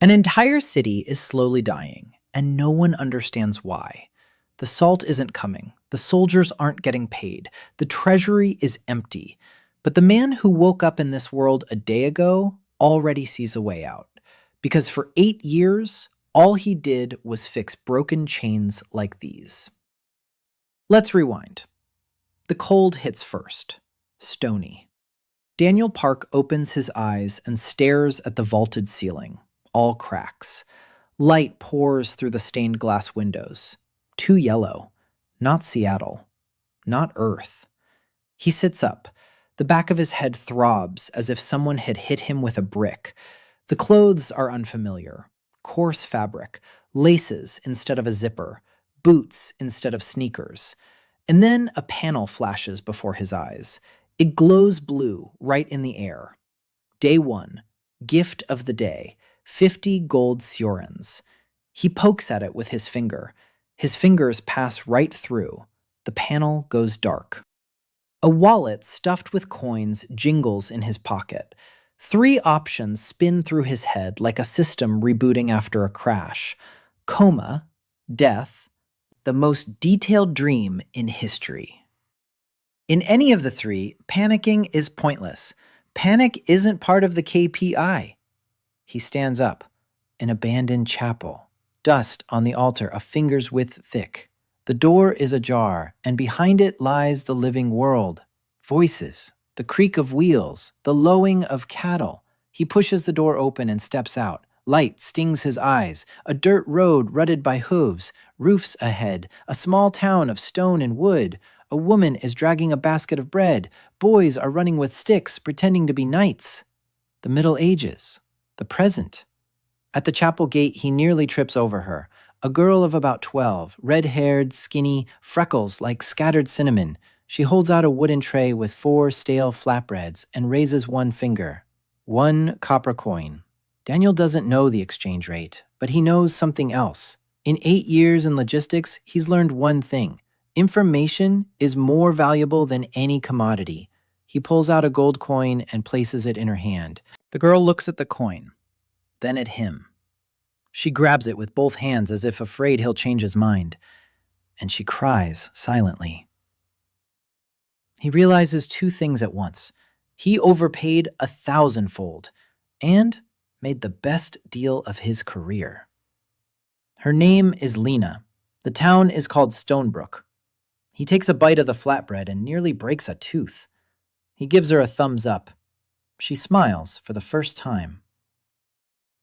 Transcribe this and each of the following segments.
An entire city is slowly dying, and no one understands why. The salt isn't coming, the soldiers aren't getting paid, the treasury is empty. But the man who woke up in this world a day ago already sees a way out. Because for 8 years, all he did was fix broken chains like these. Let's rewind. The cold hits first. Stony. Daniel Park opens his eyes and stares at the vaulted ceiling, all cracks. Light pours through the stained glass windows. Too yellow. Not Seattle. Not Earth. He sits up. The back of his head throbs as if someone had hit him with a brick. The clothes are unfamiliar. Coarse fabric. Laces instead of a zipper. Boots instead of sneakers. And then a panel flashes before his eyes. It glows blue right in the air. Day 1. Gift of the day. 50 gold seorins. He pokes at it with his finger. His fingers pass right through. The panel goes dark. A wallet stuffed with coins jingles in his pocket. 3 options spin through his head like a system rebooting after a crash. Coma, death, the most detailed dream in history. In any of the 3, panicking is pointless. Panic isn't part of the KPI. He stands up. An abandoned chapel. Dust on the altar a finger's width thick. The door is ajar, and behind it lies the living world. Voices, the creak of wheels, the lowing of cattle. He pushes the door open and steps out. Light stings his eyes. A dirt road rutted by hooves. Roofs ahead. A small town of stone and wood. A woman is dragging a basket of bread. Boys are running with sticks, pretending to be knights. The Middle Ages. The present. At the chapel gate, he nearly trips over her. A girl of about 12, red-haired, skinny, freckles like scattered cinnamon. She holds out a wooden tray with 4 stale flatbreads and raises one finger. 1 copper coin. Daniel doesn't know the exchange rate, but he knows something else. In 8 years in logistics, he's learned one thing. Information is more valuable than any commodity. He pulls out a gold coin and places it in her hand. The girl looks at the coin, then at him. She grabs it with both hands as if afraid he'll change his mind, and she cries silently. He realizes 2 things at once. He overpaid 1,000-fold and made the best deal of his career. Her name is Lina. The town is called Stonebrook. He takes a bite of the flatbread and nearly breaks a tooth. He gives her a thumbs up. She smiles for the first time.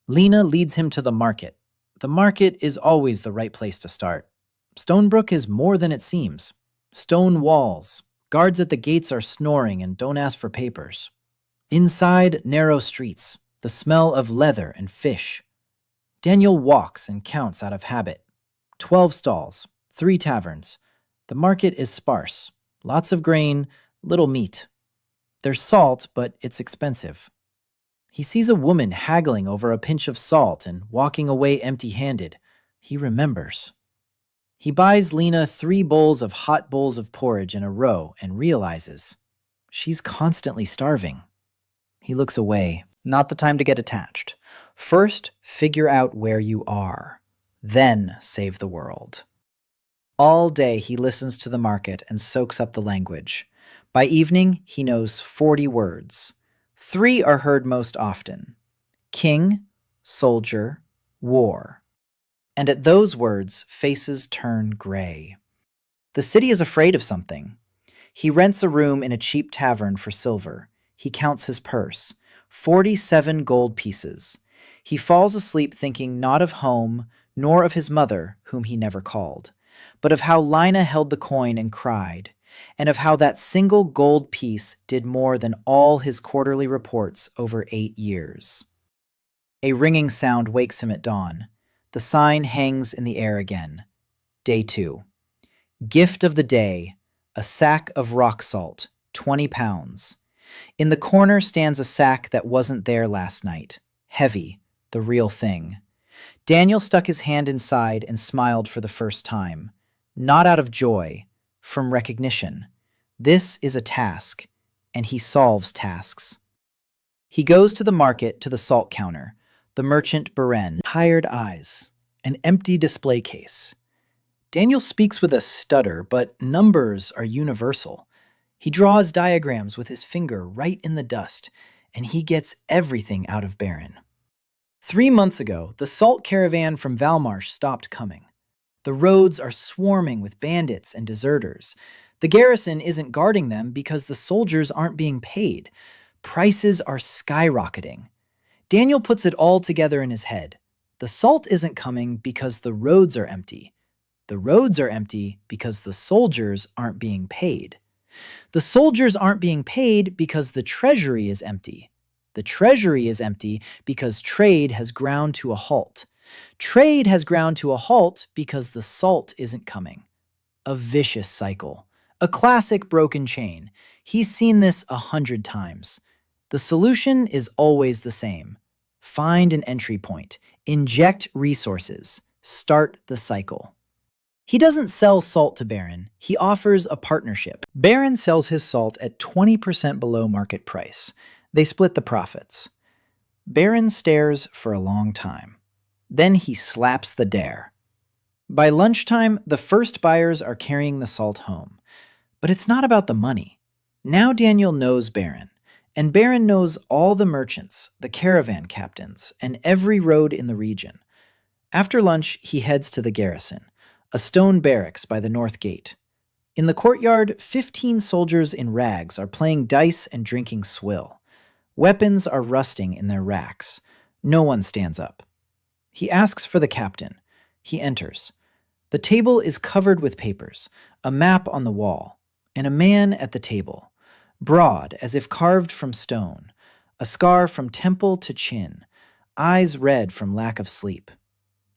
Lina leads him to the market. The market is always the right place to start. Stonebrook is more than it seems. Stone walls. Guards at the gates are snoring and don't ask for papers. Inside, narrow streets. The smell of leather and fish. Daniel walks and counts out of habit. 12 stalls. 3 taverns. The market is sparse. Lots of grain, little meat. There's salt, but it's expensive. He sees a woman haggling over a pinch of salt and walking away empty-handed. He remembers. He buys Lina 3 bowls of hot bowls of porridge in a row and realizes she's constantly starving. He looks away. Not the time to get attached. First, figure out where you are. Then save the world. All day he listens to the market and soaks up the language. By evening, he knows 40 words. 3 are heard most often: king, soldier, war. And at those words, faces turn gray. The city is afraid of something. He rents a room in a cheap tavern for silver. He counts his purse. 47 gold pieces. He falls asleep thinking not of home, nor of his mother, whom he never called, but of how Lina held the coin and cried, and of how that single gold piece did more than all his quarterly reports over 8 years. A ringing sound wakes him at dawn. The sign hangs in the air again. Day 2. Gift of the day, a sack of rock salt, 20 pounds. In the corner stands a sack that wasn't there last night. Heavy, the real thing. Daniel stuck his hand inside and smiled for the first time. Not out of joy, from recognition. This is a task, and he solves tasks. He goes to the market to the salt counter. The merchant Beren, tired eyes, an empty display case. Daniel speaks with a stutter, but numbers are universal. He draws diagrams with his finger right in the dust, and he gets everything out of Beren. 3 months ago, the salt caravan from Velmarsh stopped coming. The roads are swarming with bandits and deserters. The garrison isn't guarding them because the soldiers aren't being paid. Prices are skyrocketing. Daniel puts it all together in his head. The salt isn't coming because the roads are empty. The roads are empty because the soldiers aren't being paid. The soldiers aren't being paid because the treasury is empty. The treasury is empty because trade has ground to a halt. Trade has ground to a halt because the salt isn't coming. A vicious cycle. A classic broken chain. He's seen this 100 times. The solution is always the same. Find an entry point. Inject resources. Start the cycle. He doesn't sell salt to Beren. He offers a partnership. Beren sells his salt at 20% below market price. They split the profits. Beren stares for a long time. Then he slaps the dare. By lunchtime, the first buyers are carrying the salt home. But it's not about the money. Now Daniel knows Beren, and Beren knows all the merchants, the caravan captains, and every road in the region. After lunch, he heads to the garrison, a stone barracks by the north gate. In the courtyard, 15 soldiers in rags are playing dice and drinking swill. Weapons are rusting in their racks. No one stands up. He asks for the captain. He enters. The table is covered with papers, a map on the wall, and a man at the table, broad as if carved from stone, a scar from temple to chin, eyes red from lack of sleep.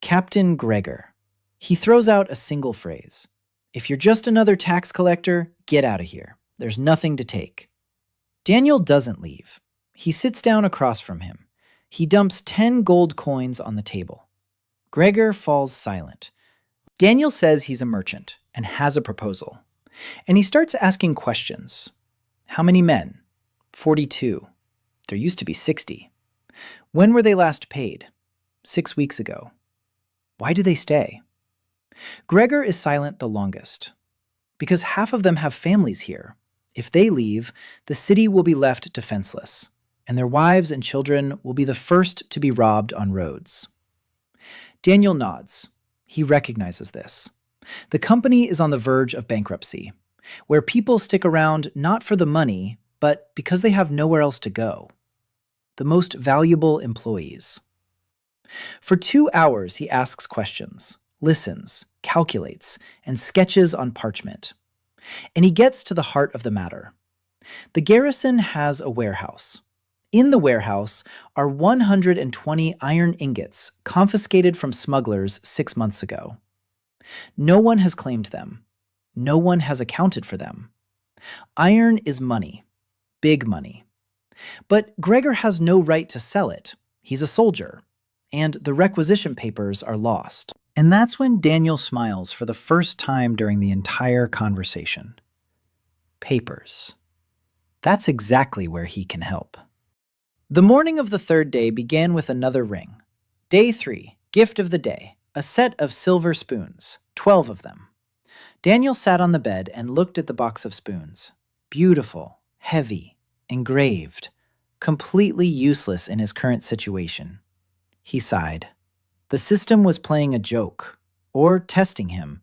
Captain Gregor. He throws out a single phrase. If you're just another tax collector, get out of here. There's nothing to take. Daniel doesn't leave. He sits down across from him. He dumps 10 gold coins on the table. Gregor falls silent. Daniel says he's a merchant and has a proposal. And he starts asking questions. How many men? 42. There used to be 60. When were they last paid? 6 weeks ago. Why do they stay? Gregor is silent the longest. Because half of them have families here. If they leave, the city will be left defenseless, and their wives and children will be the first to be robbed on roads. Daniel nods. He recognizes this. The company is on the verge of bankruptcy, where people stick around not for the money, but because they have nowhere else to go. The most valuable employees. For 2 hours, he asks questions, listens, calculates, and sketches on parchment. And he gets to the heart of the matter. The garrison has a warehouse. In the warehouse are 120 iron ingots confiscated from smugglers 6 months ago. No one has claimed them. No one has accounted for them. Iron is money. Big money. But Gregor has no right to sell it. He's a soldier. And the requisition papers are lost. And that's when Daniel smiles for the first time during the entire conversation. Papers. That's exactly where he can help. The morning of the third day began with another ring. Day 3, gift of the day, a set of silver spoons, 12 of them. Daniel sat on the bed and looked at the box of spoons. Beautiful, heavy, engraved, completely useless in his current situation. He sighed. The system was playing a joke, or testing him,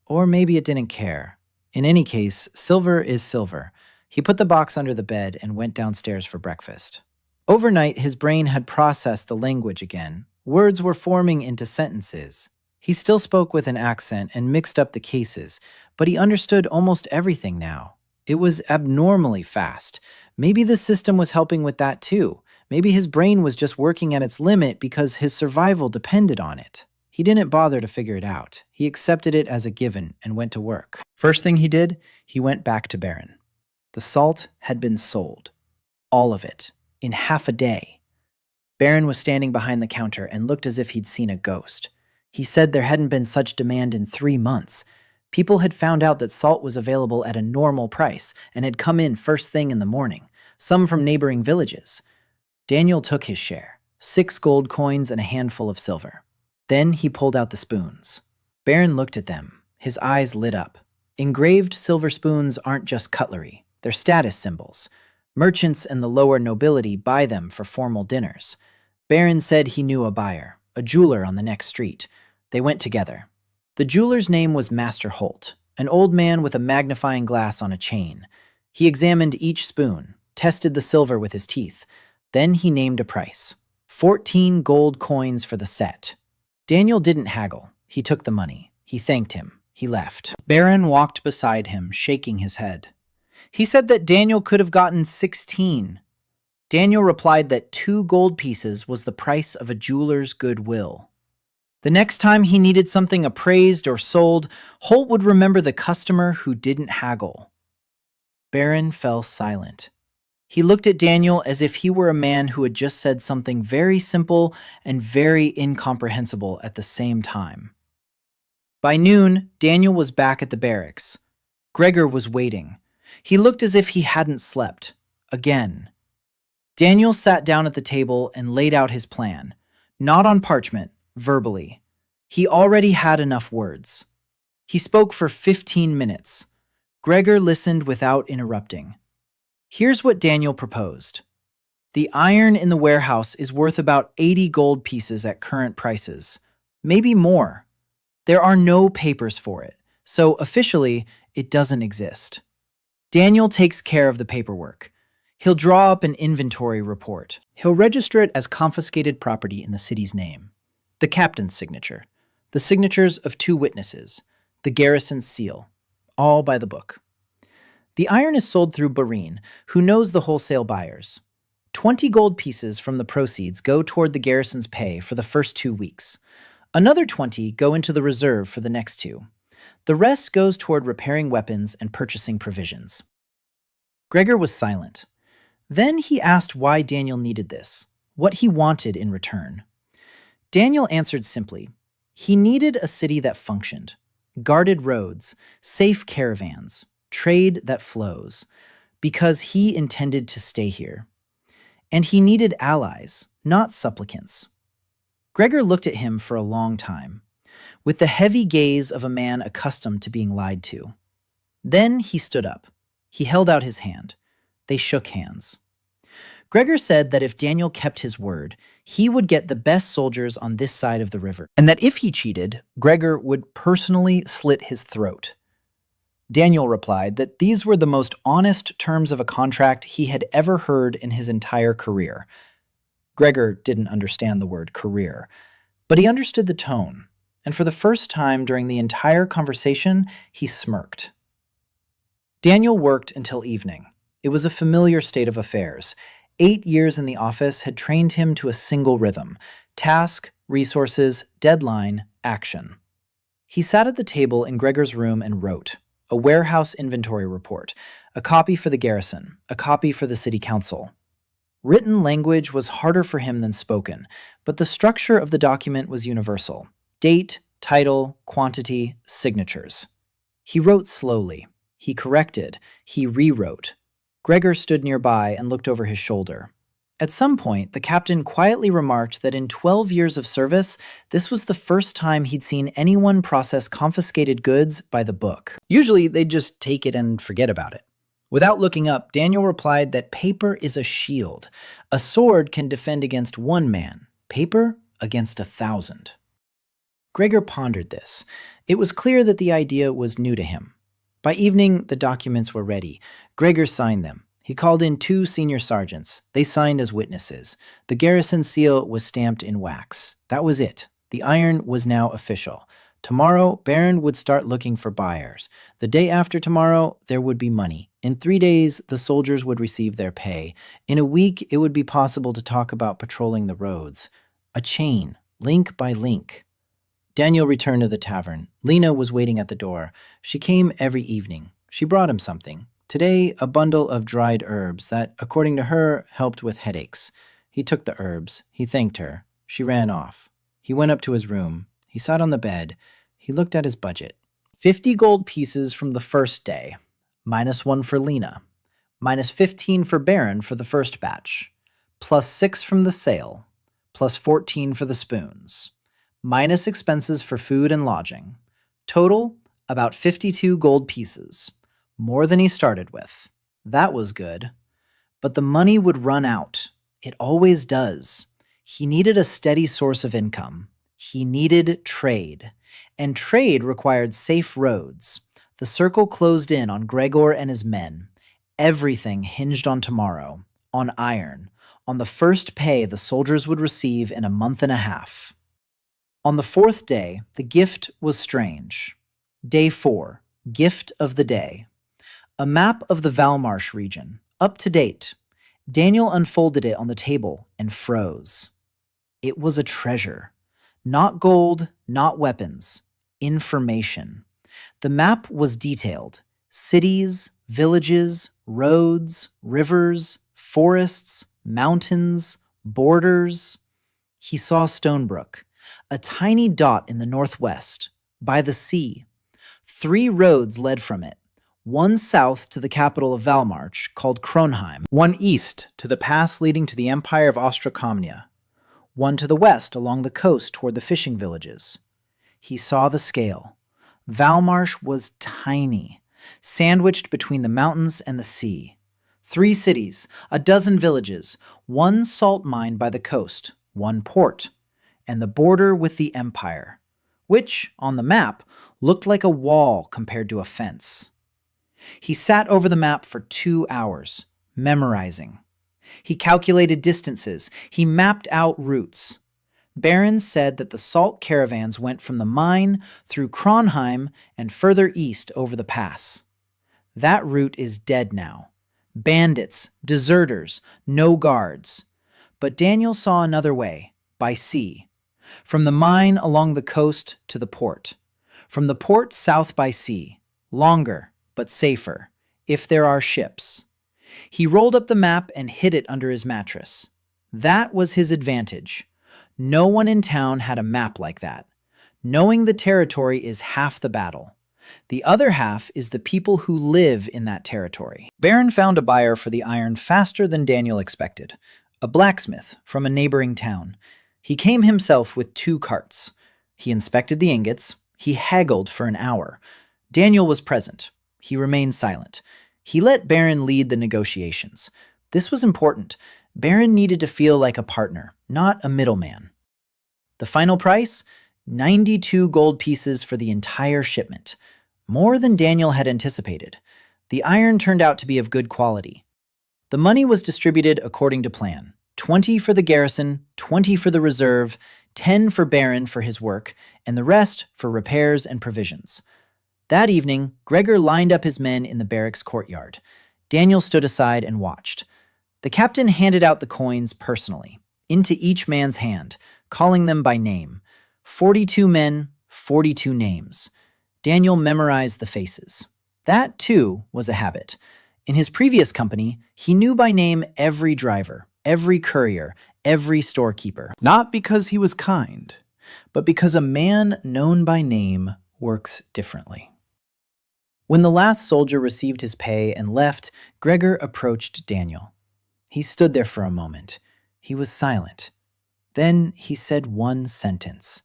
or maybe it didn't care. In any case, silver is silver. He put the box under the bed and went downstairs for breakfast. Overnight, his brain had processed the language again. Words were forming into sentences. He still spoke with an accent and mixed up the cases, but he understood almost everything now. It was abnormally fast. Maybe the system was helping with that too. Maybe his brain was just working at its limit because his survival depended on it. He didn't bother to figure it out. He accepted it as a given and went to work. First thing he did, he went back to Beren. The salt had been sold. All of it. In half a day. Beren was standing behind the counter and looked as if he'd seen a ghost. He said there hadn't been such demand in 3 months. People had found out that salt was available at a normal price and had come in first thing in the morning, some from neighboring villages. Daniel took his share. 6 gold coins and a handful of silver. Then he pulled out the spoons. Beren looked at them. His eyes lit up. Engraved silver spoons aren't just cutlery, they're status symbols. Merchants and the lower nobility buy them for formal dinners. Beren said he knew a buyer, a jeweler on the next street. They went together. The jeweler's name was Master Holt, an old man with a magnifying glass on a chain. He examined each spoon, tested the silver with his teeth. Then he named a price. 14 gold coins for the set. Daniel didn't haggle. He took the money. He thanked him. He left. Beren walked beside him, shaking his head. He said that Daniel could have gotten 16. Daniel replied that 2 gold pieces was the price of a jeweler's goodwill. The next time he needed something appraised or sold, Holt would remember the customer who didn't haggle. Beren fell silent. He looked at Daniel as if he were a man who had just said something very simple and very incomprehensible at the same time. By noon, Daniel was back at the barracks. Gregor was waiting. He looked as if he hadn't slept. Again. Daniel sat down at the table and laid out his plan. Not on parchment, verbally. He already had enough words. He spoke for 15 minutes. Gregor listened without interrupting. Here's what Daniel proposed. The iron in the warehouse is worth about 80 gold pieces at current prices. Maybe more. There are no papers for it, so officially, it doesn't exist. Daniel takes care of the paperwork. He'll draw up an inventory report. He'll register it as confiscated property in the city's name. The captain's signature. The signatures of 2 witnesses. The garrison's seal. All by the book. The iron is sold through Beren, who knows the wholesale buyers. 20 gold pieces from the proceeds go toward the garrison's pay for the first 2 weeks. Another 20 go into the reserve for the next 2. The rest goes toward repairing weapons and purchasing provisions. Gregor was silent. Then he asked why Daniel needed this, what he wanted in return. Daniel answered simply. He needed a city that functioned. Guarded roads, safe caravans, trade that flows, because he intended to stay here. And he needed allies, not supplicants. Gregor looked at him for a long time, with the heavy gaze of a man accustomed to being lied to. Then he stood up. He held out his hand. They shook hands. Gregor said that if Daniel kept his word, he would get the best soldiers on this side of the river, and that if he cheated, Gregor would personally slit his throat. Daniel replied that these were the most honest terms of a contract he had ever heard in his entire career. Gregor didn't understand the word career, but he understood the tone, and for the first time during the entire conversation, he smirked. Daniel worked until evening. It was a familiar state of affairs. 8 years in the office had trained him to a single rhythm: task, resources, deadline, action. He sat at the table in Gregor's room and wrote a warehouse inventory report, a copy for the garrison, a copy for the city council. Written language was harder for him than spoken, but the structure of the document was universal: date, title, quantity, signatures. He wrote slowly. He corrected. He rewrote. Gregor stood nearby and looked over his shoulder. At some point, the captain quietly remarked that in 12 years of service, this was the first time he'd seen anyone process confiscated goods by the book. Usually, they'd just take it and forget about it. Without looking up, Daniel replied that paper is a shield. A sword can defend against 1 man, paper against 1,000. Gregor pondered this. It was clear that the idea was new to him. By evening, the documents were ready. Gregor signed them. He called in 2 senior sergeants. They signed as witnesses. The garrison seal was stamped in wax. That was it. The iron was now official. Tomorrow, Beren would start looking for buyers. The day after tomorrow, there would be money. In 3 days, the soldiers would receive their pay. In a week, it would be possible to talk about patrolling the roads. A chain, link by link. Daniel returned to the tavern. Lina was waiting at the door. She came every evening. She brought him something. Today, a bundle of dried herbs that, according to her, helped with headaches. He took the herbs. He thanked her. She ran off. He went up to his room. He sat on the bed. He looked at his budget. 50 gold pieces from the first day. -1 for Lina. -15 for Beren for the first batch. +6 from the sale. plus 14 for the spoons, minus expenses for food and lodging. Total, about 52 gold pieces, more than he started with. That was good. But the money would run out. It always does. He needed a steady source of income. He needed trade. And trade required safe roads. The circle closed in on Gregor and his men. Everything hinged on tomorrow, on iron, on the first pay the soldiers would receive in a month and a half. On the fourth day, the gift was strange. Day 4, gift of the day. A map of the Velmarsh region, up to date. Daniel unfolded it on the table and froze. It was a treasure. Not gold, not weapons. Information. The map was detailed. Cities, villages, roads, rivers, forests, mountains, borders. He saw Stonebrook, a tiny dot in the northwest, by the sea. 3 roads led from it. One south to the capital of Velmarsh, called Kronheim. One east to the pass leading to the Empire of Stonepeak. One to the west along the coast toward the fishing villages. He saw the scale. Velmarsh was tiny, sandwiched between the mountains and the sea. 3 cities, a dozen villages, 1 salt mine by the coast, 1 port, and the border with the Empire, which, on the map, looked like a wall compared to a fence. He sat over the map for 2 hours, memorizing. He calculated distances. He mapped out routes. Beren said that the salt caravans went from the mine through Kronheim and further east over the pass. That route is dead now. Bandits, deserters, no guards. But Daniel saw another way, by sea. From the mine along the coast to the port. From the port south by sea. Longer, but safer, if there are ships. He rolled up the map and hid it under his mattress. That was his advantage. No one in town had a map like that. Knowing the territory is half the battle. The other half is the people who live in that territory. Beren found a buyer for the iron faster than Daniel expected. A blacksmith from a neighboring town. He came himself with 2 carts. He inspected the ingots. He haggled for an hour. Daniel was present. He remained silent. He let Beren lead the negotiations. This was important. Beren needed to feel like a partner, not a middleman. The final price? 92 gold pieces for the entire shipment. More than Daniel had anticipated. The iron turned out to be of good quality. The money was distributed according to plan. 20 for the garrison, 20 for the reserve, 10 for Beren for his work, and the rest for repairs and provisions. That evening, Gregor lined up his men in the barracks courtyard. Daniel stood aside and watched. The captain handed out the coins personally, into each man's hand, calling them by name. 42 men, 42 names. Daniel memorized the faces. That, too, was a habit. In his previous company, he knew by name every driver, every courier, every storekeeper. Not because he was kind, but because a man known by name works differently. When the last soldier received his pay and left, Gregor approached Daniel. He stood there for a moment. He was silent. Then he said one sentence.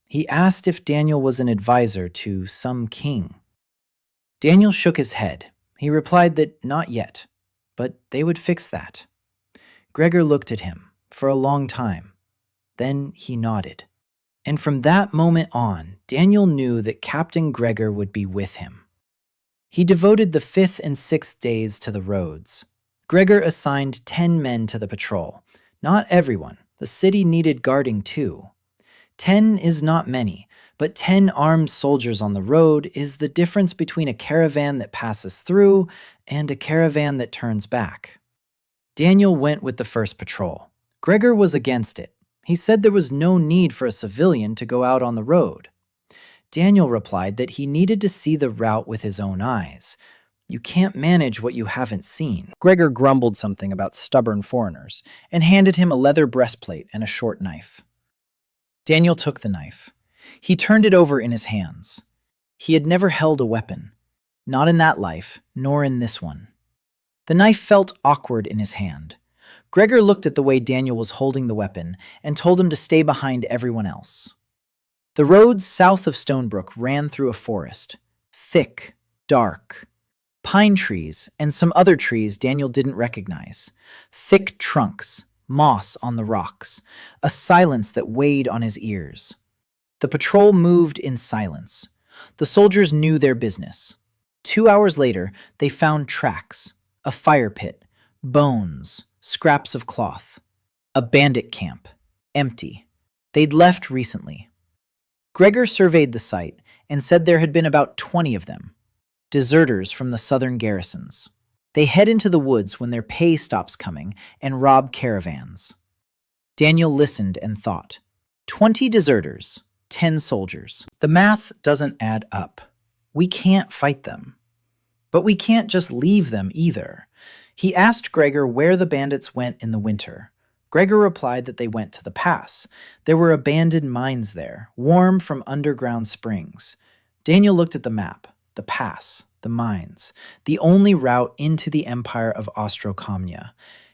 He asked if Daniel was an advisor to some king. Daniel shook his head. He replied that not yet, but they would fix that. Gregor looked at him for a long time. Then he nodded. And from that moment on, Daniel knew that Captain Gregor would be with him. He devoted the 5th and 6th days to the roads. Gregor assigned 10 men to the patrol. Not everyone. The city needed guarding too. 10 is not many, but 10 armed soldiers on the road is the difference between a caravan that passes through and a caravan that turns back. Daniel went with the first patrol. Gregor was against it. He said there was no need for a civilian to go out on the road. Daniel replied that he needed to see the route with his own eyes. You can't manage what you haven't seen. Gregor grumbled something about stubborn foreigners and handed him a leather breastplate and a short knife. Daniel took the knife. He turned it over in his hands. He had never held a weapon, not in that life, nor in this one. The knife felt awkward in his hand. Gregor looked at the way Daniel was holding the weapon and told him to stay behind everyone else. The roads south of Stonebrook ran through a forest. Thick, dark. Pine trees and some other trees Daniel didn't recognize. Thick trunks, moss on the rocks, a silence that weighed on his ears. The patrol moved in silence. The soldiers knew their business. 2 hours later, they found tracks, a fire pit, bones, scraps of cloth. A bandit camp, empty. They'd left recently. Gregor surveyed the site and said there had been about 20 of them. Deserters from the southern garrisons. They head into the woods when their pay stops coming and rob caravans. Daniel listened and thought. 20 deserters, 10 soldiers. The math doesn't add up. We can't fight them. But we can't just leave them either. He asked Gregor where the bandits went in the winter. Gregor replied that they went to the pass. There were abandoned mines there, warm from underground springs. Daniel looked at the map. The pass, the mines, the only route into the Empire of Ostrocomnia.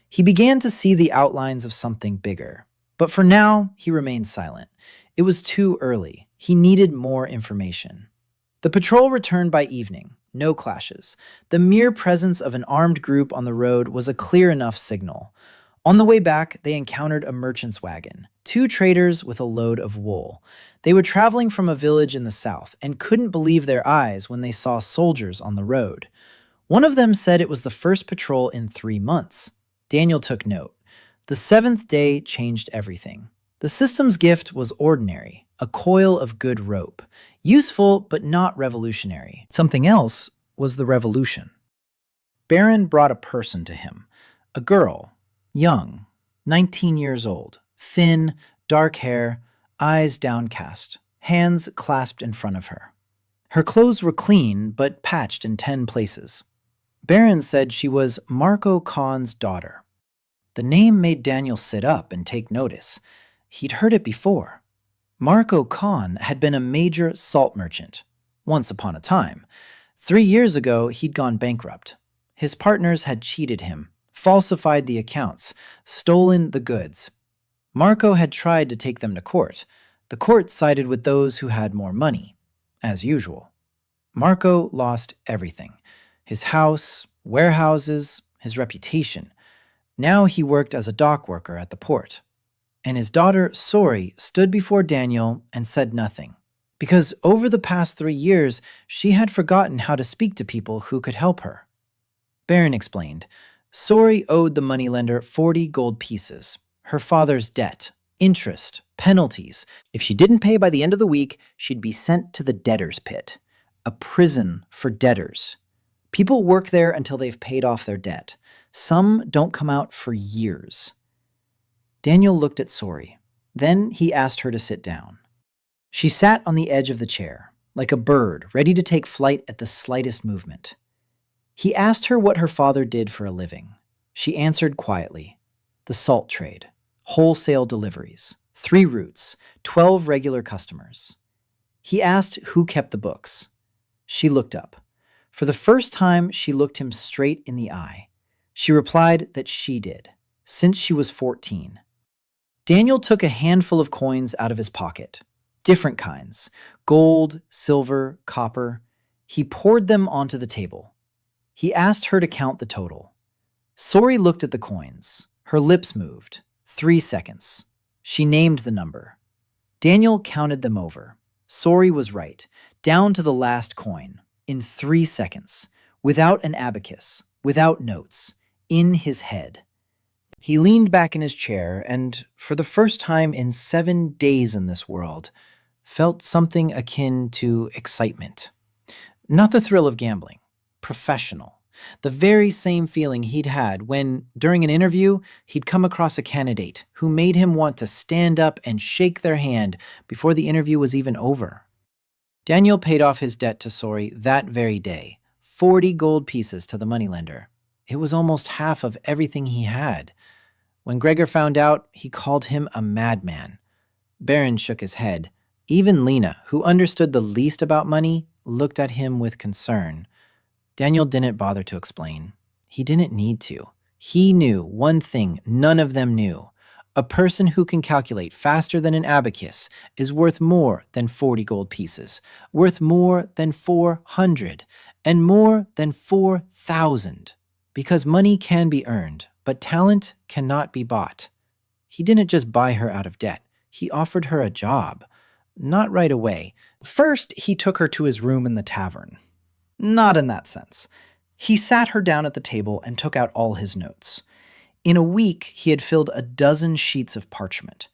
He began to see the outlines of something bigger. But for now, he remained silent. It was too early. He needed more information. The patrol returned by evening. No clashes. The mere presence of an armed group on the road was a clear enough signal. On the way back, they encountered a merchant's wagon, 2 traders with a load of wool. They were traveling from a village in the south and couldn't believe their eyes when they saw soldiers on the road. One of them said it was the first patrol in 3 months. Daniel took note. The 7th day changed everything. The system's gift was ordinary, a coil of good rope. Useful, but not revolutionary. Something else was the revolution. Beren brought a person to him, a girl, young, 19 years old, thin, dark hair, eyes downcast, hands clasped in front of her. Her clothes were clean, but patched in 10 places. Beren said she was Marco Khan's daughter. The name made Daniel sit up and take notice. He'd heard it before. Marco Khan had been a major salt merchant, once upon a time. 3 years ago, he'd gone bankrupt. His partners had cheated him, falsified the accounts, stolen the goods. Marco had tried to take them to court. The court sided with those who had more money, as usual. Marco lost everything. His house, warehouses, his reputation. Now he worked as a dock worker at the port. And his daughter, Sori, stood before Daniel and said nothing, because over the past 3 years, she had forgotten how to speak to people who could help her. Beren explained. Sori owed the moneylender 40 gold pieces, her father's debt, interest, penalties. If she didn't pay by the end of the week, she'd be sent to the debtor's pit, a prison for debtors. People work there until they've paid off their debt. Some don't come out for years. Daniel looked at Sori. Then he asked her to sit down. She sat on the edge of the chair, like a bird ready to take flight at the slightest movement. He asked her what her father did for a living. She answered quietly. The salt trade, wholesale deliveries, 3 routes, 12 regular customers. He asked who kept the books. She looked up. For the first time, she looked him straight in the eye. She replied that she did, since she was 14. Daniel took a handful of coins out of his pocket. Different kinds. Gold, silver, copper. He poured them onto the table. He asked her to count the total. Sori looked at the coins. Her lips moved. 3 seconds. She named the number. Daniel counted them over. Sori was right, down to the last coin, in 3 seconds, without an abacus, without notes, in his head. He leaned back in his chair and, for the first time in 7 days in this world, felt something akin to excitement. Not the thrill of gambling. Professional. The very same feeling he'd had when, during an interview, he'd come across a candidate who made him want to stand up and shake their hand before the interview was even over. Daniel paid off his debt to Sori that very day, 40 gold pieces to the moneylender. It was almost half of everything he had. When Gregor found out, he called him a madman. Beren shook his head. Even Lina, who understood the least about money, looked at him with concern. Daniel didn't bother to explain. He didn't need to. He knew one thing none of them knew. A person who can calculate faster than an abacus is worth more than 40 gold pieces, worth more than 400, and more than 4,000. Because money can be earned, but talent cannot be bought. He didn't just buy her out of debt. He offered her a job. Not right away. First, he took her to his room in the tavern. Not in that sense. He sat her down at the table and took out all his notes. In a week, he had filled a dozen sheets of parchment.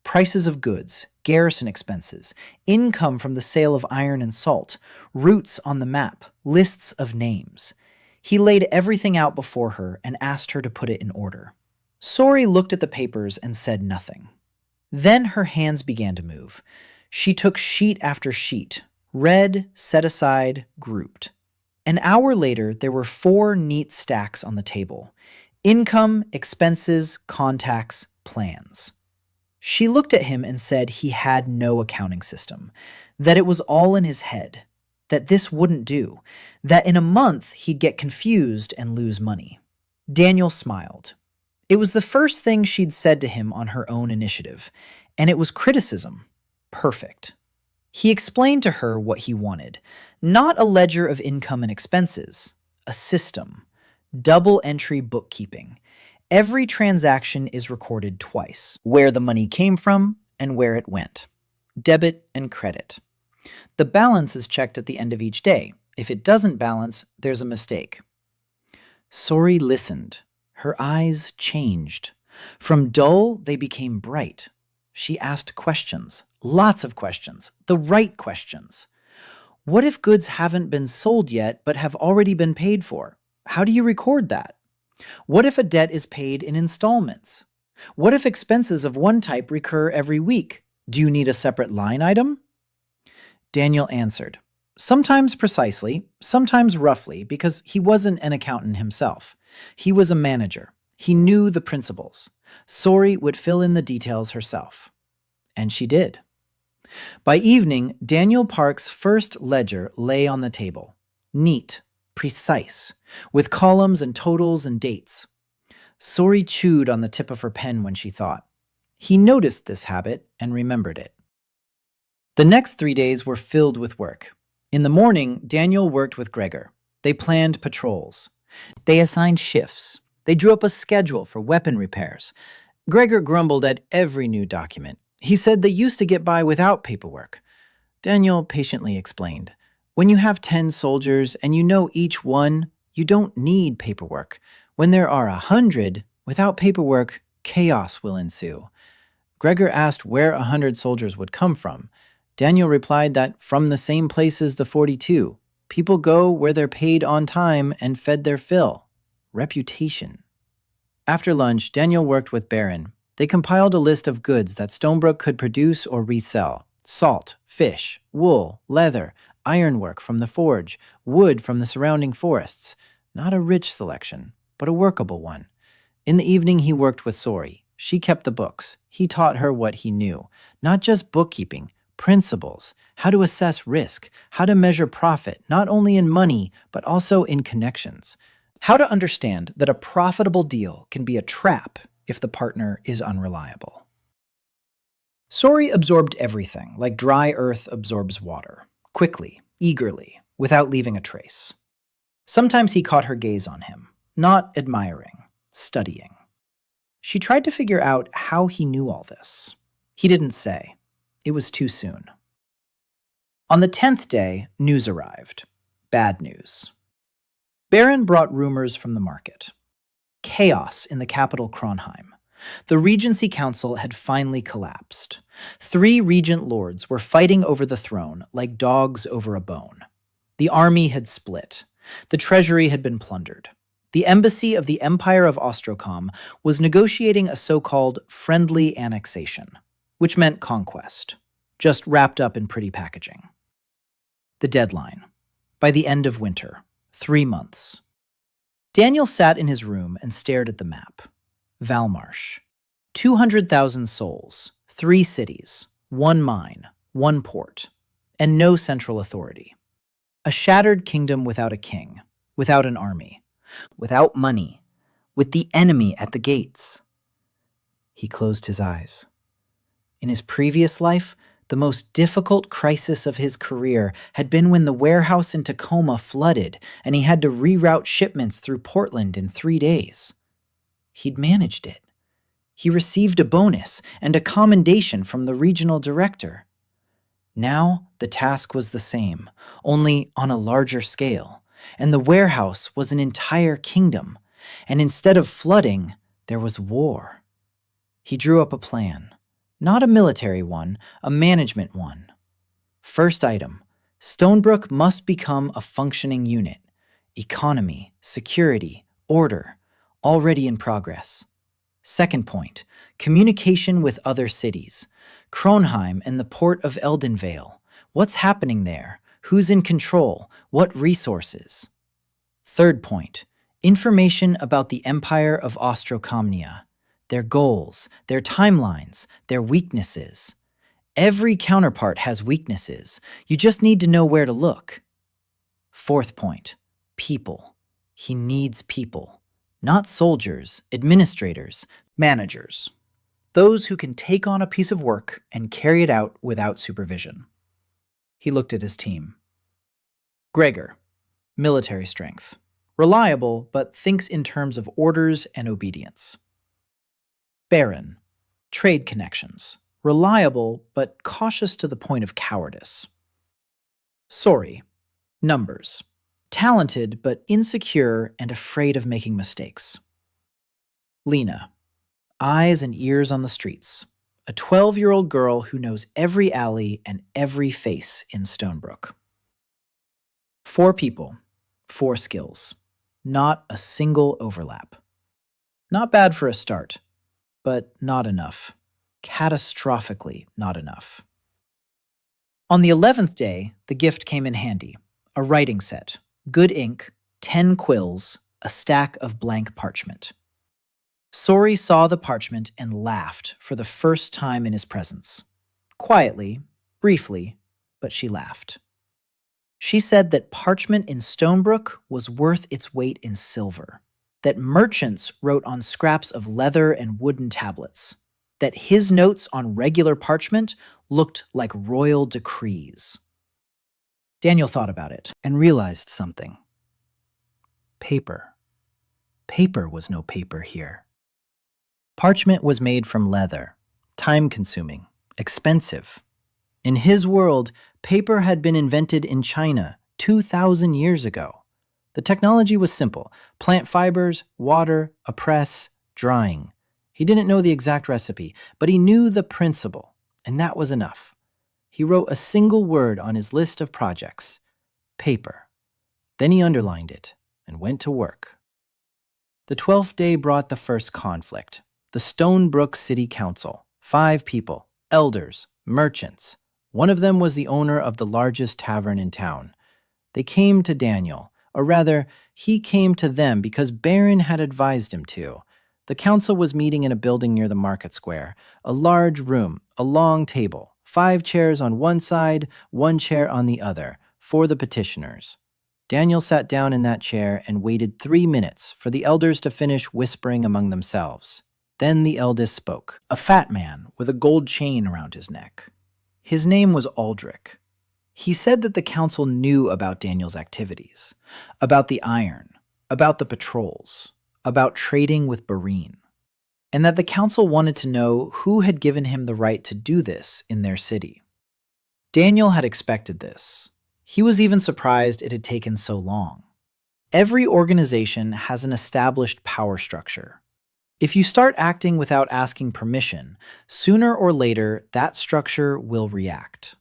Prices of goods, garrison expenses, income from the sale of iron and salt, routes on the map, lists of names. He laid everything out before her and asked her to put it in order. Sori looked at the papers and said nothing. Then her hands began to move. She took sheet after sheet, read, set aside, grouped. An hour later, there were 4 neat stacks on the table. Income, expenses, contacts, plans. She looked at him and said he had no accounting system, that it was all in his head, that this wouldn't do, that in a month he'd get confused and lose money. Daniel smiled. It was the first thing she'd said to him on her own initiative, and it was criticism. Perfect. He explained to her what he wanted. Not a ledger of income and expenses, a system. Double entry bookkeeping. Every transaction is recorded twice. Where the money came from and where it went. Debit and credit. The balance is checked at the end of each day. If it doesn't balance, there's a mistake. Sori listened. Her eyes changed. From dull, they became bright. She asked questions. Lots of questions. The right questions. What if goods haven't been sold yet but have already been paid for? How do you record that? What if a debt is paid in installments? What if expenses of one type recur every week? Do you need a separate line item? Daniel answered, sometimes precisely, sometimes roughly, because he wasn't an accountant himself. He was a manager. He knew the principles. Sori would fill in the details herself. And she did. By evening, Daniel Park's first ledger lay on the table. Neat, precise, with columns and totals and dates. Sori chewed on the tip of her pen when she thought. He noticed this habit and remembered it. The next 3 days were filled with work. In the morning, Daniel worked with Gregor. They planned patrols. They assigned shifts. They drew up a schedule for weapon repairs. Gregor grumbled at every new document. He said they used to get by without paperwork. Daniel patiently explained, when you have 10 soldiers and you know each one, you don't need paperwork. When there are 100, without paperwork, chaos will ensue. Gregor asked where 100 soldiers would come from. Daniel replied that from the same place as the 42. People go where they're paid on time and fed their fill. Reputation. After lunch, Daniel worked with Beren. They compiled a list of goods that Stonebrook could produce or resell. Salt, fish, wool, leather, ironwork from the forge, wood from the surrounding forests. Not a rich selection, but a workable one. In the evening, he worked with Sori. She kept the books. He taught her what he knew. Not just bookkeeping, principles, how to assess risk, how to measure profit, not only in money, but also in connections. How to understand that a profitable deal can be a trap if the partner is unreliable. Sori absorbed everything, like dry earth absorbs water, quickly, eagerly, without leaving a trace. Sometimes he caught her gaze on him, not admiring, studying. She tried to figure out how he knew all this. He didn't say. It was too soon. On the 10th day, news arrived. Bad news. Beren brought rumors from the market. Chaos in the capital Kronheim. The Regency Council had finally collapsed. 3 regent lords were fighting over the throne like dogs over a bone. The army had split. The treasury had been plundered. The embassy of the Empire of Stonepeak was negotiating a so-called friendly annexation, which meant conquest, just wrapped up in pretty packaging. The deadline. By the end of winter. 3 months. Daniel sat in his room and stared at the map. Velmarsh. 200,000 souls, 3 cities, 1 mine, 1 port, and no central authority. A shattered kingdom without a king, without an army, without money, with the enemy at the gates. He closed his eyes. In his previous life, the most difficult crisis of his career had been when the warehouse in Tacoma flooded and he had to reroute shipments through Portland in 3 days. He'd managed it. He received a bonus and a commendation from the regional director. Now the task was the same, only on a larger scale, and the warehouse was an entire kingdom, and instead of flooding, there was war. He drew up a plan. Not a military one, a management one. First item, Stonebrook must become a functioning unit. Economy, security, order, already in progress. Second point, communication with other cities. Kronheim and the port of Eldenvale. What's happening there? Who's in control? What resources? Third point, information about the Empire of Ostrocomnia. Their goals, their timelines, their weaknesses. Every counterpart has weaknesses. You just need to know where to look. Fourth point, people. He needs people. Not soldiers, administrators, managers. Those who can take on a piece of work and carry it out without supervision. He looked at his team. Gregor, military strength. Reliable, but thinks in terms of orders and obedience. Beren, trade connections. Reliable, but cautious to the point of cowardice. Sori, numbers. Talented, but insecure and afraid of making mistakes. Lina, eyes and ears on the streets. A 12-year-old girl who knows every alley and every face in Stonebrook. 4 people, 4 skills. Not a single overlap. Not bad for a start. But not enough. Catastrophically not enough. On the 11th day, the gift came in handy. A writing set, good ink, 10 quills, a stack of blank parchment. Sori saw the parchment and laughed for the first time in his presence. Quietly, briefly, but she laughed. She said that parchment in Stonebrook was worth its weight in silver. That merchants wrote on scraps of leather and wooden tablets, that his notes on regular parchment looked like royal decrees. Daniel thought about it and realized something. Paper. Paper was no paper here. Parchment was made from leather, time-consuming, expensive. In his world, paper had been invented in China 2,000 years ago. The technology was simple. Plant fibers, water, a press, drying. He didn't know the exact recipe, but he knew the principle, and that was enough. He wrote a single word on his list of projects. Paper. Then he underlined it and went to work. The 12th day brought the first conflict. The Stonebrook City Council. 5 people, elders, merchants. One of them was the owner of the largest tavern in town. They came to Daniel. Or rather, he came to them because Beren had advised him to. The council was meeting in a building near the market square. A large room, a long table, 5 chairs on one side, 1 chair on the other, for the petitioners. Daniel sat down in that chair and waited 3 minutes for the elders to finish whispering among themselves. Then the eldest spoke, a fat man with a gold chain around his neck. His name was Aldrich. He said that the council knew about Daniel's activities, about the iron, about the patrols, about trading with Beren, and that the council wanted to know who had given him the right to do this in their city. Daniel had expected this. He was even surprised it had taken so long. Every organization has an established power structure. If you start acting without asking permission, sooner or later that structure will react.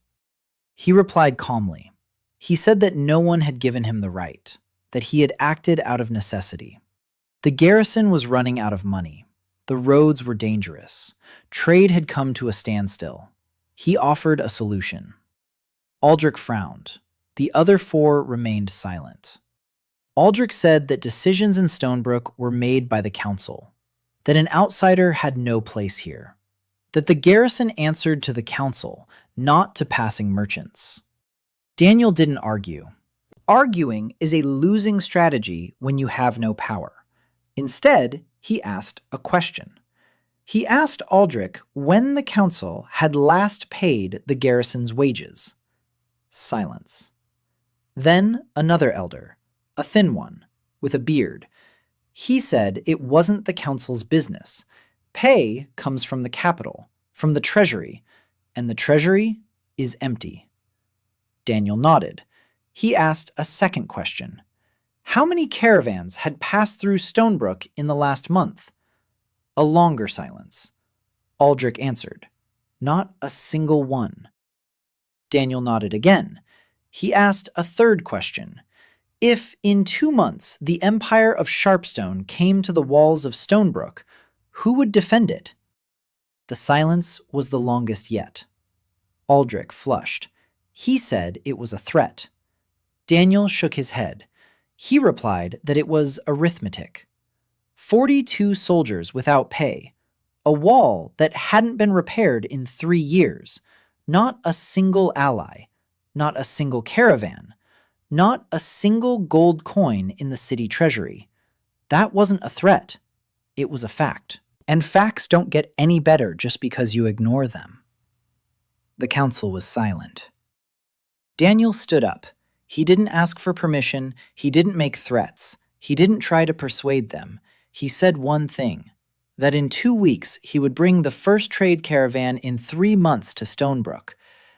He replied calmly. He said that no one had given him the right, that he had acted out of necessity. The garrison was running out of money. The roads were dangerous. Trade had come to a standstill. He offered a solution. Aldrich frowned. The other 4 remained silent. Aldrich said that decisions in Stonebrook were made by the council, that an outsider had no place here, that the garrison answered to the council, not to passing merchants. Daniel didn't argue. Arguing is a losing strategy when you have no power. Instead, he asked a question. He asked Aldrich when the council had last paid the garrison's wages. Silence. Then another elder, a thin one, with a beard. He said it wasn't the council's business. Pay comes from the capital, from the treasury, and the treasury is empty. Daniel nodded. He asked a second question. How many caravans had passed through Stonebrook in the last month? A longer silence. Aldrich answered, not a single one. Daniel nodded again. He asked a third question. If in 2 months the Empire of Sharpstone came to the walls of Stonebrook, who would defend it? The silence was the longest yet. Aldrich flushed. He said it was a threat. Daniel shook his head. He replied that it was arithmetic. 42 soldiers without pay. A wall that hadn't been repaired in 3 years. Not a single ally. Not a single caravan. Not a single gold coin in the city treasury. That wasn't a threat. It was a fact. And facts don't get any better just because you ignore them. The council was silent. Daniel stood up. He didn't ask for permission. He didn't make threats. He didn't try to persuade them. He said one thing, that in 2 weeks he would bring the first trade caravan in 3 months to Stonebrook,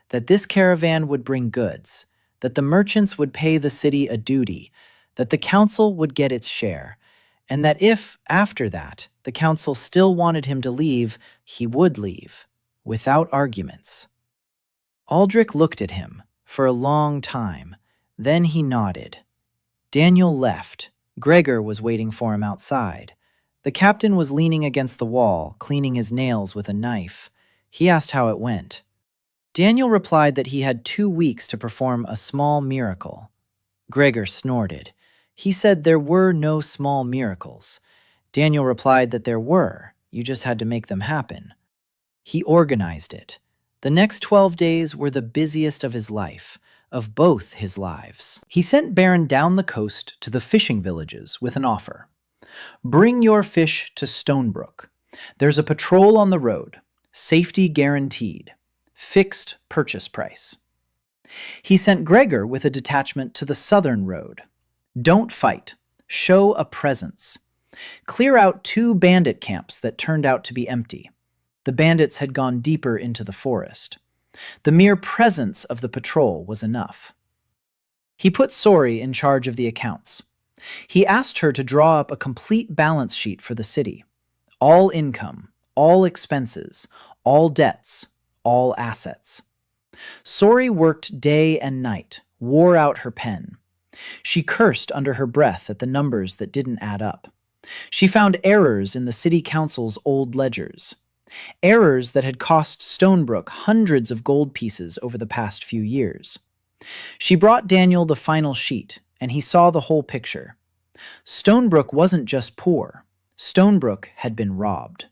that this caravan would bring goods, that the merchants would pay the city a duty, that the council would get its share, and that if, after that, the council still wanted him to leave, he would leave, without arguments. Aldrich looked at him for a long time. Then he nodded. Daniel left. Gregor was waiting for him outside. The captain was leaning against the wall, cleaning his nails with a knife. He asked how it went. Daniel replied that he had 2 weeks to perform a small miracle. Gregor snorted. He said there were no small miracles. Daniel replied that there were, you just had to make them happen. He organized it. The next 12 days were the busiest of his life, of both his lives. He sent Beren down the coast to the fishing villages with an offer. Bring your fish to Stonebrook. There's a patrol on the road. Safety guaranteed. Fixed purchase price. He sent Gregor with a detachment to the southern road. Don't fight. Show a presence. Clear out 2 bandit camps that turned out to be empty. The bandits had gone deeper into the forest. The mere presence of the patrol was enough. He put Sori in charge of the accounts. He asked her to draw up a complete balance sheet for the city. All income, all expenses, all debts, all assets. Sori worked day and night, wore out her pen. She cursed under her breath at the numbers that didn't add up. She found errors in the city council's old ledgers. Errors that had cost Stonebrook hundreds of gold pieces over the past few years. She brought Daniel the final sheet, and he saw the whole picture. Stonebrook wasn't just poor. Stonebrook had been robbed.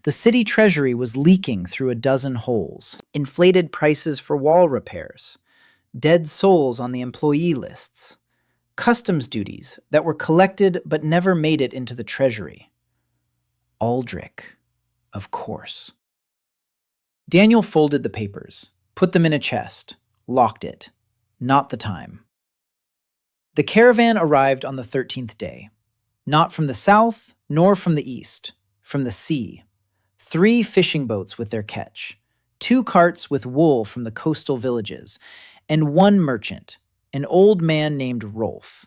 The city treasury was leaking through a dozen holes. Inflated prices for wall repairs. Dead souls on the employee lists. Customs duties that were collected but never made it into the treasury. Aldrich. Of course. Daniel folded the papers, put them in a chest, locked it. Not the time. The caravan arrived on the 13th day. Not from the south, nor from the east. From the sea. 3 fishing boats with their catch. 2 carts with wool from the coastal villages. And 1 merchant, an old man named Rolf.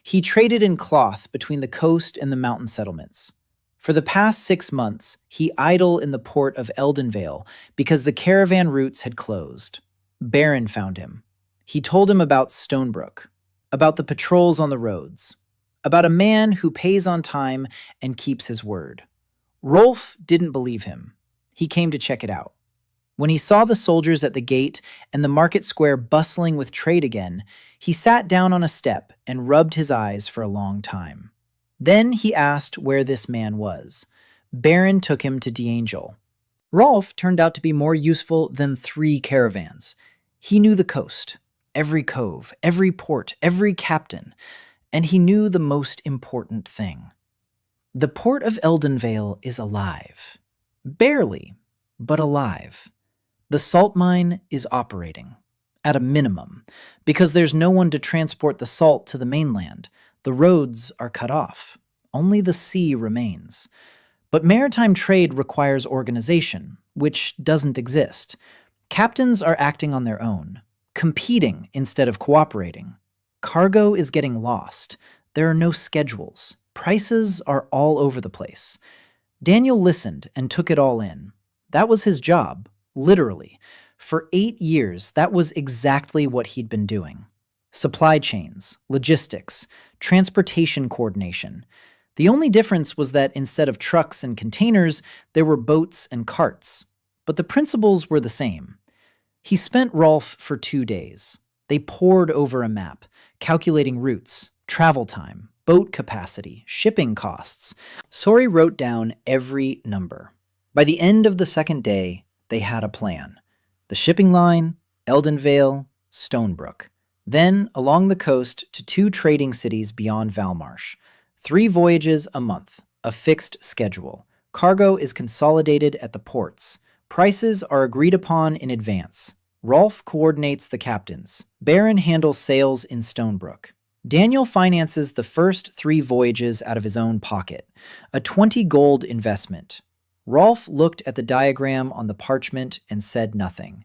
He traded in cloth between the coast and the mountain settlements. For the past 6 months, he idled in the port of Eldenvale because the caravan routes had closed. Beren found him. He told him about Stonebrook, about the patrols on the roads, about a man who pays on time and keeps his word. Rolf didn't believe him. He came to check it out. When he saw the soldiers at the gate and the market square bustling with trade again, he sat down on a step and rubbed his eyes for a long time. Then he asked where this man was. Beren took him to D'Angel. Rolf turned out to be more useful than 3 caravans. He knew the coast, every cove, every port, every captain, and he knew the most important thing. The port of Eldenvale is alive. Barely, but alive. The salt mine is operating, at a minimum, because there's no one to transport the salt to the mainland. The roads are cut off. Only the sea remains. But maritime trade requires organization, which doesn't exist. Captains are acting on their own, competing instead of cooperating. Cargo is getting lost. There are no schedules. Prices are all over the place. Daniel listened and took it all in. That was his job, literally. For 8 years, that was exactly what he'd been doing. Supply chains, logistics, transportation coordination. The only difference was that instead of trucks and containers, there were boats and carts. But the principles were the same. He spent Rolf for 2 days. They pored over a map, calculating routes, travel time, boat capacity, shipping costs. Sori wrote down every number. By the end of the second day, they had a plan. The shipping line, Eldenvale, Stonebrook. Then along the coast to 2 trading cities beyond Velmarsh. 3 voyages a month, a fixed schedule. Cargo is consolidated at the ports. Prices are agreed upon in advance. Rolf coordinates the captains. Beren handles sales in Stonebrook. Daniel finances the first 3 voyages out of his own pocket, a 20 gold investment. Rolf looked at the diagram on the parchment and said nothing.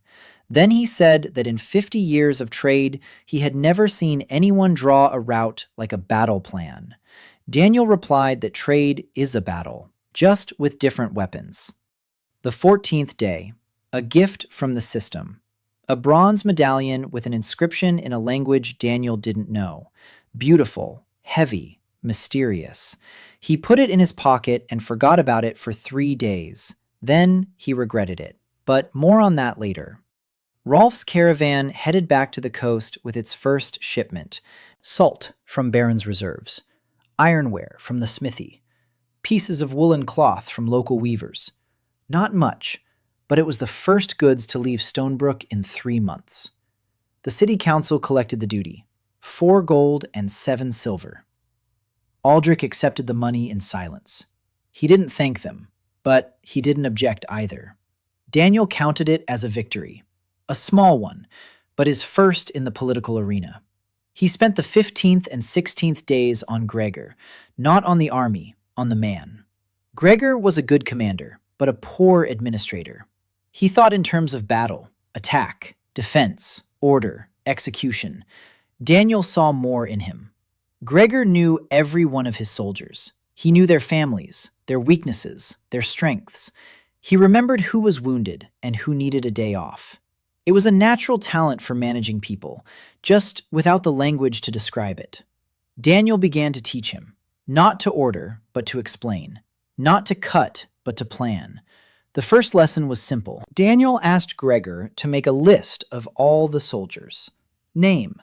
Then he said that in 50 years of trade, he had never seen anyone draw a route like a battle plan. Daniel replied that trade is a battle, just with different weapons. The 14th day, a gift from the system. A bronze medallion with an inscription in a language Daniel didn't know. Beautiful, heavy, mysterious. He put it in his pocket and forgot about it for 3 days. Then he regretted it. But more on that later. Rolf's caravan headed back to the coast with its first shipment. Salt from Beren's reserves. Ironware from the smithy. Pieces of woolen cloth from local weavers. Not much, but it was the first goods to leave Stonebrook in 3 months. The city council collected the duty, 4 gold and 7 silver. Aldrich accepted the money in silence. He didn't thank them, but he didn't object either. Daniel counted it as a victory, a small one, but his first in the political arena. He spent the 15th and 16th days on Gregor, not on the army, on the man. Gregor was a good commander, but a poor administrator. He thought in terms of battle, attack, defense, order, execution. Daniel saw more in him. Gregor knew every one of his soldiers. He knew their families, their weaknesses, their strengths. He remembered who was wounded and who needed a day off. It was a natural talent for managing people, just without the language to describe it. Daniel began to teach him, not to order, but to explain, not to cut, but to plan. The first lesson was simple. Daniel asked Gregor to make a list of all the soldiers. Name,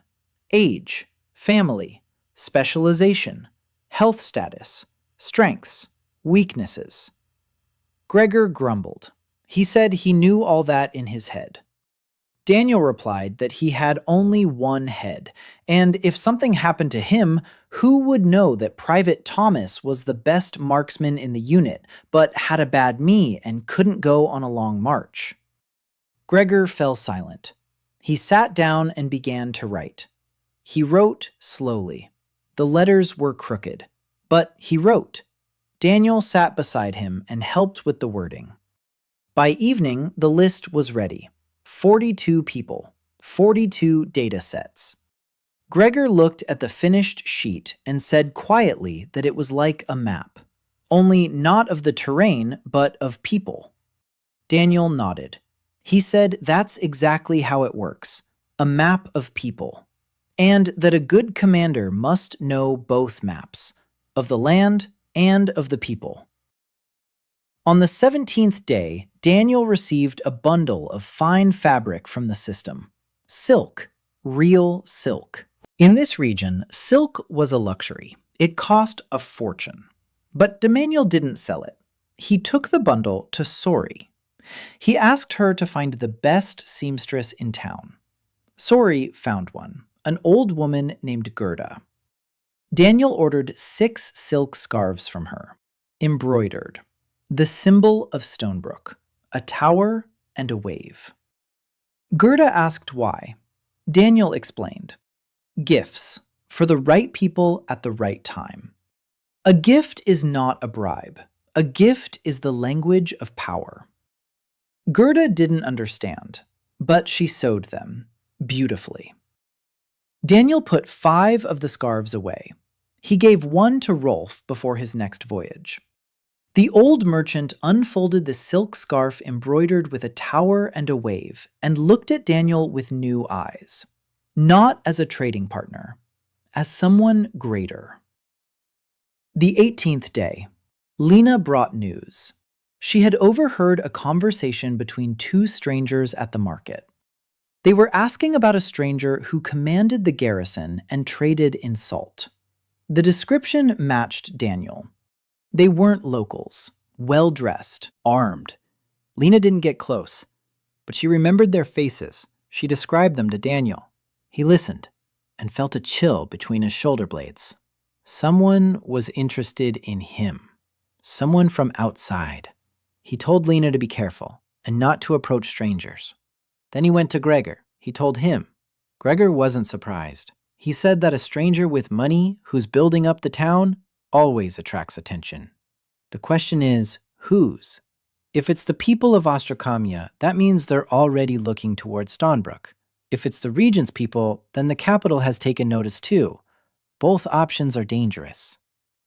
age, family, specialization, health status, strengths, weaknesses. Gregor grumbled. He said he knew all that in his head. Daniel replied that he had only one head, and if something happened to him, who would know that Private Thomas was the best marksman in the unit, but had a bad knee and couldn't go on a long march? Gregor fell silent. He sat down and began to write. He wrote slowly. The letters were crooked, but he wrote. Daniel sat beside him and helped with the wording. By evening, the list was ready. 42 people, 42 data sets. Gregor looked at the finished sheet and said quietly that it was like a map, only not of the terrain, but of people. Daniel nodded. He said that's exactly how it works, a map of people, and that a good commander must know both maps, of the land and of the people. On the 17th day, Daniel received a bundle of fine fabric from the system. Silk, real silk. In this region, silk was a luxury. It cost a fortune. But Daniel didn't sell it. He took the bundle to Sori. He asked her to find the best seamstress in town. Sori found one, an old woman named Gerda. Daniel ordered 6 silk scarves from her. Embroidered. The symbol of Stonebrook. A tower and a wave. Gerda asked why. Daniel explained. Gifts. For the right people at the right time. A gift is not a bribe. A gift is the language of power. Gerda didn't understand, but she sewed them beautifully. Daniel put 5 of the scarves away. He gave 1 to Rolf before his next voyage. The old merchant unfolded the silk scarf embroidered with a tower and a wave and looked at Daniel with new eyes. Not as a trading partner, as someone greater. The 18th day. Lina brought news. She had overheard a conversation between 2 strangers at the market. They were asking about a stranger who commanded the garrison and traded in salt. The description matched Daniel. They weren't locals, well-dressed, armed. Lina didn't get close, but she remembered their faces. She described them to Daniel. He listened and felt a chill between his shoulder blades. Someone was interested in him. Someone from outside. He told Lina to be careful and not to approach strangers. Then he went to Gregor. He told him. Gregor wasn't surprised. He said that a stranger with money who's building up the town always attracts attention. The question is, whose? If it's the people of Ostrakamia, that means they're already looking towards Stonebrook. If it's the regent's people, then the capital has taken notice too. Both options are dangerous.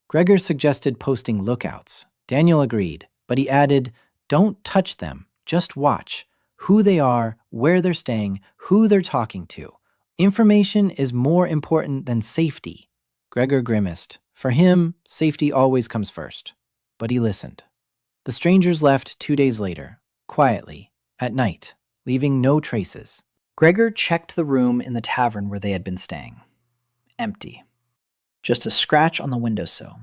Gregor suggested posting lookouts. Daniel agreed, but he added, don't touch them, just watch. Who they are, where they're staying, who they're talking to. Information is more important than safety. Gregor grimaced. For him, safety always comes first. But he listened. The strangers left 2 days later, quietly, at night, leaving no traces. Gregor checked the room in the tavern where they had been staying. Empty. Just a scratch on the windowsill.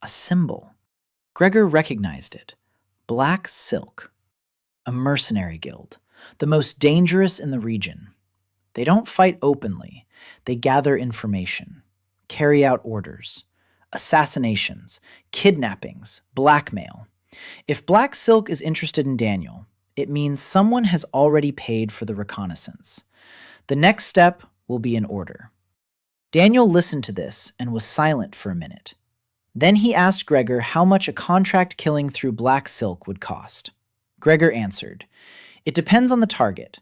A symbol. Gregor recognized it. Black silk. A mercenary guild, the most dangerous in the region. They don't fight openly. They gather information, carry out orders, assassinations, kidnappings, blackmail. If Black Silk is interested in Daniel, it means someone has already paid for the reconnaissance. The next step will be an order. Daniel listened to this and was silent for a minute. Then he asked Gregor how much a contract killing through Black Silk would cost. Gregor answered, it depends on the target.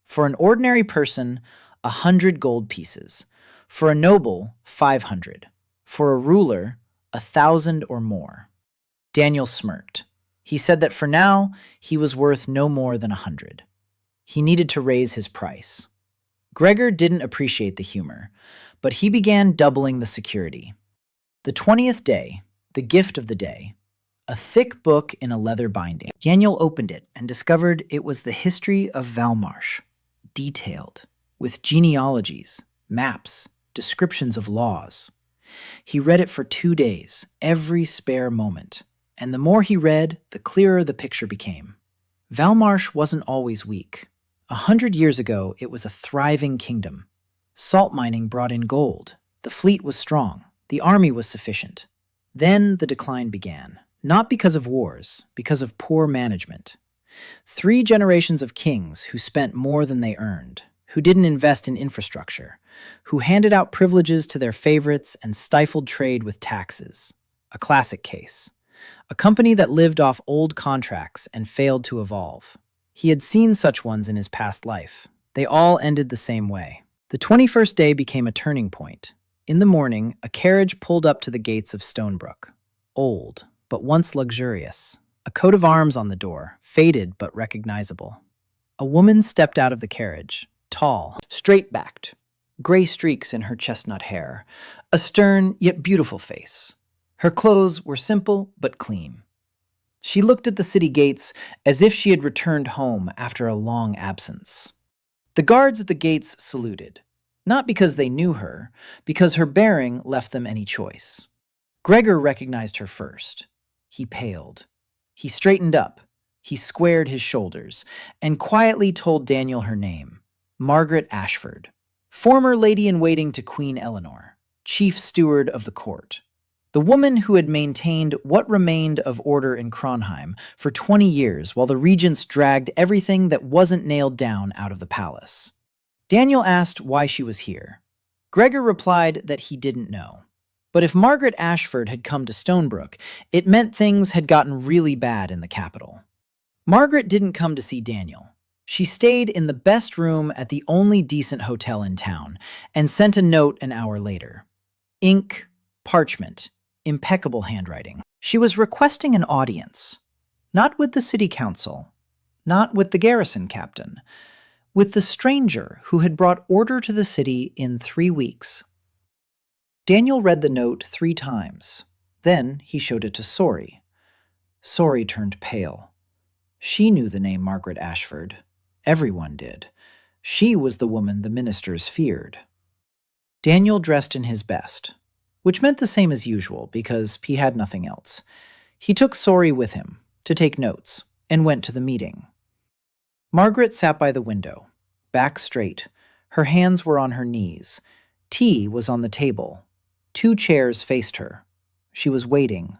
For an ordinary person, 100 gold pieces. For a noble, 500. For a ruler, 1,000 or more. Daniel smirked. He said that for now, he was worth no more than 100. He needed to raise his price. Gregor didn't appreciate the humor, but he began doubling the security. The 20th day, the gift of the day, a thick book in a leather binding. Daniel opened it and discovered it was the history of Velmarsh, detailed, with genealogies, maps, descriptions of laws. He read it for 2 days, every spare moment, and the more he read, the clearer the picture became. Velmarsh wasn't always weak. 100 years ago, it was a thriving kingdom. Salt mining brought in gold. The fleet was strong. The army was sufficient. Then the decline began. Not because of wars, because of poor management. 3 generations of kings who spent more than they earned, who didn't invest in infrastructure, who handed out privileges to their favorites and stifled trade with taxes. A classic case. A company that lived off old contracts and failed to evolve. He had seen such ones in his past life. They all ended the same way. The 21st day became a turning point. In the morning, a carriage pulled up to the gates of Stonebrook. Old, but once luxurious. A coat of arms on the door, faded but recognizable. A woman stepped out of the carriage, tall, straight-backed, gray streaks in her chestnut hair, a stern yet beautiful face. Her clothes were simple but clean. She looked at the city gates as if she had returned home after a long absence. The guards at the gates saluted, not because they knew her, because her bearing left them any choice. Gregor recognized her first. He paled. He straightened up. He squared his shoulders and quietly told Daniel her name, Margret Ashford, former lady-in-waiting to Queen Eleanor, chief steward of the court. The woman who had maintained what remained of order in Kronheim for 20 years while the regents dragged everything that wasn't nailed down out of the palace. Daniel asked why she was here. Gregor replied that he didn't know. But if Margret Ashford had come to Stonebrook, it meant things had gotten really bad in the capital. Margret didn't come to see Daniel. She stayed in the best room at the only decent hotel in town and sent a note an hour later. Ink, parchment, impeccable handwriting. She was requesting an audience. Not with the city council, not with the garrison captain, with the stranger who had brought order to the city in 3 weeks. Daniel read the note 3 times. Then he showed it to Sori. Sori turned pale. She knew the name Margret Ashford. Everyone did. She was the woman the ministers feared. Daniel dressed in his best, which meant the same as usual because he had nothing else. He took Sori with him to take notes and went to the meeting. Margret sat by the window, back straight. Her hands were on her knees. Tea was on the table. 2 chairs faced her. She was waiting.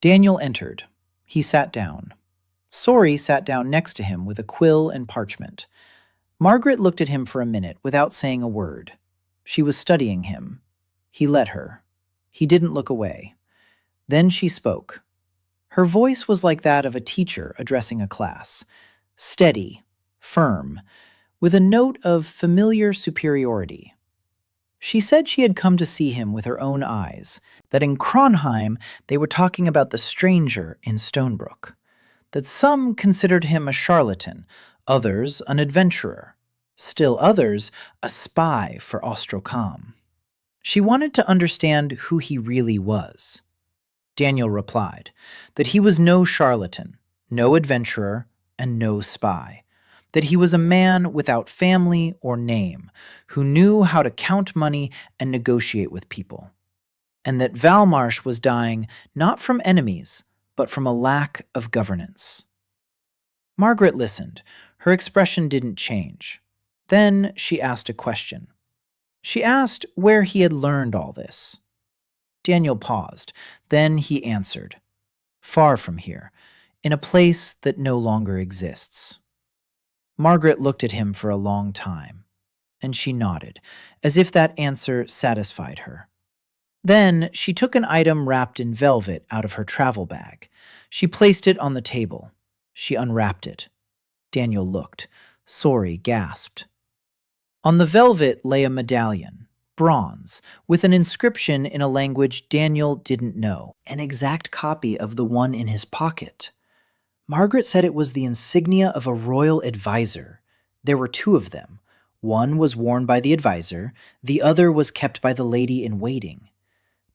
Daniel entered. He sat down. Sori sat down next to him with a quill and parchment. Margret looked at him for a minute without saying a word. She was studying him. He let her. He didn't look away. Then she spoke. Her voice was like that of a teacher addressing a class. Steady, firm, with a note of familiar superiority. She said she had come to see him with her own eyes, that in Kronheim they were talking about the stranger in Stonebrook, that some considered him a charlatan, others an adventurer, still others a spy for Ostrokam. She wanted to understand who he really was. Daniel replied that he was no charlatan, no adventurer, and no spy, that he was a man without family or name, who knew how to count money and negotiate with people, and that Velmarsh was dying not from enemies, but from a lack of governance. Margret listened. Her expression didn't change. Then she asked a question. She asked where he had learned all this. Daniel paused. Then he answered, "Far from here, in a place that no longer exists." Margret looked at him for a long time, and she nodded, as if that answer satisfied her. Then she took an item wrapped in velvet out of her travel bag. She placed it on the table. She unwrapped it. Daniel looked. Sori gasped. On the velvet lay a medallion, bronze, with an inscription in a language Daniel didn't know, an exact copy of the one in his pocket. Margret said it was the insignia of a royal advisor. There were 2 of them. One was worn by the advisor, the other was kept by the lady in waiting.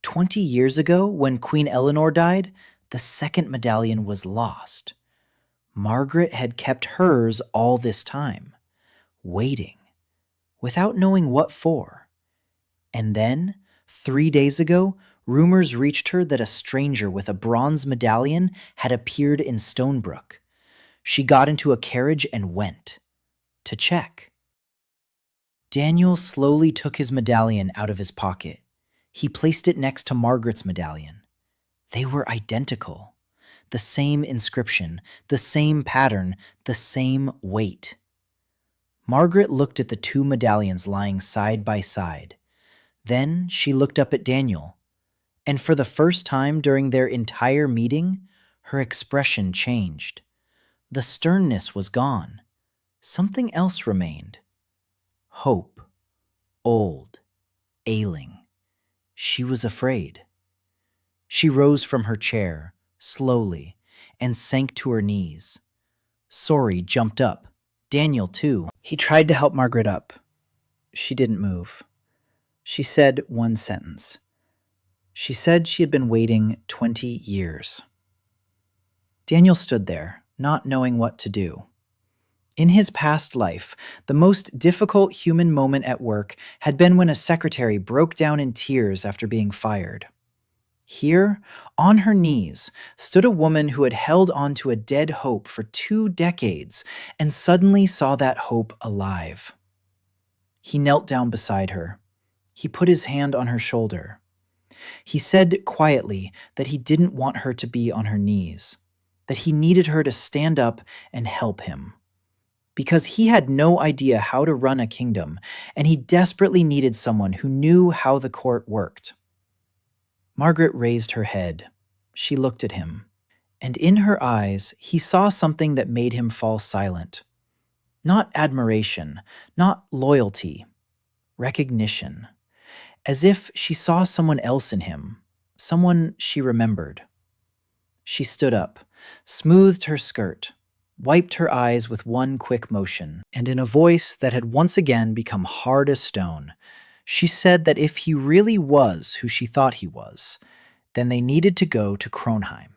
20 years ago, when Queen Eleanor died, the second medallion was lost. Margret had kept hers all this time, waiting, without knowing what for. And then, 3 days ago, rumors reached her that a stranger with a bronze medallion had appeared in Stonebrook. She got into a carriage and went to check. Daniel slowly took his medallion out of his pocket. He placed it next to Margret's medallion. They were identical. The same inscription, the same pattern, the same weight. Margret looked at the 2 medallions lying side by side. Then she looked up at Daniel. And for the first time during their entire meeting, her expression changed. The sternness was gone. Something else remained. Hope. Old. Ailing. She was afraid. She rose from her chair, slowly, and sank to her knees. Sori jumped up. Daniel, too. He tried to help Margret up. She didn't move. She said one sentence. She said she had been waiting 20 years. Daniel stood there, not knowing what to do. In his past life, the most difficult human moment at work had been when a secretary broke down in tears after being fired. Here, on her knees, stood a woman who had held on to a dead hope for 2 decades and suddenly saw that hope alive. He knelt down beside her. He put his hand on her shoulder. He said quietly that he didn't want her to be on her knees, that he needed her to stand up and help him. Because he had no idea how to run a kingdom, and he desperately needed someone who knew how the court worked. Margret raised her head. She looked at him, and in her eyes he saw something that made him fall silent. Not admiration, not loyalty, recognition. As if she saw someone else in him, someone she remembered. She stood up, smoothed her skirt, wiped her eyes with one quick motion, and in a voice that had once again become hard as stone, she said that if he really was who she thought he was, then they needed to go to Kronheim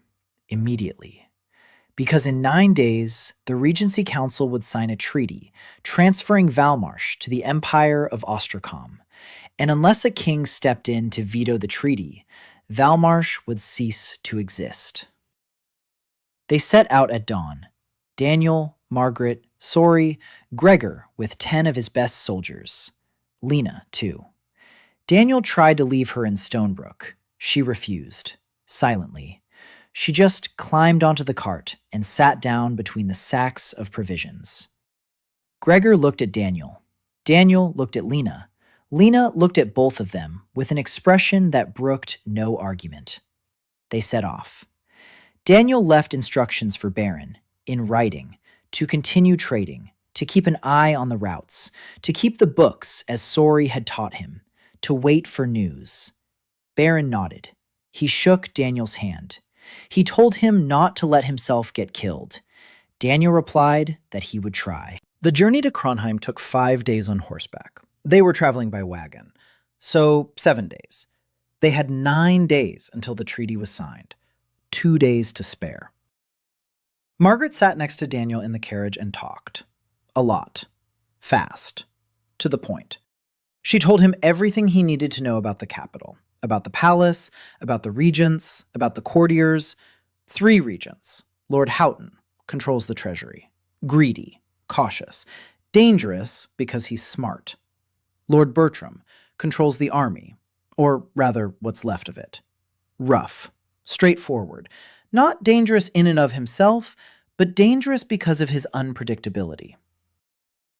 immediately. Because in 9 days, the Regency Council would sign a treaty transferring Velmarsh to the Empire of Ostrakam, and unless a king stepped in to veto the treaty, Velmarsh would cease to exist. They set out at dawn. Daniel, Margret, Sori, Gregor with 10 of his best soldiers. Lina, too. Daniel tried to leave her in Stonebrook. She refused, silently. She just climbed onto the cart and sat down between the sacks of provisions. Gregor looked at Daniel. Daniel looked at Lina. Lina looked at both of them with an expression that brooked no argument. They set off. Daniel left instructions for Beren, in writing, to continue trading, to keep an eye on the routes, to keep the books as Sori had taught him, to wait for news. Beren nodded. He shook Daniel's hand. He told him not to let himself get killed. Daniel replied that he would try. The journey to Kronheim took 5 days on horseback. They were traveling by wagon, so 7 days. They had 9 days until the treaty was signed, 2 days to spare. Margret sat next to Daniel in the carriage and talked. A lot. Fast. To the point. She told him everything he needed to know about the capital, about the palace, about the regents, about the courtiers. 3 regents. Lord Houghton controls the treasury. Greedy, cautious, dangerous because he's smart. Lord Bertram controls the army, or rather what's left of it. Rough, straightforward, not dangerous in and of himself, but dangerous because of his unpredictability.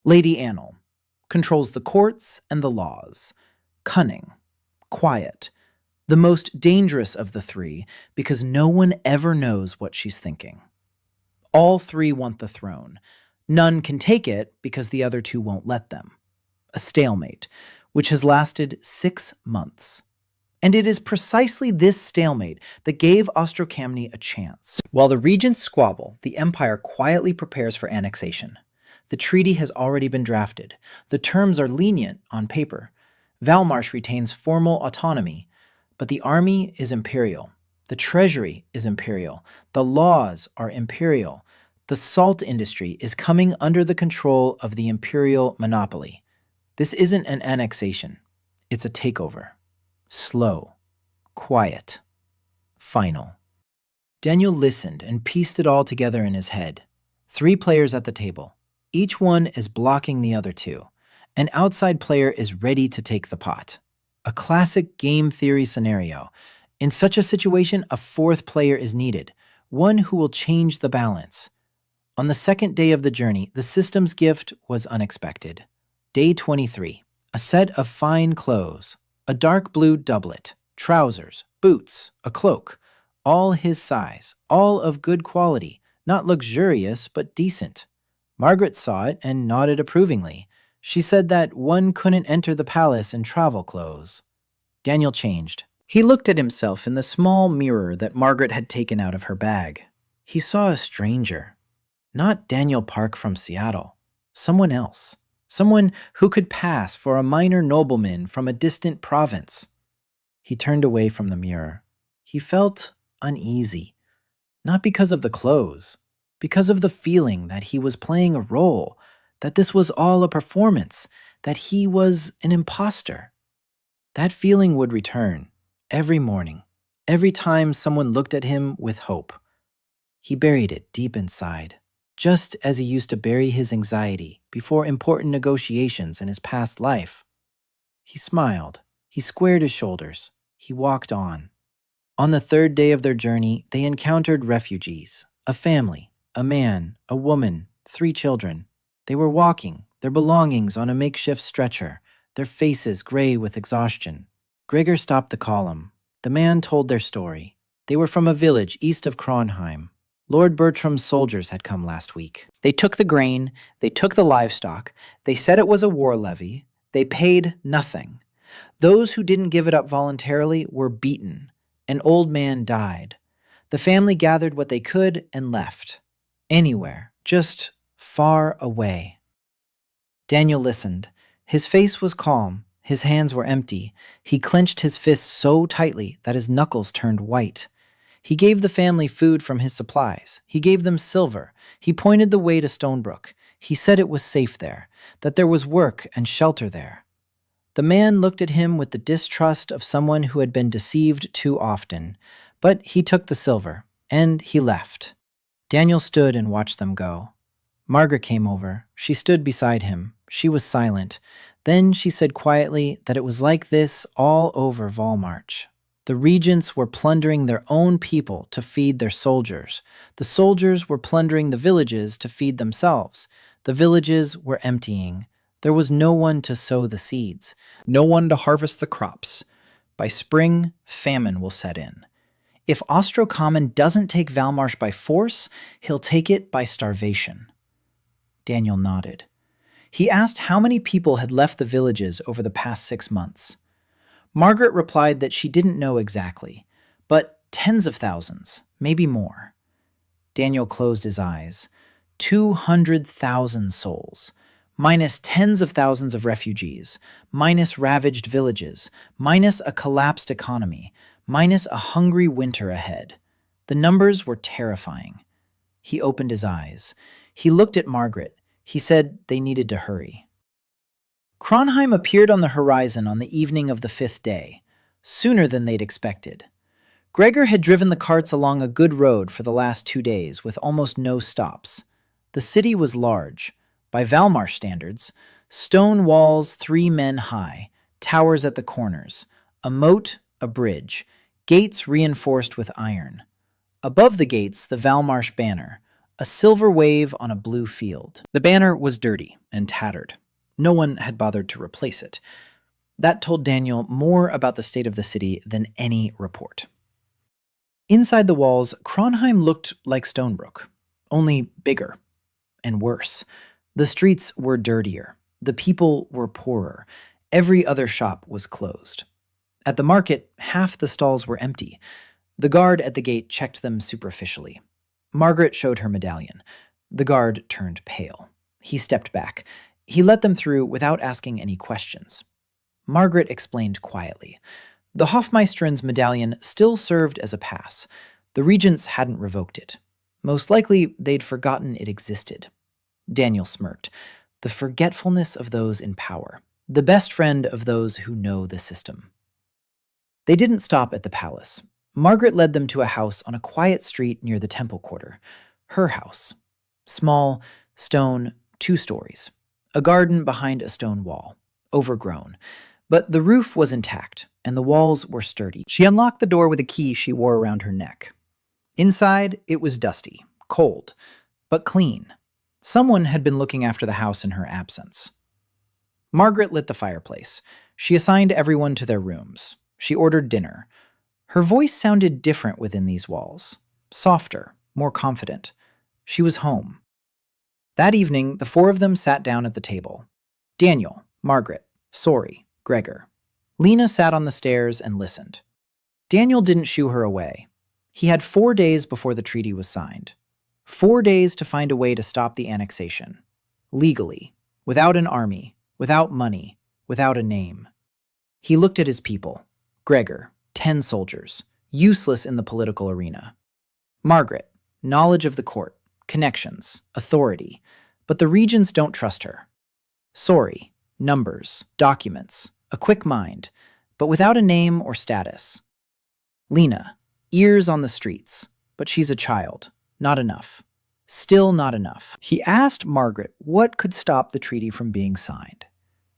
Lady Annal controls the courts and the laws. Cunning, quiet, the most dangerous of the 3 because no one ever knows what she's thinking. All 3 want the throne. None can take it because the other 2 won't let them. A stalemate, which has lasted 6 months. And it is precisely this stalemate that gave Ostrokamny a chance. While the regents squabble, the Empire quietly prepares for annexation. The treaty has already been drafted. The terms are lenient on paper. Velmarsh retains formal autonomy, but the army is imperial. The treasury is imperial. The laws are imperial. The salt industry is coming under the control of the imperial monopoly. This isn't an annexation. It's a takeover. Slow, quiet, final. Daniel listened and pieced it all together in his head. 3 players at the table. Each one is blocking the other 2. An outside player is ready to take the pot. A classic game theory scenario. In such a situation, a 4th player is needed, one who will change the balance. On the 2nd day of the journey, the system's gift was unexpected. Day 23. A set of fine clothes. A dark blue doublet, trousers, boots, a cloak. All his size, all of good quality, not luxurious but decent. Margret saw it and nodded approvingly. She said that one couldn't enter the palace in travel clothes. Daniel changed. He looked at himself in the small mirror that Margret had taken out of her bag. He saw a stranger. Not Daniel Park from Seattle. Someone else. Someone who could pass for a minor nobleman from a distant province. He turned away from the mirror. He felt uneasy. Not because of the clothes. Because of the feeling that he was playing a role. That this was all a performance. That he was an imposter. That feeling would return. Every morning. Every time someone looked at him with hope. He buried it deep inside. Just as he used to bury his anxiety before important negotiations in his past life. He smiled. He squared his shoulders. He walked on. On the third day of their journey, they encountered refugees, a family, a man, a woman, 3 children. They were walking, their belongings on a makeshift stretcher, their faces gray with exhaustion. Gregor stopped the column. The man told their story. They were from a village east of Kronheim. Lord Bertram's soldiers had come last week. They took the grain, they took the livestock, they said it was a war levy, they paid nothing. Those who didn't give it up voluntarily were beaten. An old man died. The family gathered what they could and left. Anywhere, just far away. Daniel listened. His face was calm. His hands were empty. He clenched his fists so tightly that his knuckles turned white. He gave the family food from his supplies. He gave them silver. He pointed the way to Stonebrook. He said it was safe there, that there was work and shelter there. The man looked at him with the distrust of someone who had been deceived too often, but he took the silver, and he left. Daniel stood and watched them go. Margret came over. She stood beside him. She was silent. Then she said quietly that it was like this all over Velmarsh. The regents were plundering their own people to feed their soldiers. The soldiers were plundering the villages to feed themselves. The villages were emptying. There was no one to sow the seeds, no one to harvest the crops. By spring, famine will set in. If Ostrocommon doesn't take Velmarsh by force, he'll take it by starvation. Daniel nodded. He asked how many people had left the villages over the past 6 months. Margret replied that she didn't know exactly, but tens of thousands, maybe more. Daniel closed his eyes. 200,000 souls, minus tens of thousands of refugees, minus ravaged villages, minus a collapsed economy, minus a hungry winter ahead. The numbers were terrifying. He opened his eyes. He looked at Margret. He said they needed to hurry. Kronheim appeared on the horizon on the evening of the 5th day, sooner than they'd expected. Gregor had driven the carts along a good road for the last 2 days with almost no stops. The city was large. By Velmarsh standards, stone walls 3 men high, towers at the corners, a moat, a bridge, gates reinforced with iron. Above the gates, the Velmarsh banner, a silver wave on a blue field. The banner was dirty and tattered. No one had bothered to replace it. That told Daniel more about the state of the city than any report. Inside the walls, Kronheim looked like Stonebrook, only bigger and worse. The streets were dirtier. The people were poorer. Every other shop was closed. At the market, half the stalls were empty. The guard at the gate checked them superficially. Margret showed her medallion. The guard turned pale. He stepped back. He let them through without asking any questions. Margret explained quietly. The Hofmeisterin's medallion still served as a pass. The regents hadn't revoked it. Most likely, they'd forgotten it existed. Daniel smirked. The forgetfulness of those in power. The best friend of those who know the system. They didn't stop at the palace. Margret led them to a house on a quiet street near the temple quarter. Her house. Small, stone, 2 stories. A garden behind a stone wall. Overgrown. But the roof was intact, and the walls were sturdy. She unlocked the door with a key she wore around her neck. Inside, it was dusty, cold, but clean. Someone had been looking after the house in her absence. Margret lit the fireplace. She assigned everyone to their rooms. She ordered dinner. Her voice sounded different within these walls. Softer, more confident. She was home. That evening, the 4 of them sat down at the table. Daniel, Margret, Sori, Gregor. Lina sat on the stairs and listened. Daniel didn't shoo her away. He had 4 days before the treaty was signed. 4 days to find a way to stop the annexation. Legally. Without an army. Without money. Without a name. He looked at his people. Gregor, 10 soldiers. Useless in the political arena. Margret, knowledge of the court. Connections. Authority. But the regents don't trust her. Sori, numbers. Documents. A quick mind. But without a name or status. Lina, ears on the streets. But she's a child. Not enough. Still not enough. He asked Margret what could stop the treaty from being signed.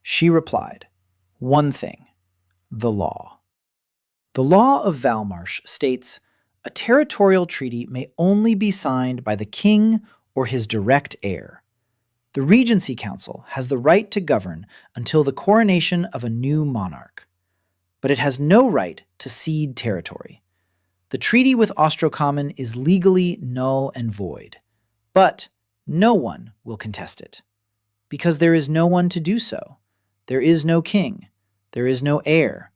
She replied, 1 thing. The law. The law of Velmarsh states, a territorial treaty may only be signed by the king or his direct heir. The Regency Council has the right to govern until the coronation of a new monarch, but it has no right to cede territory. The treaty with Ostrocommon is legally null and void, but no one will contest it, because there is no one to do so. There is no king. There is no heir.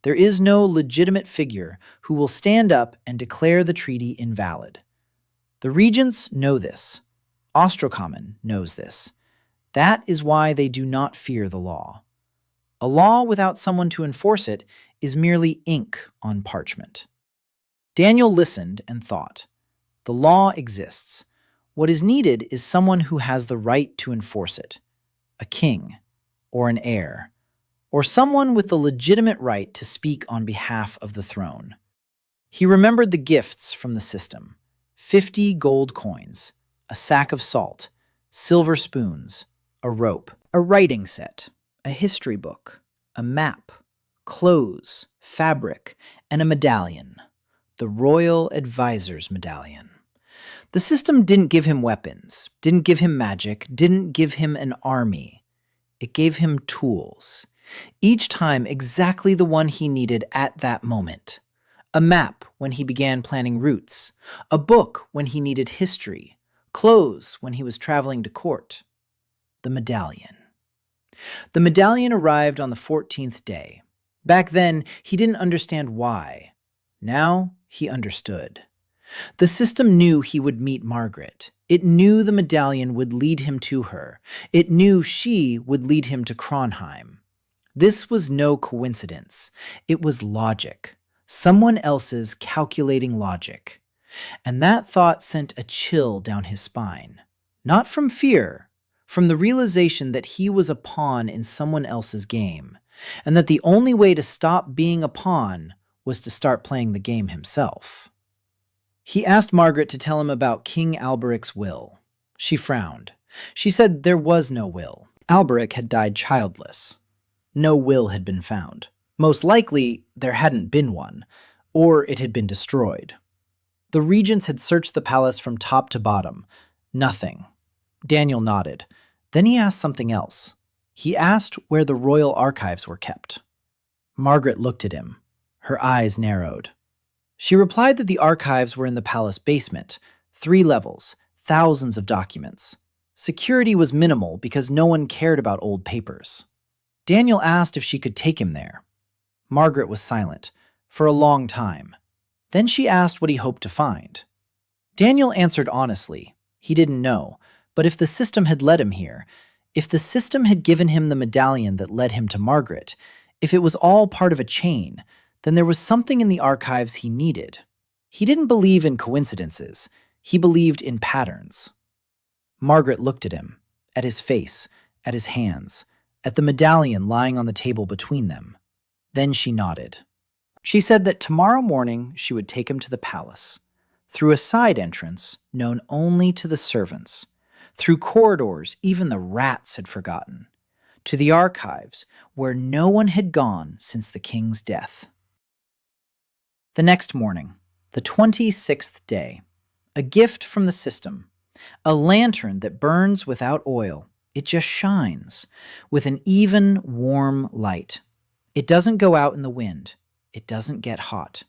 There is no legitimate figure who will stand up and declare the treaty invalid. The regents know this. Ostrocommon knows this. That is why they do not fear the law. A law without someone to enforce it is merely ink on parchment. Daniel listened and thought. The law exists. What is needed is someone who has the right to enforce it. A king, or an heir, or someone with the legitimate right to speak on behalf of the throne. He remembered the gifts from the system: 50 gold coins, a sack of salt, silver spoons, a rope, a writing set, a history book, a map, clothes, fabric, and a medallion, the Royal Advisor's Medallion. The system didn't give him weapons, didn't give him magic, didn't give him an army. It gave him tools, each time exactly the one he needed at that moment. A map when he began planning routes, a book when he needed history, clothes when he was traveling to court. The medallion. The medallion arrived on the 14th day. Back then, he didn't understand why. Now, he understood. The system knew he would meet Margret. It knew the medallion would lead him to her. It knew she would lead him to Kronheim. This was no coincidence. It was logic. Someone else's calculating logic. And that thought sent a chill down his spine. Not from fear, from the realization that he was a pawn in someone else's game, and that the only way to stop being a pawn was to start playing the game himself. He asked Margret to tell him about King Alberic's will. She frowned. She said there was no will. Alberic had died childless. No will had been found. Most likely, there hadn't been one, or it had been destroyed. The regents had searched the palace from top to bottom. Nothing. Daniel nodded. Then he asked something else. He asked where the royal archives were kept. Margret looked at him. Her eyes narrowed. She replied that the archives were in the palace basement, 3 levels, thousands of documents. Security was minimal because no one cared about old papers. Daniel asked if she could take him there. Margret was silent, for a long time. Then she asked what he hoped to find. Daniel answered honestly. He didn't know, but if the system had led him here, if the system had given him the medallion that led him to Margret, if it was all part of a chain, then there was something in the archives he needed. He didn't believe in coincidences. He believed in patterns. Margret looked at him, at his face, at his hands, at the medallion lying on the table between them. Then she nodded. She said that tomorrow morning she would take him to the palace, through a side entrance known only to the servants, through corridors even the rats had forgotten, to the archives where no one had gone since the king's death. The next morning, the 26th day, a gift from the system, a lantern that burns without oil. It just shines with an even, warm light. It doesn't go out in the wind. It doesn't get hot.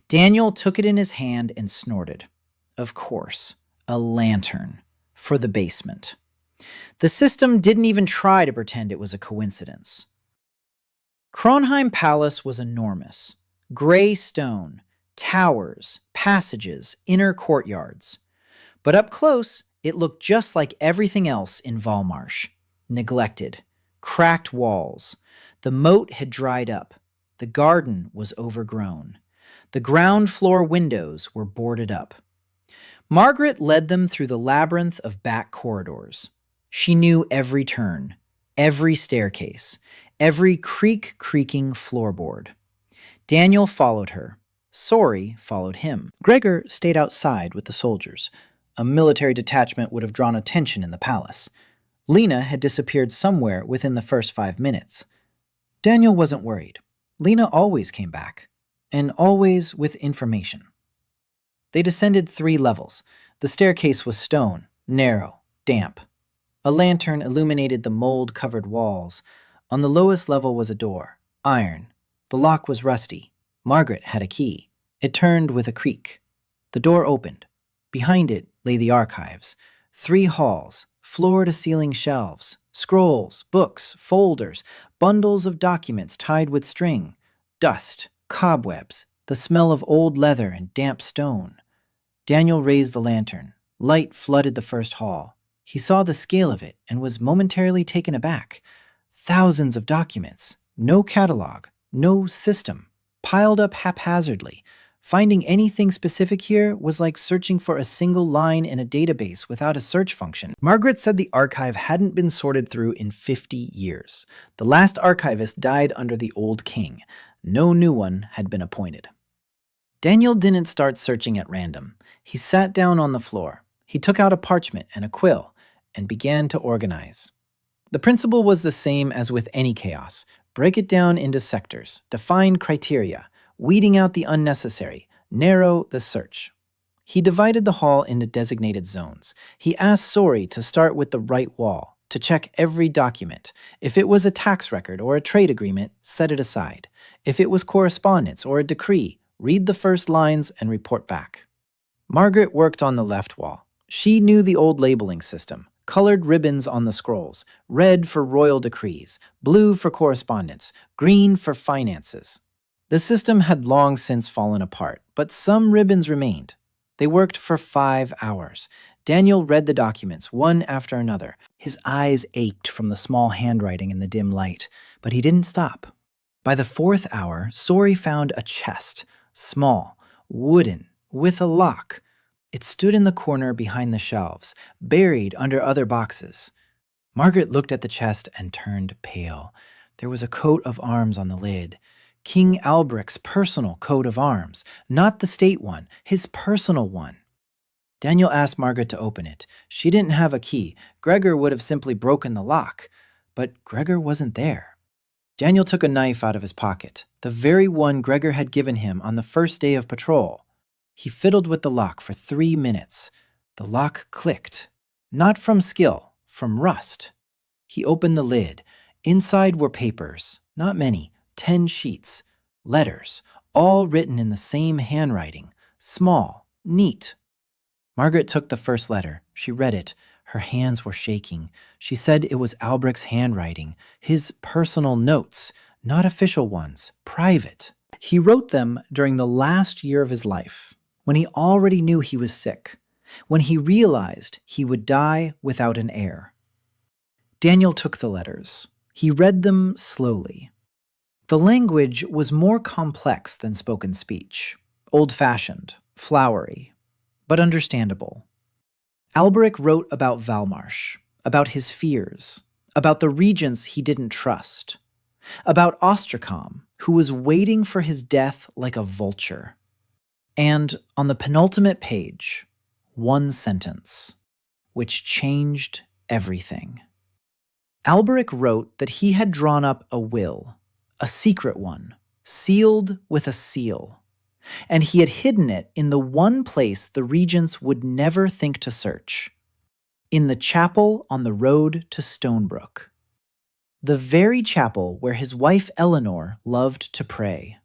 Daniel took it in his hand and snorted. Of course, a lantern for the basement. The system didn't even try to pretend it was a coincidence. Kronheim Palace was enormous. Gray stone, towers, passages, inner courtyards. But up close, it looked just like everything else in Velmarsh. Neglected, cracked walls. The moat had dried up. The garden was overgrown. The ground floor windows were boarded up. Margret led them through the labyrinth of back corridors. She knew every turn, every staircase, every creaking floorboard. Daniel followed her. Sori followed him. Gregor stayed outside with the soldiers. A military detachment would have drawn attention in the palace. Lina had disappeared somewhere within the first 5 minutes. Daniel wasn't worried. Lina always came back. and always with information. They descended 3 levels. The staircase was stone, narrow, damp. A lantern illuminated the mold-covered walls. On the lowest level was a door, iron. The lock was rusty. Margret had a key. It turned with a creak. The door opened. Behind it lay the archives. 3 halls, floor-to-ceiling shelves, scrolls, books, folders, bundles of documents tied with string, dust, cobwebs, the smell of old leather and damp stone. Daniel raised the lantern. Light flooded the first hall. He saw the scale of it and was momentarily taken aback. Thousands of documents, no catalog, no system, piled up haphazardly. Finding anything specific here was like searching for a single line in a database without a search function. Margret said the archive hadn't been sorted through in 50 years. The last archivist died under the old king. No new one had been appointed. Daniel didn't start searching at random. He sat down on the floor. He took out a parchment and a quill and began to organize. The principle was the same as with any chaos. Break it down into sectors, define criteria, weeding out the unnecessary, narrow the search. He divided the hall into designated zones. He asked Sori to start with the right wall, to check every document. If it was a tax record or a trade agreement, set it aside. If it was correspondence or a decree, read the first lines and report back. Margret worked on the left wall. She knew the old labeling system. Colored ribbons on the scrolls, red for royal decrees, blue for correspondence, green for finances. The system had long since fallen apart, but some ribbons remained. They worked for 5 hours. Daniel read the documents, one after another. His eyes ached from the small handwriting in the dim light, but he didn't stop. By the 4th hour, Sori found a chest, small, wooden, with a lock. It stood in the corner behind the shelves, buried under other boxes. Margret looked at the chest and turned pale. There was a coat of arms on the lid. King Alberic's personal coat of arms, not the state one, his personal one. Daniel asked Margret to open it. She didn't have a key. Gregor would have simply broken the lock, but Gregor wasn't there. Daniel took a knife out of his pocket, the very one Gregor had given him on the first day of patrol. He fiddled with the lock for 3 minutes. The lock clicked. Not from skill, from rust. He opened the lid. Inside were papers, not many, 10 sheets, letters, all written in the same handwriting, small, neat. Margret took the first letter. She read it. Her hands were shaking. She said it was Alberic's handwriting, his personal notes, not official ones, private. He wrote them during the last year of his life, when he already knew he was sick, when he realized he would die without an heir. Daniel took the letters. He read them slowly. The language was more complex than spoken speech, old-fashioned, flowery, but understandable. Alberic wrote about Velmarsh, about his fears, about the regents he didn't trust, about Ostracom, who was waiting for his death like a vulture. And on the penultimate page, one sentence, which changed everything. Alberic wrote that he had drawn up a will, a secret one, sealed with a seal, and he had hidden it in the one place the regents would never think to search, in the chapel on the road to Stonebrook, the very chapel where his wife Eleanor loved to pray.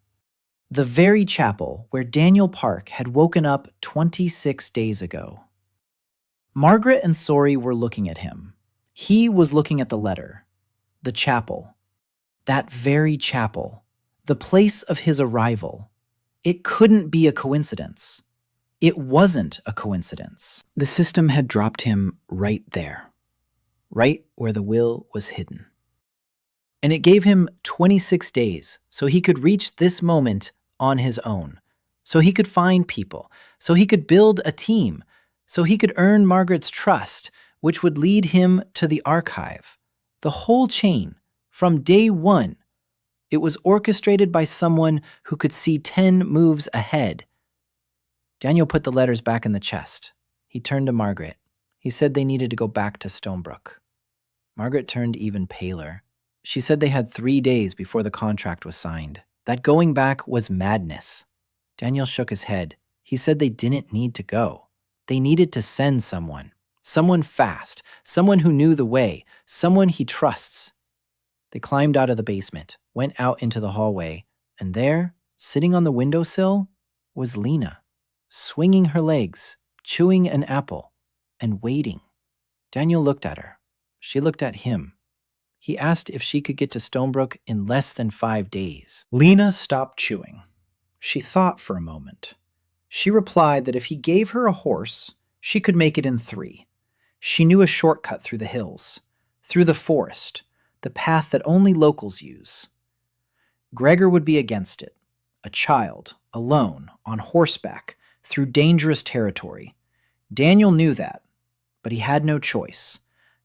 The very chapel where Daniel Park had woken up 26 days ago. Margret and Sori were looking at him. He was looking at the letter. The chapel. That very chapel. The place of his arrival. It couldn't be a coincidence. It wasn't a coincidence. The system had dropped him right there. Right where the will was hidden. And it gave him 26 days so he could reach this moment on his own, so he could find people, so he could build a team, so he could earn Margret's trust, which would lead him to the archive. The whole chain, from day one. It was orchestrated by someone who could see 10 moves ahead. Daniel put the letters back in the chest. He turned to Margret. He said they needed to go back to Stonebrook. Margret turned even paler. She said they had 3 days before the contract was signed. That going back was madness. Daniel shook his head. He said they didn't need to go. They needed to send someone. Someone fast. Someone who knew the way. Someone he trusts. They climbed out of the basement, went out into the hallway, and there, sitting on the windowsill, was Lina, swinging her legs, chewing an apple, and waiting. Daniel looked at her. She looked at him. He asked if she could get to Stonebrook in less than 5 days. Lina stopped chewing. She thought for a moment. She replied that if he gave her a horse, she could make it in 3. She knew a shortcut through the hills, through the forest, the path that only locals use. Gregor would be against it. A child, alone, on horseback, through dangerous territory. Daniel knew that, but he had no choice.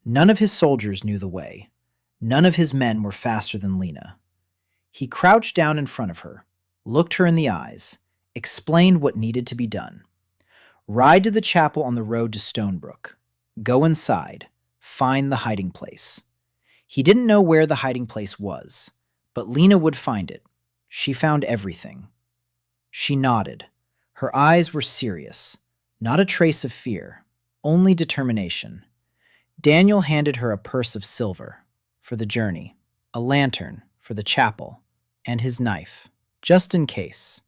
None of his soldiers knew the way. None of his men were faster than Lina. He crouched down in front of her, looked her in the eyes, explained what needed to be done. Ride to the chapel on the road to Stonebrook. Go inside. Find the hiding place. He didn't know where the hiding place was, but Lina would find it. She found everything. She nodded. Her eyes were serious, not a trace of fear, only determination. Daniel handed her a purse of silver for the journey, a lantern for the chapel, and his knife, just in case.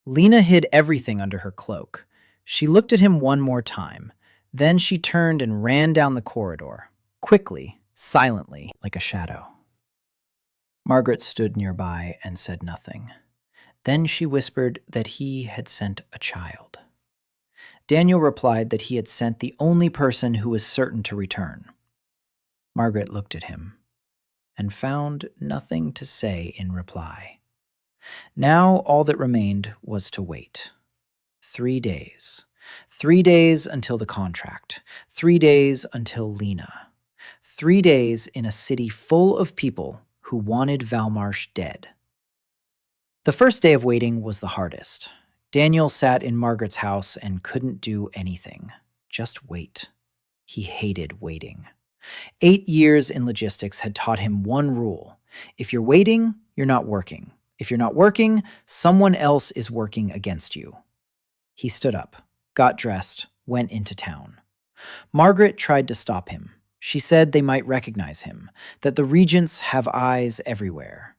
Lina hid everything under her cloak. She looked at him one more time. Then she turned and ran down the corridor, quickly, silently, like a shadow. Margret stood nearby and said nothing. Then she whispered that he had sent a child. Daniel replied that he had sent the only person who was certain to return. Margret looked at him and found nothing to say in reply. Now all that remained was to wait. 3 days. 3 days until the contract. 3 days until Lina. 3 days in a city full of people who wanted Velmarsh dead. The first day of waiting was the hardest. Daniel sat in Margret's house and couldn't do anything. Just wait. He hated waiting. 8 years in logistics had taught him one rule. If you're waiting, you're not working. If you're not working, someone else is working against you. He stood up, got dressed, went into town. Margret tried to stop him. She said they might recognize him, that the regents have eyes everywhere.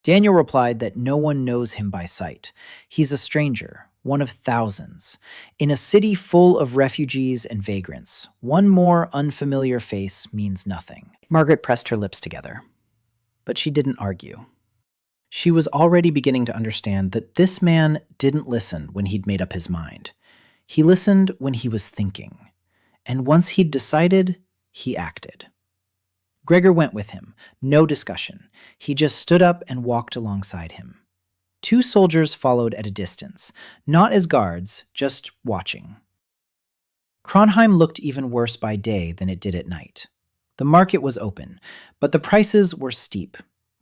Daniel replied that no one knows him by sight. He's a stranger, one of thousands. In a city full of refugees and vagrants, one more unfamiliar face means nothing. Margret pressed her lips together, but she didn't argue. She was already beginning to understand that this man didn't listen when he'd made up his mind. He listened when he was thinking. And once he'd decided, he acted. Gregor went with him, no discussion. He just stood up and walked alongside him. 2 soldiers followed at a distance, not as guards, just watching. Kronheim looked even worse by day than it did at night. The market was open, but the prices were steep.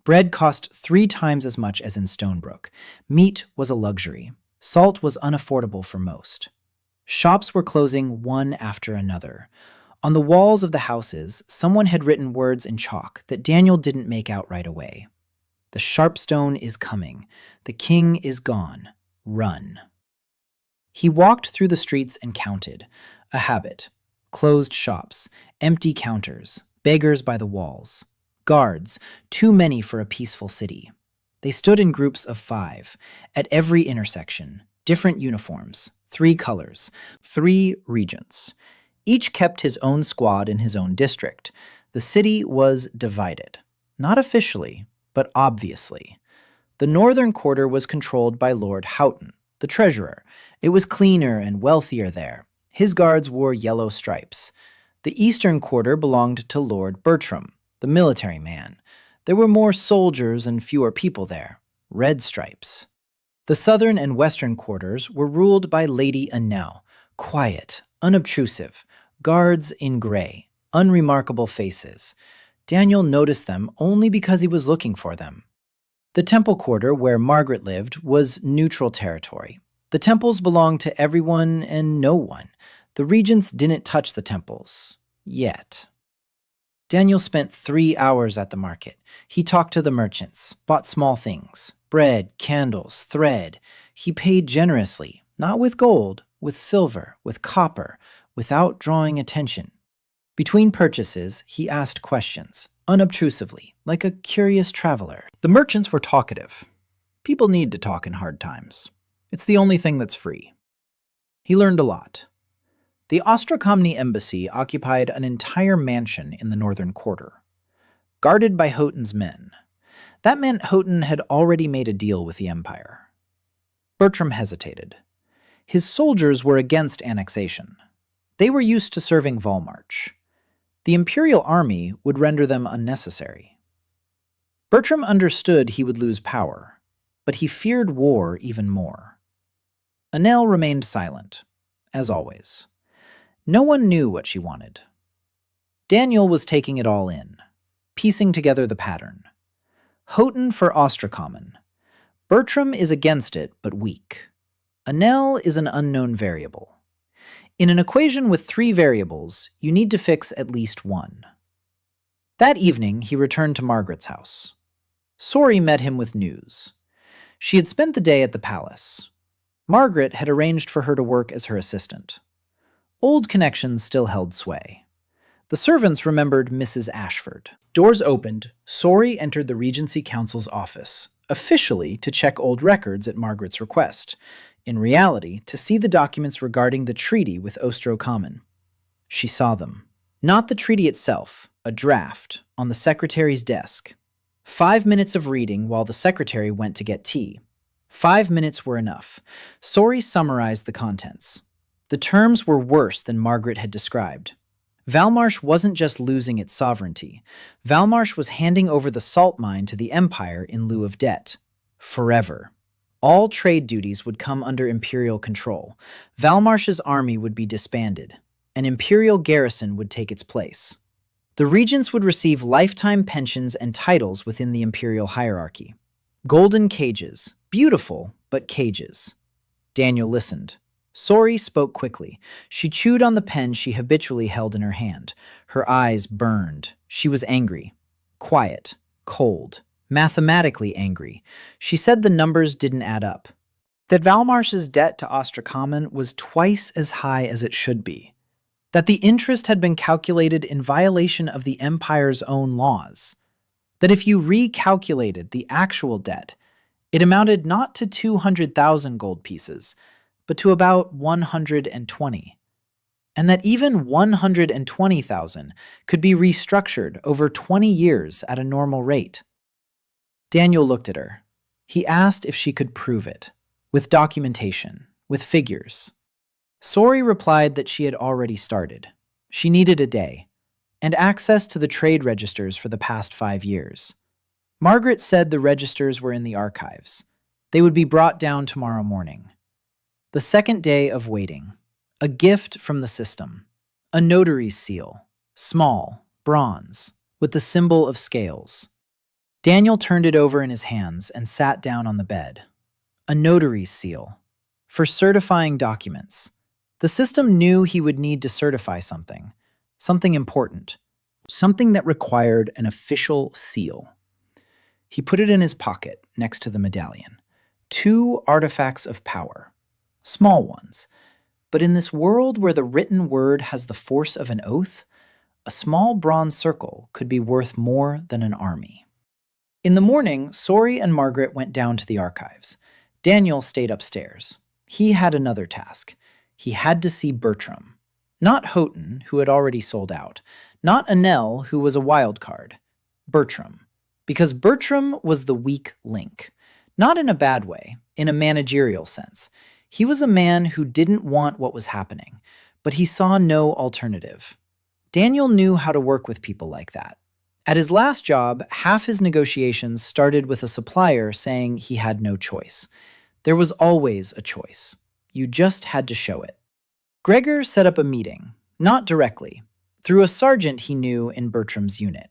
Bread cost 3 times as much as in Stonebrook. Meat was a luxury. Salt was unaffordable for most. Shops were closing one after another. On the walls of the houses, someone had written words in chalk that Daniel didn't make out right away. The Sharpstone is coming. The king is gone. Run. He walked through the streets and counted. A habit. Closed shops, empty counters, beggars by the walls. Guards, too many for a peaceful city. They stood in groups of 5, at every intersection, different uniforms, 3 colors, 3 regents. Each kept his own squad in his own district. The city was divided. Not officially, but obviously. The northern quarter was controlled by Lord Houghton, the treasurer. It was cleaner and wealthier there. His guards wore yellow stripes. The eastern quarter belonged to Lord Bertram, the military man. There were more soldiers and fewer people there. Red stripes. The southern and western quarters were ruled by Lady Annelle, quiet, unobtrusive, guards in gray, unremarkable faces. Daniel noticed them only because he was looking for them. The temple quarter where Margret lived was neutral territory. The temples belonged to everyone and no one. The regents didn't touch the temples. Yet. Daniel spent 3 hours at the market. He talked to the merchants, bought small things, Bread, candles, thread. He paid generously, not with gold, with silver, with copper, without drawing attention. Between purchases, he asked questions, unobtrusively, like a curious traveler. The merchants were talkative. People need to talk in hard times. It's the only thing that's free. He learned a lot. The Ostrakomny embassy occupied an entire mansion in the northern quarter, guarded by Houghton's men. That meant Houghton had already made a deal with the Empire. Bertram hesitated. His soldiers were against annexation. They were used to serving Velmarsh. The Imperial army would render them unnecessary. Bertram understood he would lose power, but he feared war even more. Annelle remained silent, as always. No one knew what she wanted. Daniel was taking it all in, piecing together the pattern. Houghton for Ostracommon. Bertram is against it, but weak. Annelle is an unknown variable. In an equation with 3 variables, you need to fix at least one. That evening, he returned to Margret's house. Sori met him with news. She had spent the day at the palace. Margret had arranged for her to work as her assistant. Old connections still held sway. The servants remembered Mrs. Ashford. Doors opened. Sori entered the Regency Council's office, officially to check old records at Margret's request, in reality to see the documents regarding the treaty with Ostracommon. She saw them. Not the treaty itself, a draft, on the secretary's desk. 5 minutes of reading while the secretary went to get tea. 5 minutes were enough. Sori summarized the contents. The terms were worse than Margret had described. Velmarsh wasn't just losing its sovereignty. Velmarsh was handing over the salt mine to the Empire in lieu of debt. Forever. All trade duties would come under Imperial control. Velmarsh's army would be disbanded. An Imperial garrison would take its place. The regents would receive lifetime pensions and titles within the Imperial hierarchy. Golden cages. Beautiful, but cages. Daniel listened. Sori spoke quickly. She chewed on the pen she habitually held in her hand. Her eyes burned. She was angry. Quiet. Cold. Mathematically angry. She said the numbers didn't add up. That Velmarsh's debt to Ostracommon was twice as high as it should be. That the interest had been calculated in violation of the Empire's own laws. That if you recalculated the actual debt, it amounted not to 200,000 gold pieces, but to about 120. And that even 120,000 could be restructured over 20 years at a normal rate. Daniel looked at her. He asked if she could prove it, with documentation, with figures. Sori replied that she had already started. She needed a day, and access to the trade registers for the past 5 years. Margret said the registers were in the archives. They would be brought down tomorrow morning. The second day of waiting. A gift from the system. A notary's seal. Small, bronze, with the symbol of scales. Daniel turned it over in his hands and sat down on the bed. A notary's seal. For certifying documents. The system knew he would need to certify something. Something important. Something that required an official seal. He put it in his pocket next to the medallion. 2 artifacts of power. Small ones. But in this world where the written word has the force of an oath, a small bronze circle could be worth more than an army. In the morning, Sori and Margret went down to the archives. Daniel stayed upstairs. He had another task. He had to see Bertram. Not Houghton, who had already sold out. Not Annelle, who was a wild card. Bertram. Because Bertram was the weak link. Not in a bad way, in a managerial sense. He was a man who didn't want what was happening, but he saw no alternative. Daniel knew how to work with people like that. At his last job, half his negotiations started with a supplier saying he had no choice. There was always a choice. You just had to show it. Gregor set up a meeting, not directly, through a sergeant he knew in Bertram's unit.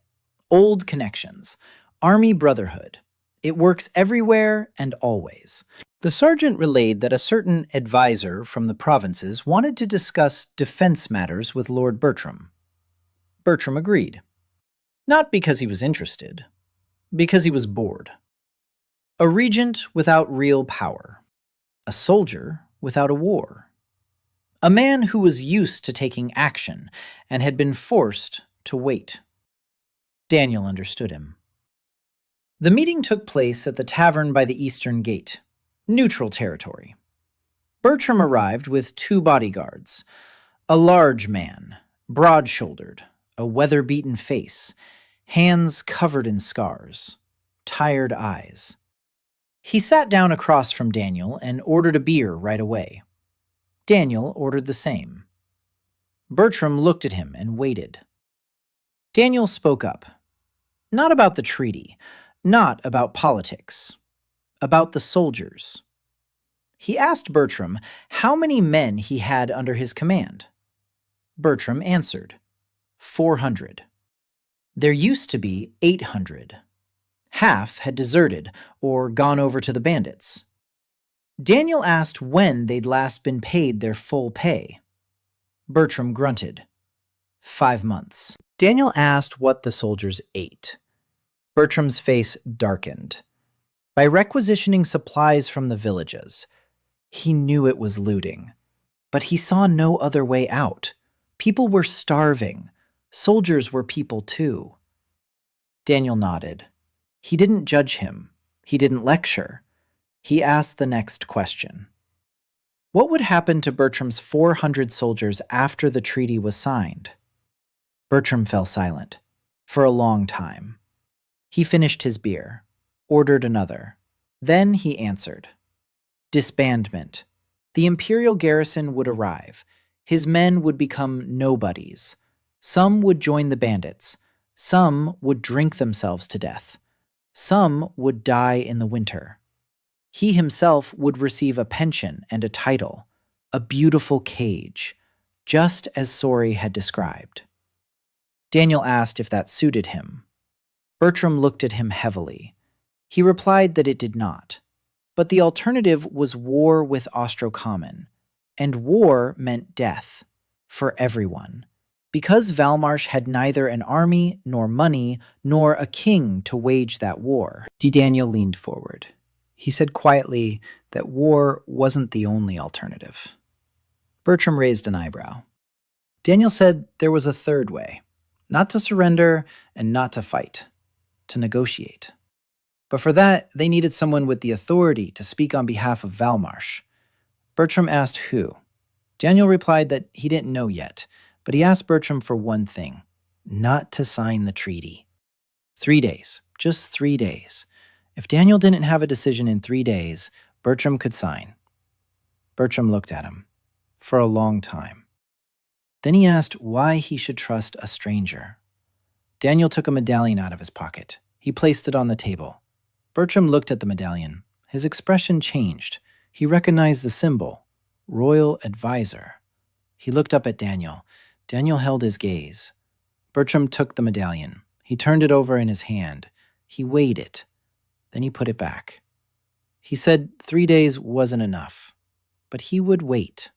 Old connections. Army brotherhood. It works everywhere and always. The sergeant relayed that a certain advisor from the provinces wanted to discuss defense matters with Lord Bertram. Bertram agreed. Not because he was interested, because he was bored. A regent without real power. A soldier without a war. A man who was used to taking action and had been forced to wait. Daniel understood him. The meeting took place at the tavern by the eastern gate, neutral territory. Bertram arrived with 2 bodyguards. A large man, broad-shouldered, a weather-beaten face, hands covered in scars, tired eyes. He sat down across from Daniel and ordered a beer right away. Daniel ordered the same. Bertram looked at him and waited. Daniel spoke up. Not about the treaty, not about politics, about the soldiers. He asked Bertram how many men he had under his command. Bertram answered, 400. There used to be 800. Half had deserted or gone over to the bandits. Daniel asked when they'd last been paid their full pay. Bertram grunted. 5 months. Daniel asked what the soldiers ate. Bertram's face darkened. By requisitioning supplies from the villages. He knew it was looting, but he saw no other way out. People were starving. Soldiers were people too. Daniel nodded. He didn't judge him. He didn't lecture. He asked the next question. What would happen to Bertram's 400 soldiers after the treaty was signed? Bertram fell silent. For a long time. He finished his beer, ordered another. Then he answered. Disbandment. The imperial garrison would arrive. His men would become nobodies. Some would join the bandits. Some would drink themselves to death. Some would die in the winter. He himself would receive a pension and a title, a beautiful cage, just as Sori had described. Daniel asked if that suited him. Bertram looked at him heavily. He replied that it did not. But the alternative was war with Ostrocommon, and war meant death for everyone. Because Velmarsh had neither an army, nor money, nor a king to wage that war. Daniel leaned forward. He said quietly that war wasn't the only alternative. Bertram raised an eyebrow. Daniel said there was a third way. Not to surrender and not to fight. To negotiate. But for that, they needed someone with the authority to speak on behalf of Velmarsh. Bertram asked who. Daniel replied that he didn't know yet, but he asked Bertram for one thing, not to sign the treaty. 3 days, just 3 days. If Daniel didn't have a decision in 3 days, Bertram could sign. Bertram looked at him for a long time. Then he asked why he should trust a stranger. Daniel took a medallion out of his pocket. He placed it on the table. Bertram looked at the medallion. His expression changed. He recognized the symbol, Royal Advisor. He looked up at Daniel. Daniel held his gaze. Bertram took the medallion. He turned it over in his hand. He weighed it. Then he put it back. He said 3 days wasn't enough. But he would wait.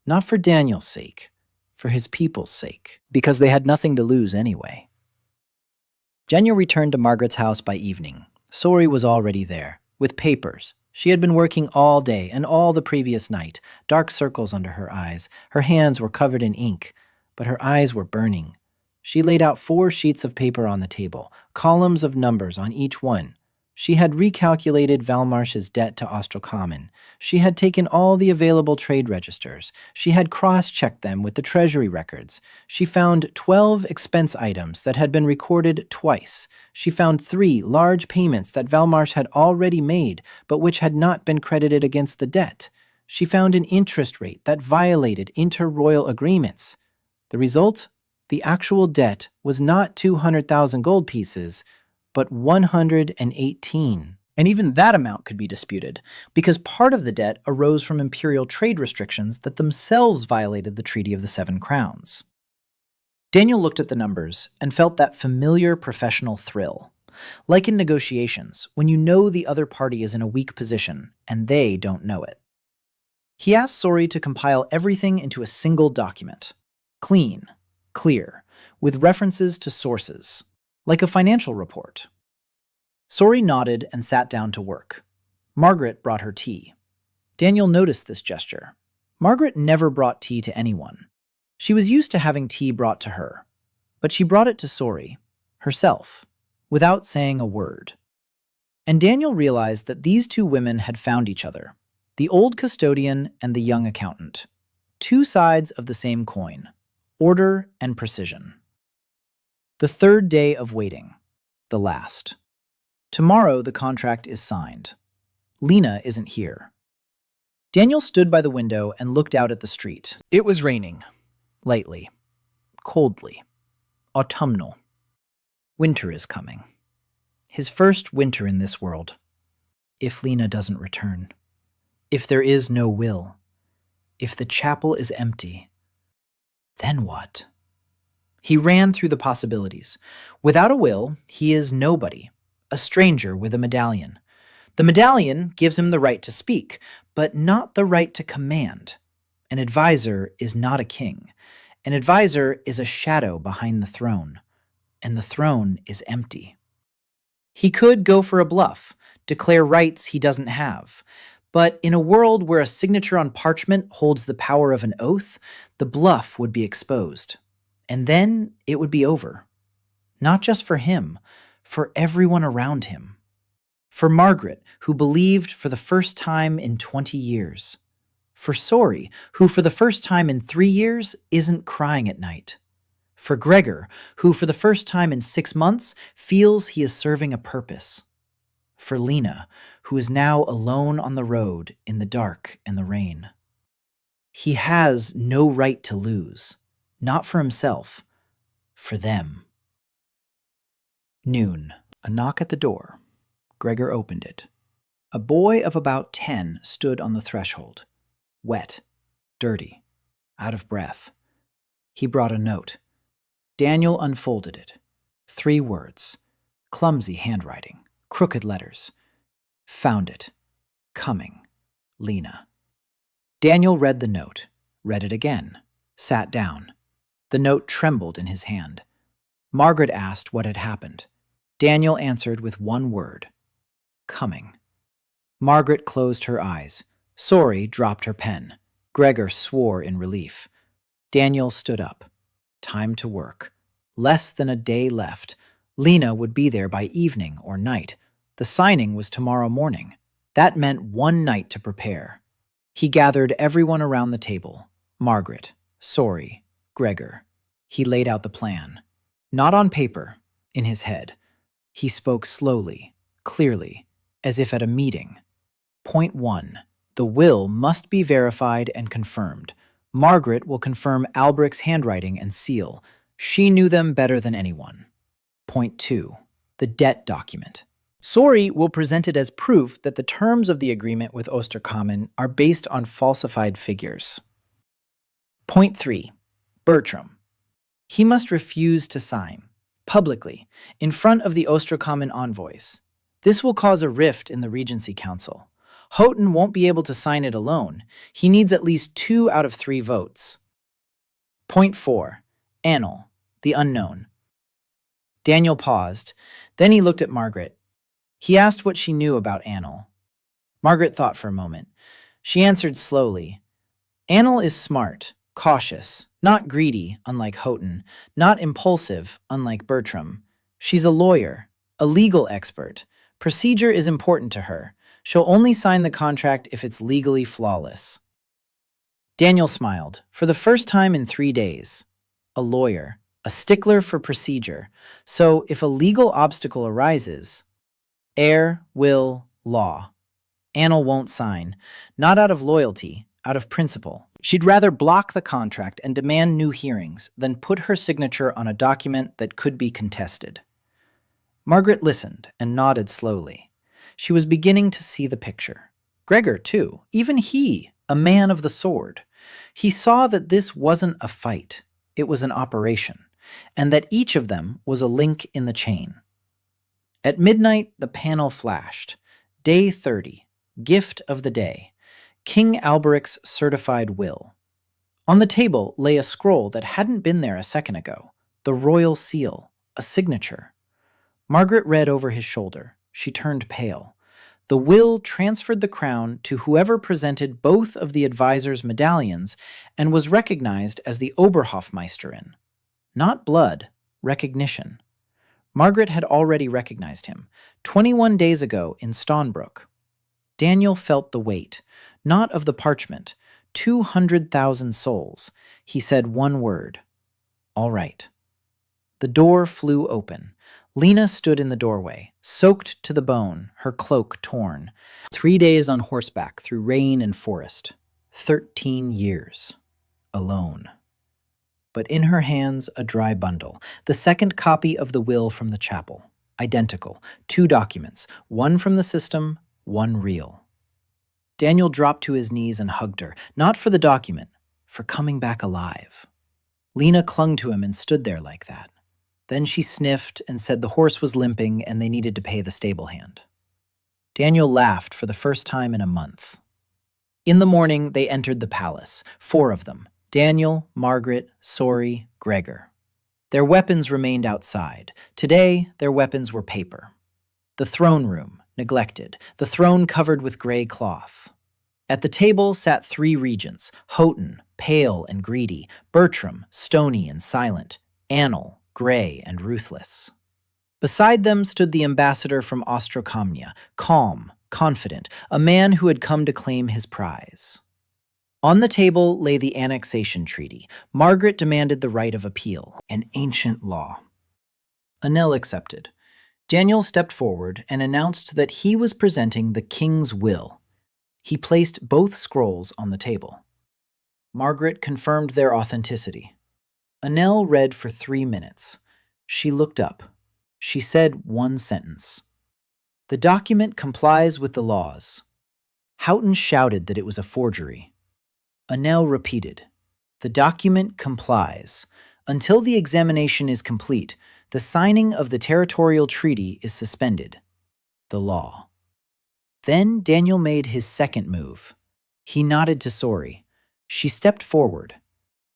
Not for Daniel's sake. For his people's sake. Because they had nothing to lose anyway. Daniel returned to Margret's house by evening. Sori was already there, with papers. She had been working all day and all the previous night, dark circles under her eyes. Her hands were covered in ink, but her eyes were burning. She laid out 4 sheets of paper on the table, columns of numbers on each one. She had recalculated Velmarsh's debt to Ostrocommon. She had taken all the available trade registers. She had cross-checked them with the treasury records. She found 12 expense items that had been recorded twice. She found 3 large payments that Velmarsh had already made, but which had not been credited against the debt. She found an interest rate that violated inter-royal agreements. The result? The actual debt was not 200,000 gold pieces, but 118. And even that amount could be disputed, because part of the debt arose from imperial trade restrictions that themselves violated the Treaty of the Seven Crowns. Daniel looked at the numbers and felt that familiar professional thrill. Like in negotiations, when you know the other party is in a weak position and they don't know it. He asked Sori to compile everything into a single document. Clean, clear, with references to sources. Like a financial report. Sori nodded and sat down to work. Margret brought her tea. Daniel noticed this gesture. Margret never brought tea to anyone. She was used to having tea brought to her, but she brought it to Sori, herself, without saying a word. And Daniel realized that these two women had found each other, the old custodian and the young accountant. Two sides of the same coin, order and precision. The third day of waiting, the last. Tomorrow the contract is signed. Lina isn't here. Daniel stood by the window and looked out at the street. It was raining, lightly, coldly, autumnal. Winter is coming. His first winter in this world. If Lina doesn't return. If there is no will. If the chapel is empty. Then what? He ran through the possibilities. Without a will, he is nobody, a stranger with a medallion. The medallion gives him the right to speak, but not the right to command. An advisor is not a king. An advisor is a shadow behind the throne, and the throne is empty. He could go for a bluff, declare rights he doesn't have. But in a world where a signature on parchment holds the power of an oath, the bluff would be exposed. And then it would be over. Not just for him, for everyone around him. For Margret, who believed for the first time in 20 years. For Sori, who for the first time in 3 years isn't crying at night. For Gregor, who for the first time in 6 months feels he is serving a purpose. For Lina, who is now alone on the road in the dark and the rain. He has no right to lose, not for himself, for them. Noon. A knock at the door. Gregor opened it. A boy of about 10 stood on the threshold, wet, dirty, out of breath. He brought a note. Daniel unfolded it. 3 words, clumsy handwriting, crooked letters. Found it. Coming. Lina. Daniel read the note, read it again, sat down. The note trembled in his hand. Margret asked what had happened. Daniel answered with 1 word. Coming. Margret closed her eyes. Sori dropped her pen. Gregor swore in relief. Daniel stood up. Time to work. Less than a day left. Lina would be there by evening or night. The signing was tomorrow morning. That meant 1 night to prepare. He gathered everyone around the table. Margret, Sori, Gregor. He laid out the plan. Not on paper, in his head. He spoke slowly, clearly, as if at a meeting. Point 1. The will must be verified and confirmed. Margret will confirm Alberic's handwriting and seal. She knew them better than anyone. Point 2. The debt document. Sori will present it as proof that the terms of the agreement with Osterkamen are based on falsified figures. Point 3. Bertram. He must refuse to sign, publicly, in front of the Osterkamen envoys. This will cause a rift in the Regency Council. Houghton won't be able to sign it alone. He needs at least 2 out of 3 votes. Point 4. Annel, the unknown. Daniel paused. Then he looked at Margret. He asked what she knew about Annel. Margret thought for a moment. She answered slowly. Annel is smart, cautious, not greedy, unlike Houghton, not impulsive, unlike Bertram. She's a lawyer, a legal expert. Procedure is important to her. She'll only sign the contract if it's legally flawless. Daniel smiled, for the first time in 3 days. A lawyer, a stickler for procedure. So if a legal obstacle arises, heir, will, law. Annel won't sign, not out of loyalty, out of principle. She'd rather block the contract and demand new hearings than put her signature on a document that could be contested. Margret listened and nodded slowly. She was beginning to see the picture. Gregor, too, even he, a man of the sword. He saw that this wasn't a fight, it was an operation, and that each of them was a link in the chain. At midnight, the panel flashed. Day 30, gift of the day. King Alberic's certified will. On the table lay a scroll that hadn't been there a second ago, the royal seal, a signature. Margret read over his shoulder. She turned pale. The will transferred the crown to whoever presented both of the advisor's medallions and was recognized as the Oberhofmeisterin. Not blood, recognition. Margret had already recognized him, 21 days ago in Stonebrook. Daniel felt the weight, not of the parchment, 200,000 souls. He said one word. All right. The door flew open. Lina stood in the doorway, soaked to the bone, her cloak torn. 3 days on horseback through rain and forest. 13 years. Alone. But in her hands, a dry bundle, the second copy of the will from the chapel. Identical. 2 documents, one from the system, one real. Daniel dropped to his knees and hugged her, not for the document, for coming back alive. Lina clung to him and stood there like that. Then she sniffed and said the horse was limping and they needed to pay the stable hand. Daniel laughed for the first time in a month. In the morning, they entered the palace, 4 of them, Daniel, Margret, Sori, Gregor. Their weapons remained outside. Today, their weapons were paper. The throne room, neglected, the throne covered with gray cloth. At the table sat 3 regents, Houghton, pale and greedy, Bertram, stony and silent, Annel, gray and ruthless. Beside them stood the ambassador from Ostrocomnia, calm, confident, a man who had come to claim his prize. On the table lay the annexation treaty. Margret demanded the right of appeal, an ancient law. Annel accepted. Daniel stepped forward and announced that he was presenting the king's will. He placed both scrolls on the table. Margret confirmed their authenticity. Annel read for 3 minutes. She looked up. She said one sentence. The document complies with the laws. Houghton shouted that it was a forgery. Annel repeated. The document complies. Until the examination is complete, the signing of the territorial treaty is suspended. The law. Then Daniel made his second move. He nodded to Sori. She stepped forward,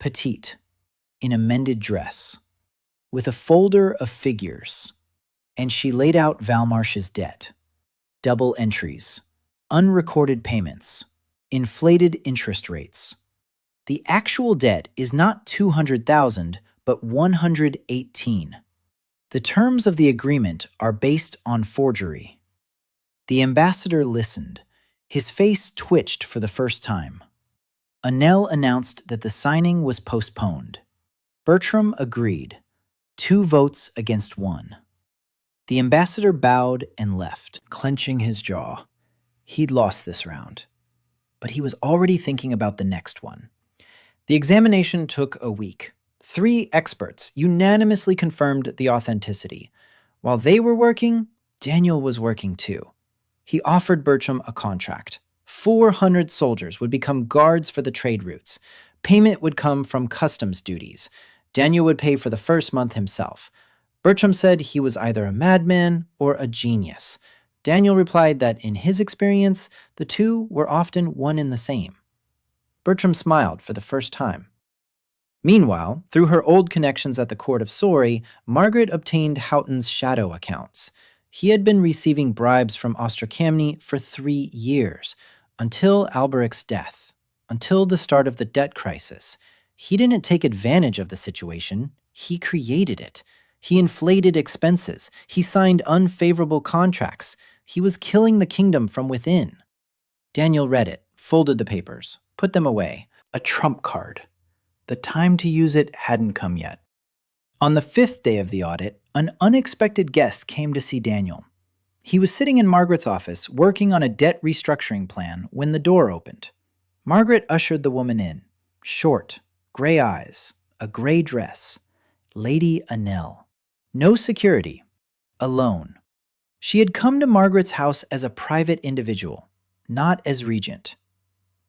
petite, in a mended dress, with a folder of figures, and she laid out Velmarsh's debt. Double entries, unrecorded payments, inflated interest rates. The actual debt is not 200,000, but 118. The terms of the agreement are based on forgery. The ambassador listened. His face twitched for the first time. Annel announced that the signing was postponed. Bertram agreed. 2 votes against 1. The ambassador bowed and left, clenching his jaw. He'd lost this round. But he was already thinking about the next one. The examination took a week. 3 experts unanimously confirmed the authenticity. While they were working, Daniel was working too. He offered Bertram a contract. 400 soldiers would become guards for the trade routes. Payment would come from customs duties. Daniel would pay for the first month himself. Bertram said he was either a madman or a genius. Daniel replied that in his experience, the two were often one and the same. Bertram smiled for the first time. Meanwhile, through her old connections at the court of Sori, Margret obtained Houghton's shadow accounts. He had been receiving bribes from Ostrocomnia for 3 years, until Alberic's death, until the start of the debt crisis. He didn't take advantage of the situation, he created it. He inflated expenses, he signed unfavorable contracts, he was killing the kingdom from within. Daniel read it, folded the papers, put them away. A trump card. The time to use it hadn't come yet. On the 5th day of the audit, an unexpected guest came to see Daniel. He was sitting in Margret's office, working on a debt restructuring plan, when the door opened. Margret ushered the woman in. Short, gray eyes, a gray dress. Lady Annel. No security. Alone. She had come to Margret's house as a private individual, not as regent.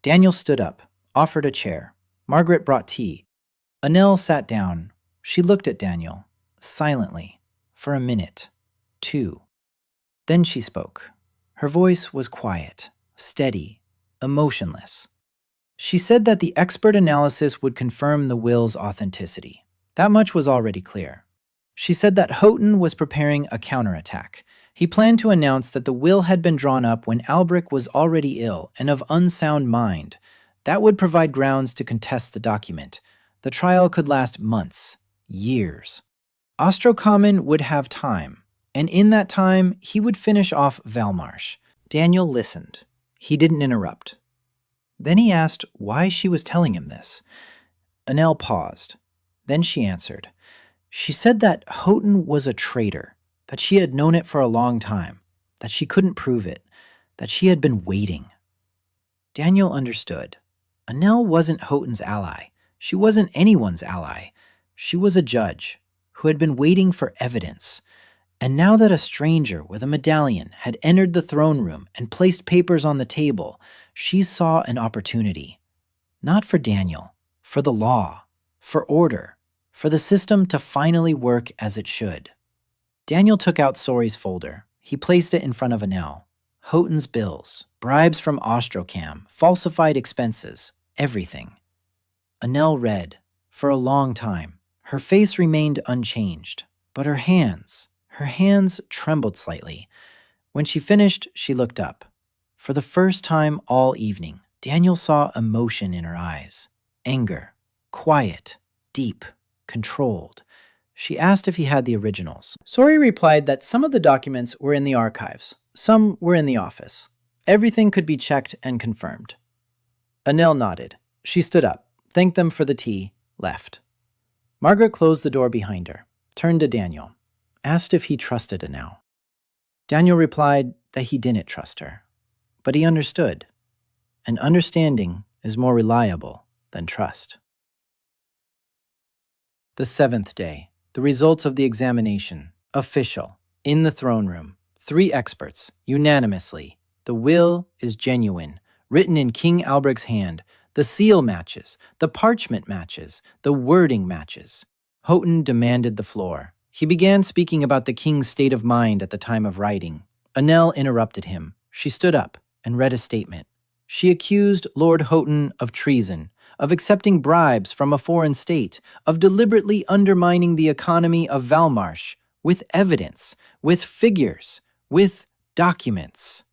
Daniel stood up, offered a chair. Margret brought tea. Annel sat down. She looked at Daniel, silently, for a minute, 2. Then she spoke. Her voice was quiet, steady, emotionless. She said that the expert analysis would confirm the will's authenticity. That much was already clear. She said that Houghton was preparing a counterattack. He planned to announce that the will had been drawn up when Albric was already ill and of unsound mind. That would provide grounds to contest the document. The trial could last months, years. Ostrocommon would have time, and in that time, he would finish off Velmarsh. Daniel listened. He didn't interrupt. Then he asked why she was telling him this. Annelle paused. Then she answered. She said that Houghton was a traitor, that she had known it for a long time, that she couldn't prove it, that she had been waiting. Daniel understood. Annelle wasn't Houghton's ally. She wasn't anyone's ally. She was a judge who had been waiting for evidence. And now that a stranger with a medallion had entered the throne room and placed papers on the table, she saw an opportunity. Not for Daniel, for the law, for order, for the system to finally work as it should. Daniel took out Sori's folder. He placed it in front of Annelle. Houghton's bills, bribes from Ostrocam, falsified expenses, everything. Annelle read. For a long time, her face remained unchanged, but her hands trembled slightly. When she finished, she looked up. For the first time all evening, Daniel saw emotion in her eyes. Anger, quiet, deep, controlled. She asked if he had the originals. Sori replied that some of the documents were in the archives, some were in the office. Everything could be checked and confirmed. Annelle nodded. She stood up, thanked them for the tea, left. Margret closed the door behind her, turned to Daniel, asked if he trusted Annelle. Daniel replied that he didn't trust her, but he understood. And understanding is more reliable than trust. The 7th day. The results of the examination. Official. In the throne room. 3 experts. Unanimously. The will is genuine. Written in King Albric's hand. The seal matches. The parchment matches. The wording matches. Houghton demanded the floor. He began speaking about the king's state of mind at the time of writing. Annelle interrupted him. She stood up and read a statement. She accused Lord Houghton of treason, of accepting bribes from a foreign state, of deliberately undermining the economy of Velmarsh, with evidence, with figures, with documents.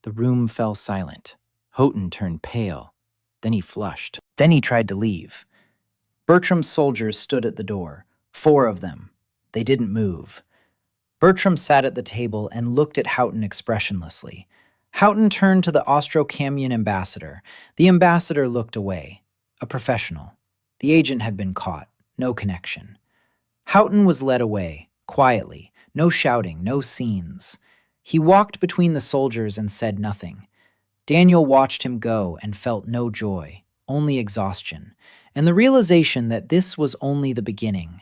The room fell silent. Houghton turned pale. Then he flushed. Then he tried to leave. Bertram's soldiers stood at the door, 4 of them. They didn't move. Bertram sat at the table and looked at Houghton expressionlessly. Houghton turned to the Ostrocamian ambassador. The ambassador looked away. A professional. The agent had been caught. No connection. Houghton was led away, quietly. No shouting, no scenes. He walked between the soldiers and said nothing. Daniel watched him go and felt no joy, only exhaustion, and the realization that this was only the beginning.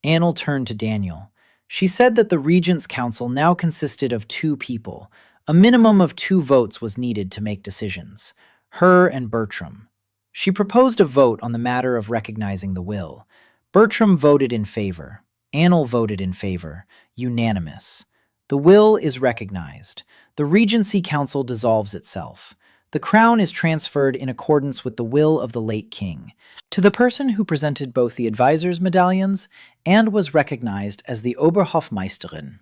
Annel turned to Daniel. She said that the Regents' Council now consisted of 2 people. A minimum of 2 votes was needed to make decisions. Her and Bertram. She proposed a vote on the matter of recognizing the will. Bertram voted in favor. Annel voted in favor. Unanimous. The will is recognized. The Regency Council dissolves itself. The crown is transferred in accordance with the will of the late king, to the person who presented both the advisor's medallions and was recognized as the Oberhofmeisterin.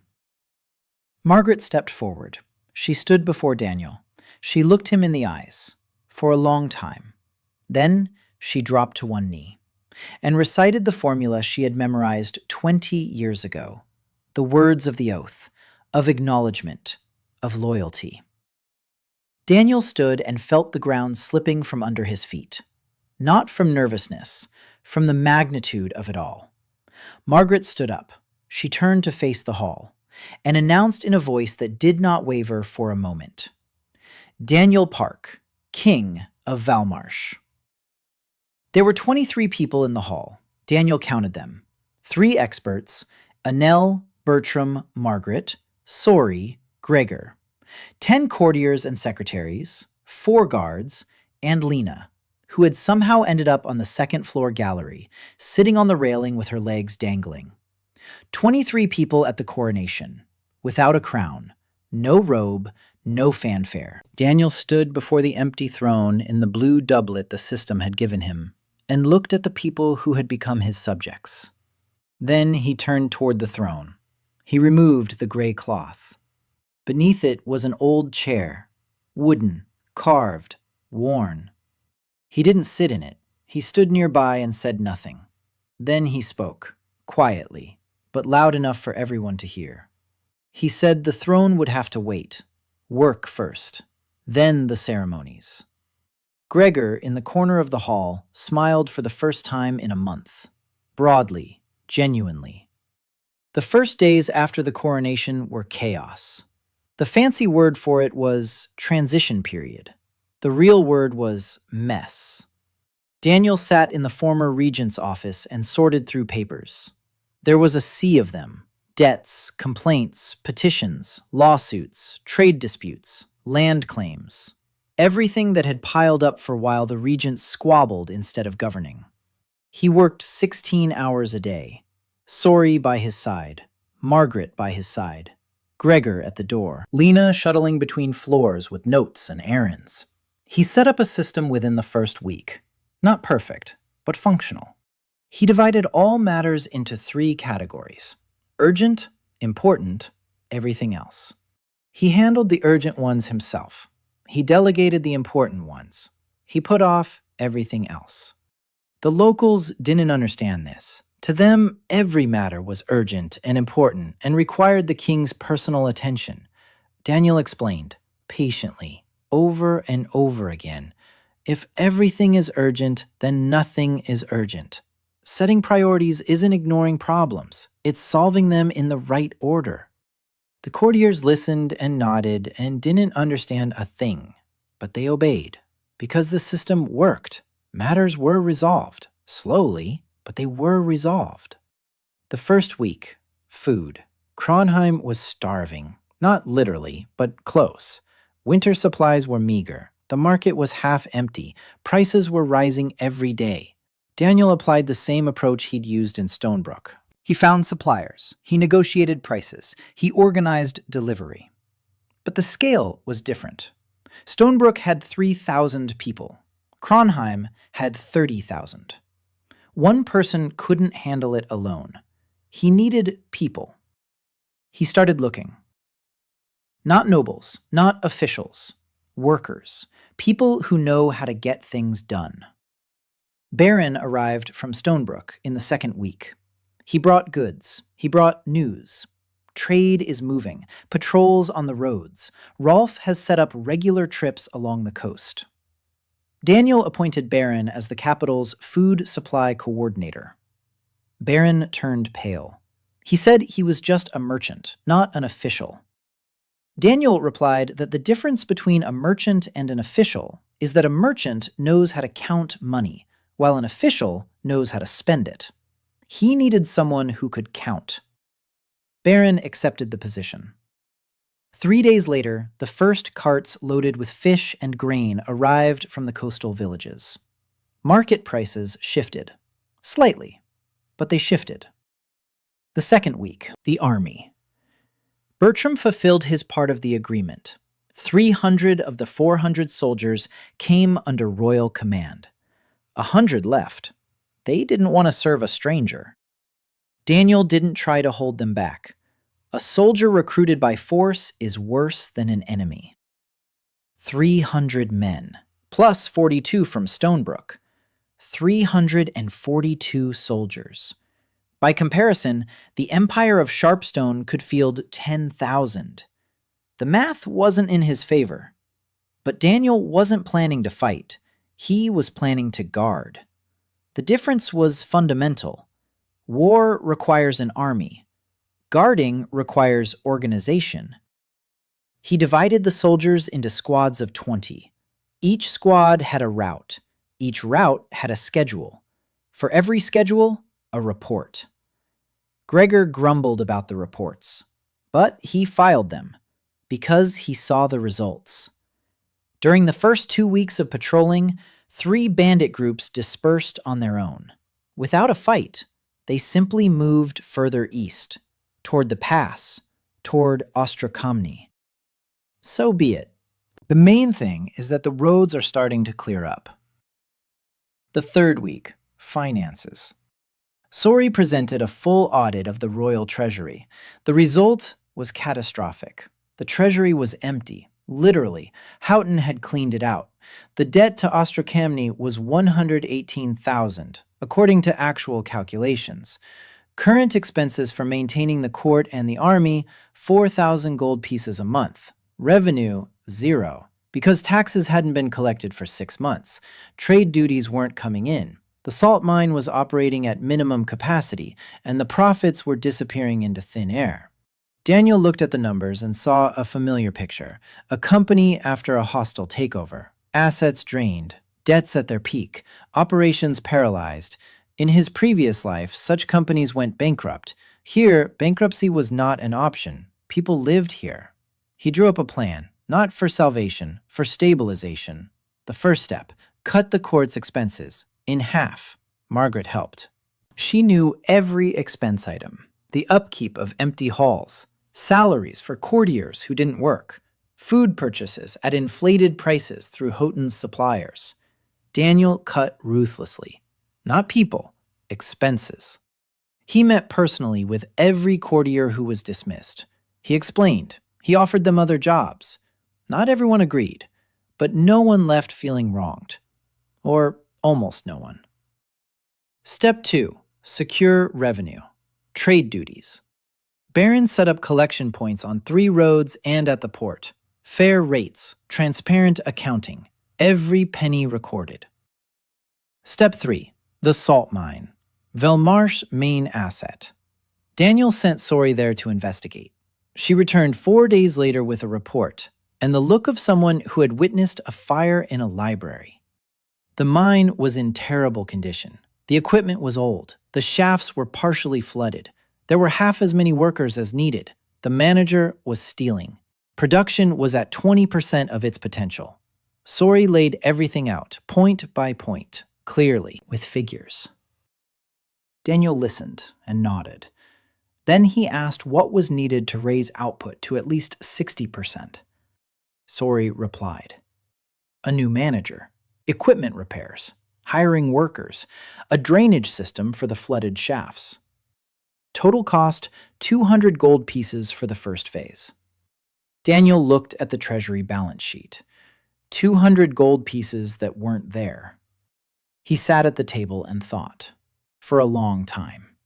Margret stepped forward. She stood before Daniel. She looked him in the eyes, for a long time. Then she dropped to one knee and recited the formula she had memorized 20 years ago, the words of the oath, of acknowledgement, of loyalty. Daniel stood and felt the ground slipping from under his feet, not from nervousness, from the magnitude of it all. Margret stood up. She turned to face the hall and announced in a voice that did not waver for a moment. Daniel Park, King of Velmarsh. There were 23 people in the hall. Daniel counted them. 3 experts, Annelle, Bertram, Margret, Sori, Gregor. 10 courtiers and secretaries, 4 guards, and Lina, who had somehow ended up on the 2nd floor gallery, sitting on the railing with her legs dangling. 23 people at the coronation, without a crown, no robe, no fanfare. Daniel stood before the empty throne in the blue doublet the system had given him, and looked at the people who had become his subjects. Then he turned toward the throne. He removed the gray cloth. Beneath it was an old chair, wooden, carved, worn. He didn't sit in it. He stood nearby and said nothing. Then he spoke, quietly, but loud enough for everyone to hear. He said the throne would have to wait. Work first, then the ceremonies. Gregor, in the corner of the hall, smiled for the first time in a month. Broadly, genuinely. The first days after the coronation were chaos. The fancy word for it was transition period. The real word was mess. Daniel sat in the former regent's office and sorted through papers. There was a sea of them. Debts, complaints, petitions, lawsuits, trade disputes, land claims. Everything that had piled up for a while the regent squabbled instead of governing. He worked 16 hours a day. Sori by his side, Margret by his side, Gregor at the door, Lina shuttling between floors with notes and errands. He set up a system within the first week. Not perfect, but functional. He divided all matters into 3 categories: urgent, important, everything else. He handled the urgent ones himself. He delegated the important ones. He put off everything else. The locals didn't understand this. To them, every matter was urgent and important and required the king's personal attention. Daniel explained, patiently, over and over again, if everything is urgent, then nothing is urgent. Setting priorities isn't ignoring problems. It's solving them in the right order. The courtiers listened and nodded and didn't understand a thing, but they obeyed. Because the system worked, matters were resolved. Slowly, but they were resolved. The first week, food. Kronheim was starving. Not literally, but close. Winter supplies were meager. The market was half empty. Prices were rising every day. Daniel applied the same approach he'd used in Stonebrook. He found suppliers. He negotiated prices. He organized delivery. But the scale was different. Stonebrook had 3,000 people. Kronheim had 30,000. One person couldn't handle it alone. He needed people. He started looking. Not nobles, not officials. Workers. People who know how to get things done. Beren arrived from Stonebrook in the second week. He brought goods. He brought news. Trade is moving. Patrols on the roads. Rolf has set up regular trips along the coast. Daniel appointed Beren as the capital's food supply coordinator. Beren turned pale. He said he was just a merchant, not an official. Daniel replied that the difference between a merchant and an official is that a merchant knows how to count money, while an official knows how to spend it. He needed someone who could count. Beren accepted the position. 3 days later, the first carts loaded with fish and grain arrived from the coastal villages. Market prices shifted. Slightly, but they shifted. The second week, the army. Bertram fulfilled his part of the agreement. 300 of the 400 soldiers came under royal command. 100 left. They didn't want to serve a stranger. Daniel didn't try to hold them back. A soldier recruited by force is worse than an enemy. 300 men, plus 42 from Stonebrook. 342 soldiers. By comparison, the Empire of Sharpstone could field 10,000. The math wasn't in his favor. But Daniel wasn't planning to fight. He was planning to guard. The difference was fundamental. War requires an army. Guarding requires organization. He divided the soldiers into squads of 20. Each squad had a route. Each route had a schedule. For every schedule, a report. Gregor grumbled about the reports, but he filed them because he saw the results. During the first 2 weeks of patrolling, 3 bandit groups dispersed on their own. Without a fight, they simply moved further east, toward the pass, toward Ostrakamni. So be it. The main thing is that the roads are starting to clear up. The third week, finances. Sori presented a full audit of the royal treasury. The result was catastrophic. The treasury was empty. Literally, Houghton had cleaned it out. The debt to Ostrakamny was 118,000, according to actual calculations. Current expenses for maintaining the court and the army, 4,000 gold pieces a month. Revenue, 0, because taxes hadn't been collected for 6 months. Trade duties weren't coming in. The salt mine was operating at minimum capacity, and the profits were disappearing into thin air. Daniel looked at the numbers and saw a familiar picture. A company after a hostile takeover. Assets drained, debts at their peak, operations paralyzed. In his previous life, such companies went bankrupt. Here, bankruptcy was not an option. People lived here. He drew up a plan, not for salvation, for stabilization. The first step, cut the court's expenses in half. Margret helped. She knew every expense item, the upkeep of empty halls, salaries for courtiers who didn't work, food purchases at inflated prices through Houghton's suppliers. Daniel cut ruthlessly. Not people, expenses. He met personally with every courtier who was dismissed. He explained. He offered them other jobs. Not everyone agreed, but no one left feeling wronged. Or almost no one. Step 2. Secure revenue. Trade duties. Beren set up collection points on 3 roads and at the port. Fair rates, transparent accounting, every penny recorded. Step 3. The salt mine. Velmarsh main asset. Daniel sent Sori there to investigate. She returned 4 days later with a report, and the look of someone who had witnessed a fire in a library. The mine was in terrible condition. The equipment was old. The shafts were partially flooded. There were half as many workers as needed. The manager was stealing. Production was at 20% of its potential. Sori laid everything out, point by point, clearly, with figures. Daniel listened and nodded. Then he asked what was needed to raise output to at least 60%. Sori replied. A new manager, equipment repairs, hiring workers, a drainage system for the flooded shafts. Total cost, 200 gold pieces for the first phase. Daniel looked at the treasury balance sheet. 200 gold pieces that weren't there. He sat at the table and thought, for a long time.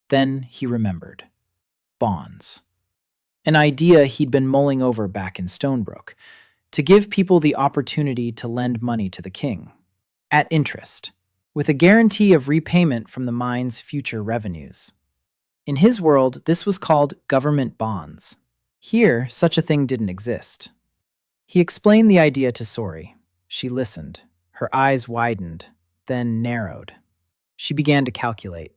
Then he remembered. Bonds. An idea he'd been mulling over back in Stonebrook, to give people the opportunity to lend money to the king, at interest, with a guarantee of repayment from the mine's future revenues. In his world, this was called government bonds. Here, such a thing didn't exist. He explained the idea to Sori. She listened. Her eyes widened, then narrowed. She began to calculate.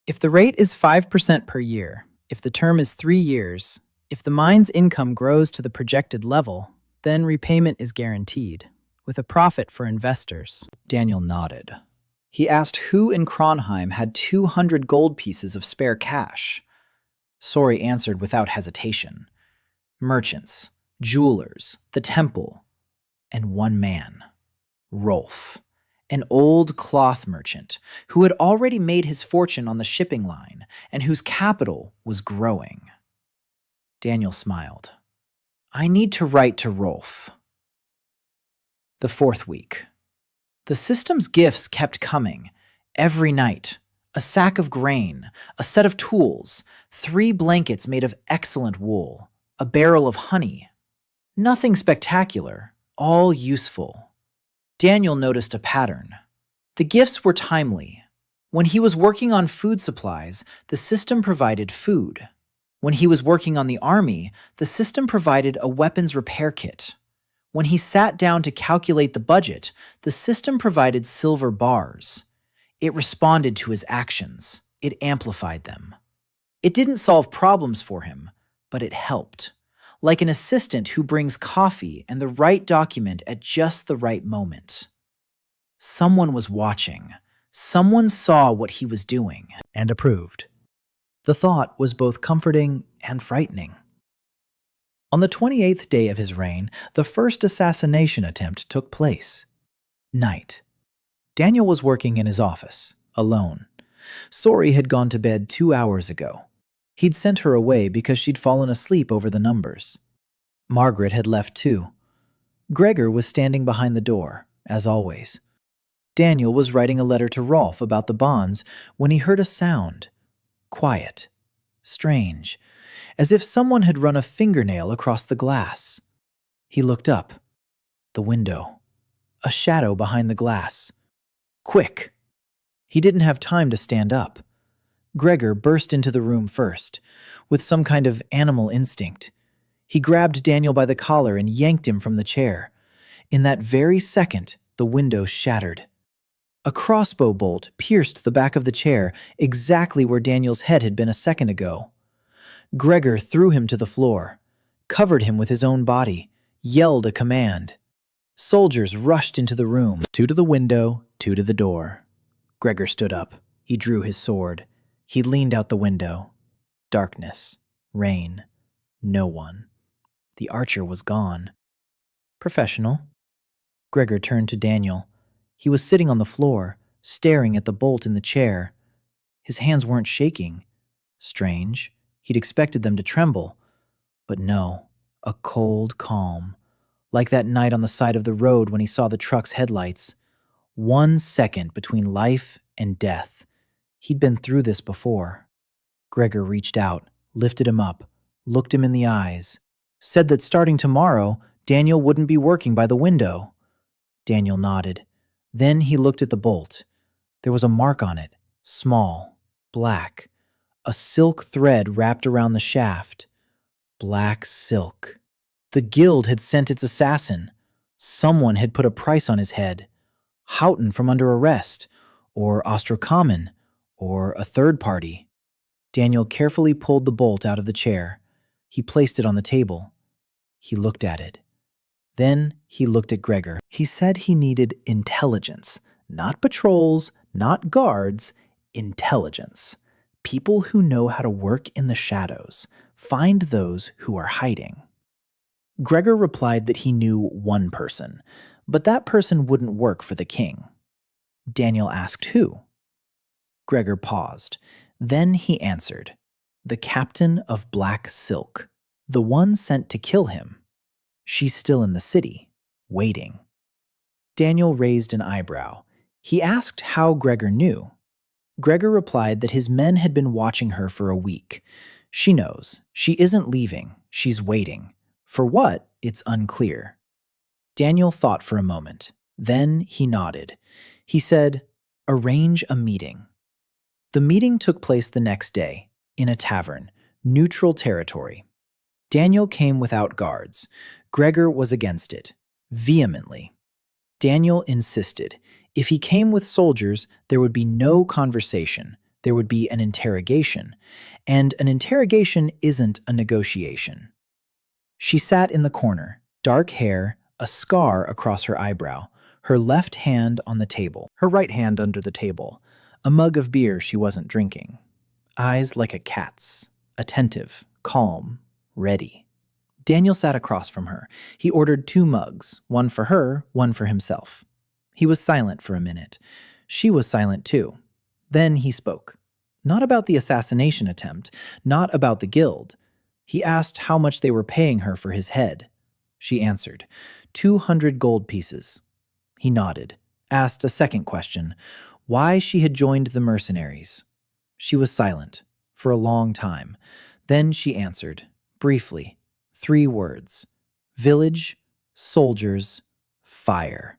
If the rate is 5% per year, if the term is 3 years, if the mine's income grows to the projected level, then repayment is guaranteed, with a profit for investors. Daniel nodded. He asked who in Kronheim had 200 gold pieces of spare cash. Sori answered without hesitation. Merchants, jewelers, the temple, and one man, Rolf, an old cloth merchant who had already made his fortune on the shipping line and whose capital was growing. Daniel smiled. I need to write to Rolf. The 4th week. The system's gifts kept coming. Every night. A sack of grain, a set of tools, 3 blankets made of excellent wool, a barrel of honey. Nothing spectacular, all useful. Daniel noticed a pattern. The gifts were timely. When he was working on food supplies, the system provided food. When he was working on the army, the system provided a weapons repair kit. When he sat down to calculate the budget, the system provided silver bars. It responded to his actions. It amplified them. It didn't solve problems for him, but it helped. Like an assistant who brings coffee and the right document at just the right moment. Someone was watching. Someone saw what he was doing and approved. The thought was both comforting and frightening. On the 28th day of his reign, the first assassination attempt took place. Night. Daniel was working in his office, alone. Sori had gone to bed 2 hours ago. He'd sent her away because she'd fallen asleep over the numbers. Margret had left too. Gregor was standing behind the door, as always. Daniel was writing a letter to Rolf about the bonds when he heard a sound. Quiet. Strange. As if someone had run a fingernail across the glass. He looked up. The window. A shadow behind the glass. Quick! He didn't have time to stand up. Gregor burst into the room first, with some kind of animal instinct. He grabbed Daniel by the collar and yanked him from the chair. In that very second, the window shattered. A crossbow bolt pierced the back of the chair, exactly where Daniel's head had been a second ago. Gregor threw him to the floor, covered him with his own body, yelled a command. Soldiers rushed into the room. 2 to the window, 2 to the door. Gregor stood up. He drew his sword. He leaned out the window. Darkness. Rain. No one. The archer was gone. Professional. Gregor turned to Daniel. He was sitting on the floor, staring at the bolt in the chair. His hands weren't shaking. Strange. He'd expected them to tremble. But no, a cold calm. Like that night on the side of the road when he saw the truck's headlights. 1 second between life and death. He'd been through this before. Gregor reached out, lifted him up, looked him in the eyes, said that starting tomorrow, Daniel wouldn't be working by the window. Daniel nodded. Then he looked at the bolt. There was a mark on it, small, black. A silk thread wrapped around the shaft. Black silk. The guild had sent its assassin. Someone had put a price on his head. Houghton from under arrest, or Ostrocommon, or a third party. Daniel carefully pulled the bolt out of the chair. He placed it on the table. He looked at it. Then he looked at Gregor. He said he needed intelligence. Not patrols, not guards, intelligence. People who know how to work in the shadows. Find those who are hiding. Gregor replied that he knew one person, but that person wouldn't work for the king. Daniel asked who. Gregor paused. Then he answered, the captain of Black Silk, the one sent to kill him. She's still in the city, waiting. Daniel raised an eyebrow. He asked how Gregor knew. Gregor replied that his men had been watching her for a week. She knows. She isn't leaving. She's waiting. For what? It's unclear. Daniel thought for a moment. Then he nodded. He said, arrange a meeting. The meeting took place the next day, in a tavern, neutral territory. Daniel came without guards. Gregor was against it, vehemently. Daniel insisted. If he came with soldiers, there would be no conversation. There would be an interrogation. And an interrogation isn't a negotiation. She sat in the corner, dark hair, a scar across her eyebrow, her left hand on the table, her right hand under the table, a mug of beer she wasn't drinking. Eyes like a cat's, attentive, calm, ready. Daniel sat across from her. He ordered 2 mugs, one for her, one for himself. He was silent for a minute. She was silent too. Then he spoke. Not about the assassination attempt, not about the guild. He asked how much they were paying her for his head. She answered, 200 gold pieces. He nodded, asked a second question, why she had joined the mercenaries. She was silent for a long time. Then she answered, briefly, 3 words, village, soldiers, fire.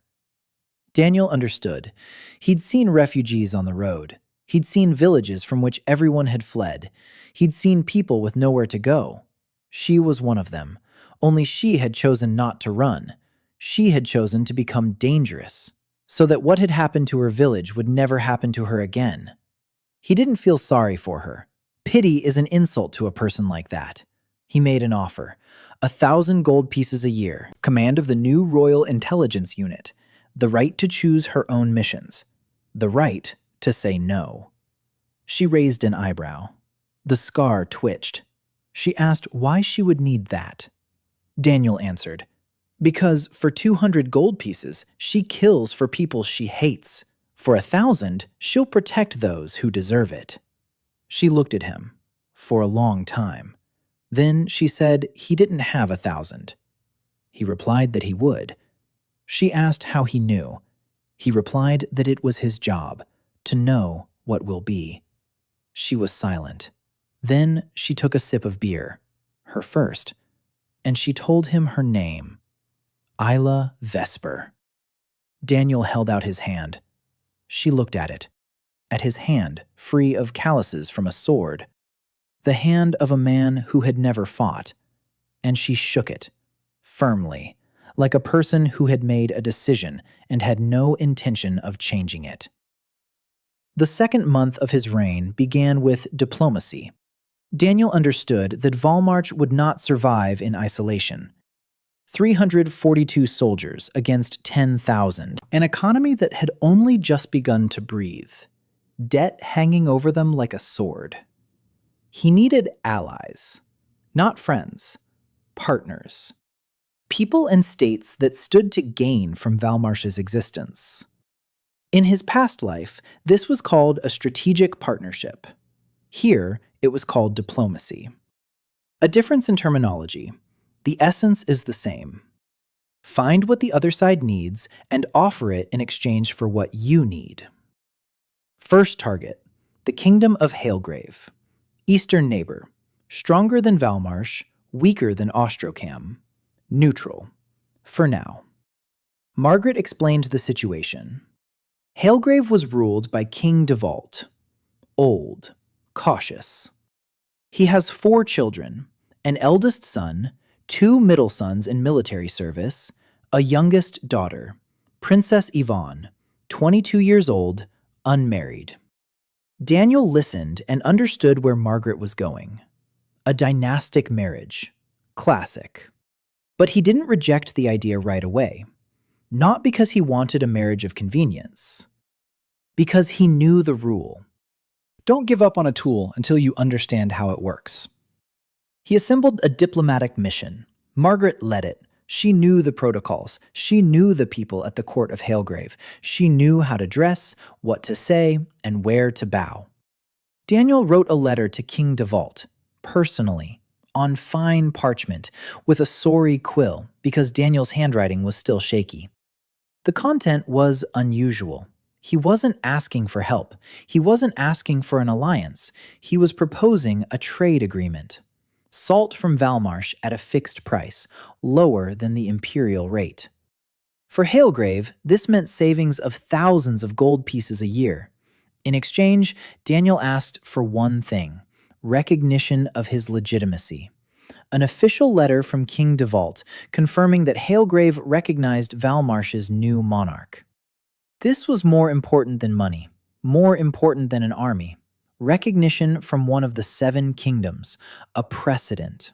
Daniel understood. He'd seen refugees on the road. He'd seen villages from which everyone had fled. He'd seen people with nowhere to go. She was one of them. Only she had chosen not to run. She had chosen to become dangerous, so that what had happened to her village would never happen to her again. He didn't feel sorry for her. Pity is an insult to a person like that. He made an offer. 1,000 gold pieces a year, command of the new Royal Intelligence Unit, the right to choose her own missions, the right to say no. She raised an eyebrow. The scar twitched. She asked why she would need that. Daniel answered, because for 200 gold pieces, she kills for people she hates. For 1,000, she'll protect those who deserve it. She looked at him for a long time. Then she said he didn't have 1,000. He replied that he would. She asked how he knew. He replied that it was his job to know what will be. She was silent. Then she took a sip of beer, her first, and she told him her name, Ayla Vesper. Daniel held out his hand. She looked at his hand free of calluses from a sword, the hand of a man who had never fought, and she shook it, firmly, like a person who had made a decision and had no intention of changing it. The second month of his reign began with diplomacy. Daniel understood that Velmarsh would not survive in isolation. 342 soldiers against 10,000, an economy that had only just begun to breathe, debt hanging over them like a sword. He needed allies, not friends, partners, people and states that stood to gain from Velmarsh's existence. In his past life, this was called a strategic partnership. Here, it was called diplomacy. A difference in terminology. The essence is the same. Find what the other side needs and offer it in exchange for what you need. First target, the Kingdom of Halegrave. Eastern neighbor. Stronger than Velmarsh, weaker than Ostrocam. Neutral. For now. Margret explained the situation. Halegrave was ruled by King Devault. Old. Cautious. He has 4 children, an eldest son, 2 middle sons in military service, a youngest daughter, Princess Yvonne, 22 years old, unmarried. Daniel listened and understood where Margret was going. A dynastic marriage. Classic. But he didn't reject the idea right away. Not because he wanted a marriage of convenience. Because he knew the rule. Don't give up on a tool until you understand how it works. He assembled a diplomatic mission. Margret led it. She knew the protocols. She knew the people at the court of Halegrave. She knew how to dress, what to say, and where to bow. Daniel wrote a letter to King Devault, personally, on fine parchment, with a sorry quill, because Daniel's handwriting was still shaky. The content was unusual. He wasn't asking for help. He wasn't asking for an alliance. He was proposing a trade agreement. Salt from Velmarsh at a fixed price, lower than the imperial rate. For Halegrave, this meant savings of thousands of gold pieces a year. In exchange, Daniel asked for one thing, recognition of his legitimacy. An official letter from King Devault confirming that Halegrave recognized Velmarsh's new monarch. This was more important than money, more important than an army. Recognition from one of the 7 kingdoms, a precedent.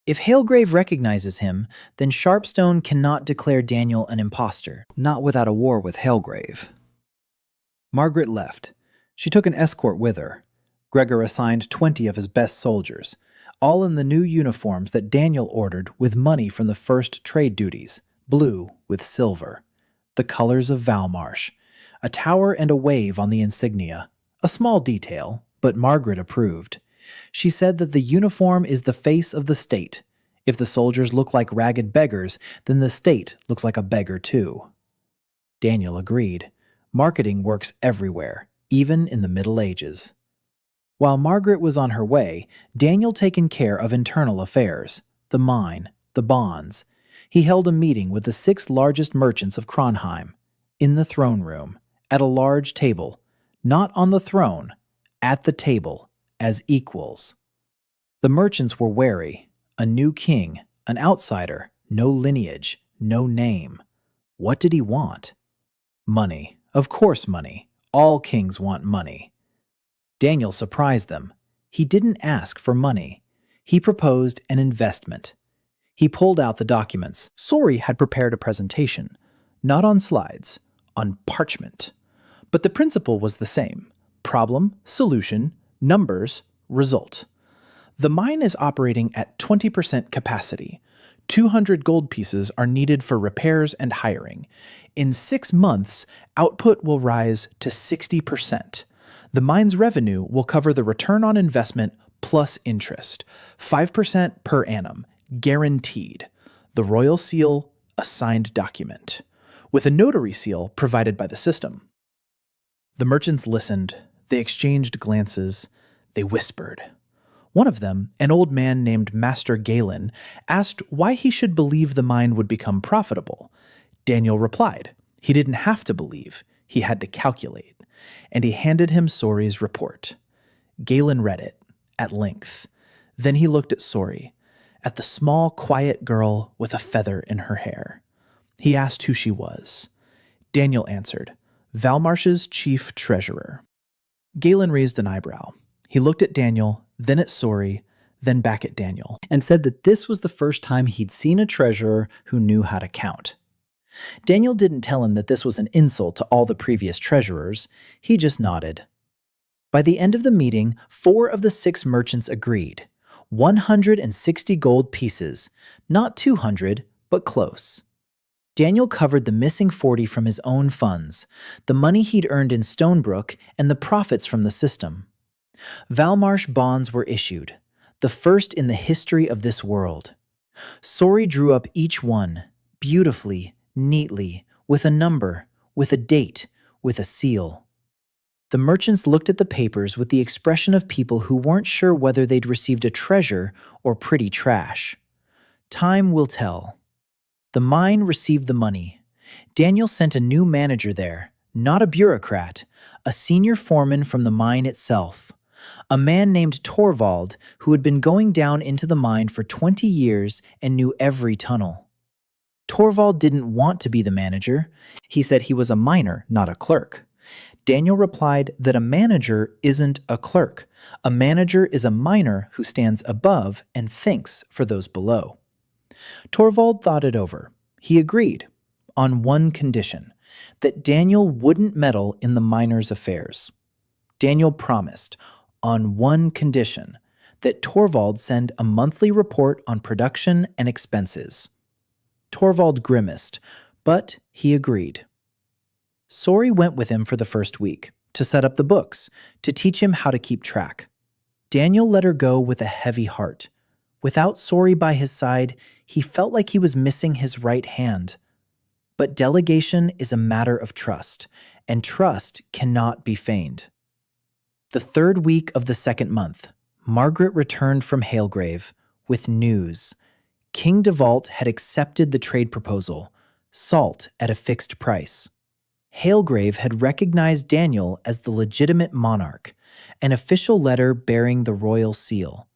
If Halegrave recognizes him, then Sharpstone cannot declare Daniel an imposter. Not without a war with Halegrave. Margret left. She took an escort with her. Gregor assigned 20 of his best soldiers, all in the new uniforms that Daniel ordered with money from the first trade duties, blue with silver. The colors of Velmarsh, a tower and a wave on the insignia. A small detail, but Margret approved. She said that the uniform is the face of the state. If the soldiers look like ragged beggars, then the state looks like a beggar too. Daniel agreed. Marketing works everywhere, even in the Middle Ages. While Margret was on her way, Daniel taken care of internal affairs, the mine, the bonds. He held a meeting with the 6 largest merchants of Kronheim, in the throne room, at a large table, not on the throne, at the table, as equals. The merchants were wary. A new king, an outsider, no lineage, no name. What did he want? Money. Of course money. All kings want money. Daniel surprised them. He didn't ask for money. He proposed an investment. He pulled out the documents. Sori had prepared a presentation, not on slides, on parchment. But the principle was the same. Problem, solution, numbers, result. The mine is operating at 20% capacity. 200 gold pieces are needed for repairs and hiring. In 6 months, output will rise to 60%. The mine's revenue will cover the return on investment plus interest, 5% per annum, guaranteed. The royal seal, a signed document, with a notary seal provided by the system. The merchants listened, they exchanged glances, they whispered. One of them, an old man named Master Galen, asked why he should believe the mine would become profitable. Daniel replied, he didn't have to believe, he had to calculate, and he handed him Sori's report. Galen read it, at length. Then he looked at Sori, at the small, quiet girl with a feather in her hair. He asked who she was. Daniel answered, Velmarsh's chief treasurer. Galen raised an eyebrow. He looked at Daniel, then at Sori, then back at Daniel, and said that this was the first time he'd seen a treasurer who knew how to count. Daniel didn't tell him that this was an insult to all the previous treasurers. He just nodded. By the end of the meeting, 4 of the 6 merchants agreed. 160 gold pieces, not 200, but close. Daniel covered the missing 40 from his own funds, the money he'd earned in Stonebrook, and the profits from the system. Velmarsh bonds were issued, the first in the history of this world. Sori drew up each one, beautifully, neatly, with a number, with a date, with a seal. The merchants looked at the papers with the expression of people who weren't sure whether they'd received a treasure or pretty trash. Time will tell. The mine received the money. Daniel sent a new manager there, not a bureaucrat, a senior foreman from the mine itself, a man named Torvald who had been going down into the mine for 20 years and knew every tunnel. Torvald didn't want to be the manager. He said he was a miner, not a clerk. Daniel replied that a manager isn't a clerk. A manager is a miner who stands above and thinks for those below. Torvald thought it over. He agreed, on one condition, that Daniel wouldn't meddle in the miners' affairs. Daniel promised, on one condition, that Torvald send a monthly report on production and expenses. Torvald grimaced, but he agreed. Sori went with him for the first week, to set up the books, to teach him how to keep track. Daniel let her go with a heavy heart. Without Sori by his side, he felt like he was missing his right hand. But delegation is a matter of trust, and trust cannot be feigned. The 3rd week of the 2nd month, Margret returned from Halegrave with news. King Devault had accepted the trade proposal, salt at a fixed price. Halegrave had recognized Daniel as the legitimate monarch, an official letter bearing the royal seal.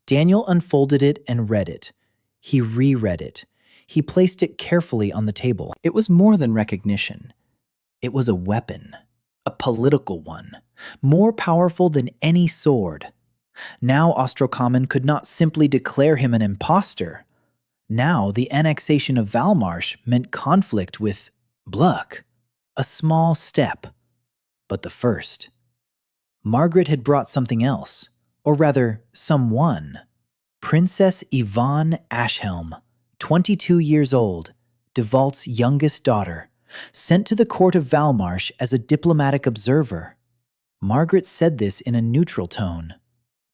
Daniel unfolded it and read it. He reread it. He placed it carefully on the table. It was more than recognition. It was a weapon, a political one, more powerful than any sword. Now Ostrocommon could not simply declare him an impostor. Now the annexation of Velmarsh meant conflict with Bluck. A small step, but the first. Margret had brought something else, or rather, someone. Princess Yvonne Ashhelm, 22 years old, Devault's youngest daughter, sent to the court of Velmarsh as a diplomatic observer. Margret said this in a neutral tone.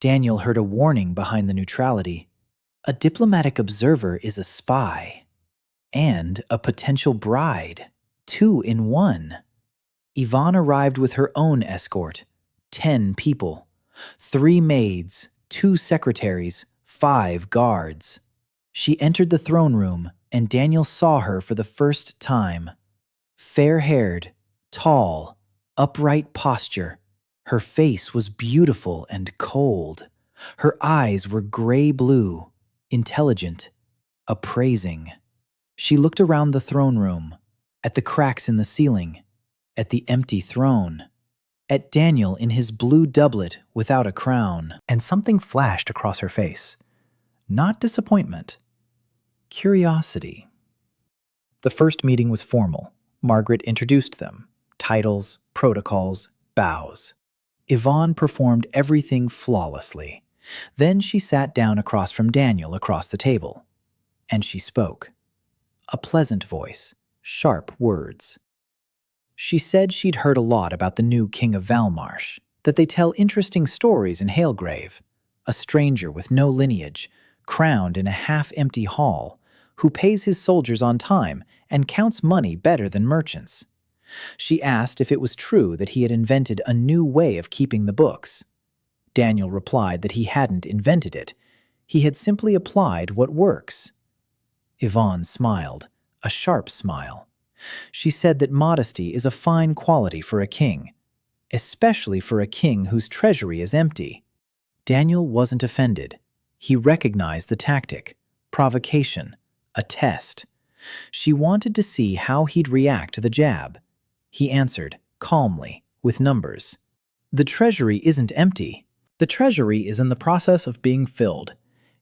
Daniel heard a warning behind the neutrality. A diplomatic observer is a spy, and a potential bride. 2 in 1. Yvonne arrived with her own escort, 10 people, 3 maids, 2 secretaries, 5 guards. She entered the throne room, and Daniel saw her for the first time. Fair-haired, tall, upright posture. Her face was beautiful and cold. Her eyes were gray-blue, intelligent, appraising. She looked around the throne room, at the cracks in the ceiling, at the empty throne, at Daniel in his blue doublet without a crown, and something flashed across her face. Not disappointment, curiosity. The first meeting was formal. Margret introduced them. Titles, protocols, bows. Yvonne performed everything flawlessly. Then she sat down across from Daniel across the table. And she spoke. A pleasant voice. Sharp words. She said she'd heard a lot about the new king of Velmarsh, that they tell interesting stories in Halegrave. a stranger with no lineage, crowned in a half-empty hall, who pays his soldiers on time and counts money better than merchants. She asked if it was true that he had invented a new way of keeping the books. Daniel replied that he hadn't invented it. He had simply applied what works. Yvonne smiled, a sharp smile. She said that modesty is a fine quality for a king, especially for a king whose treasury is empty. Daniel wasn't offended. He recognized the tactic, provocation, a test. She wanted to see how he'd react to the jab. He answered, calmly, with numbers. The treasury isn't empty. The treasury is in the process of being filled.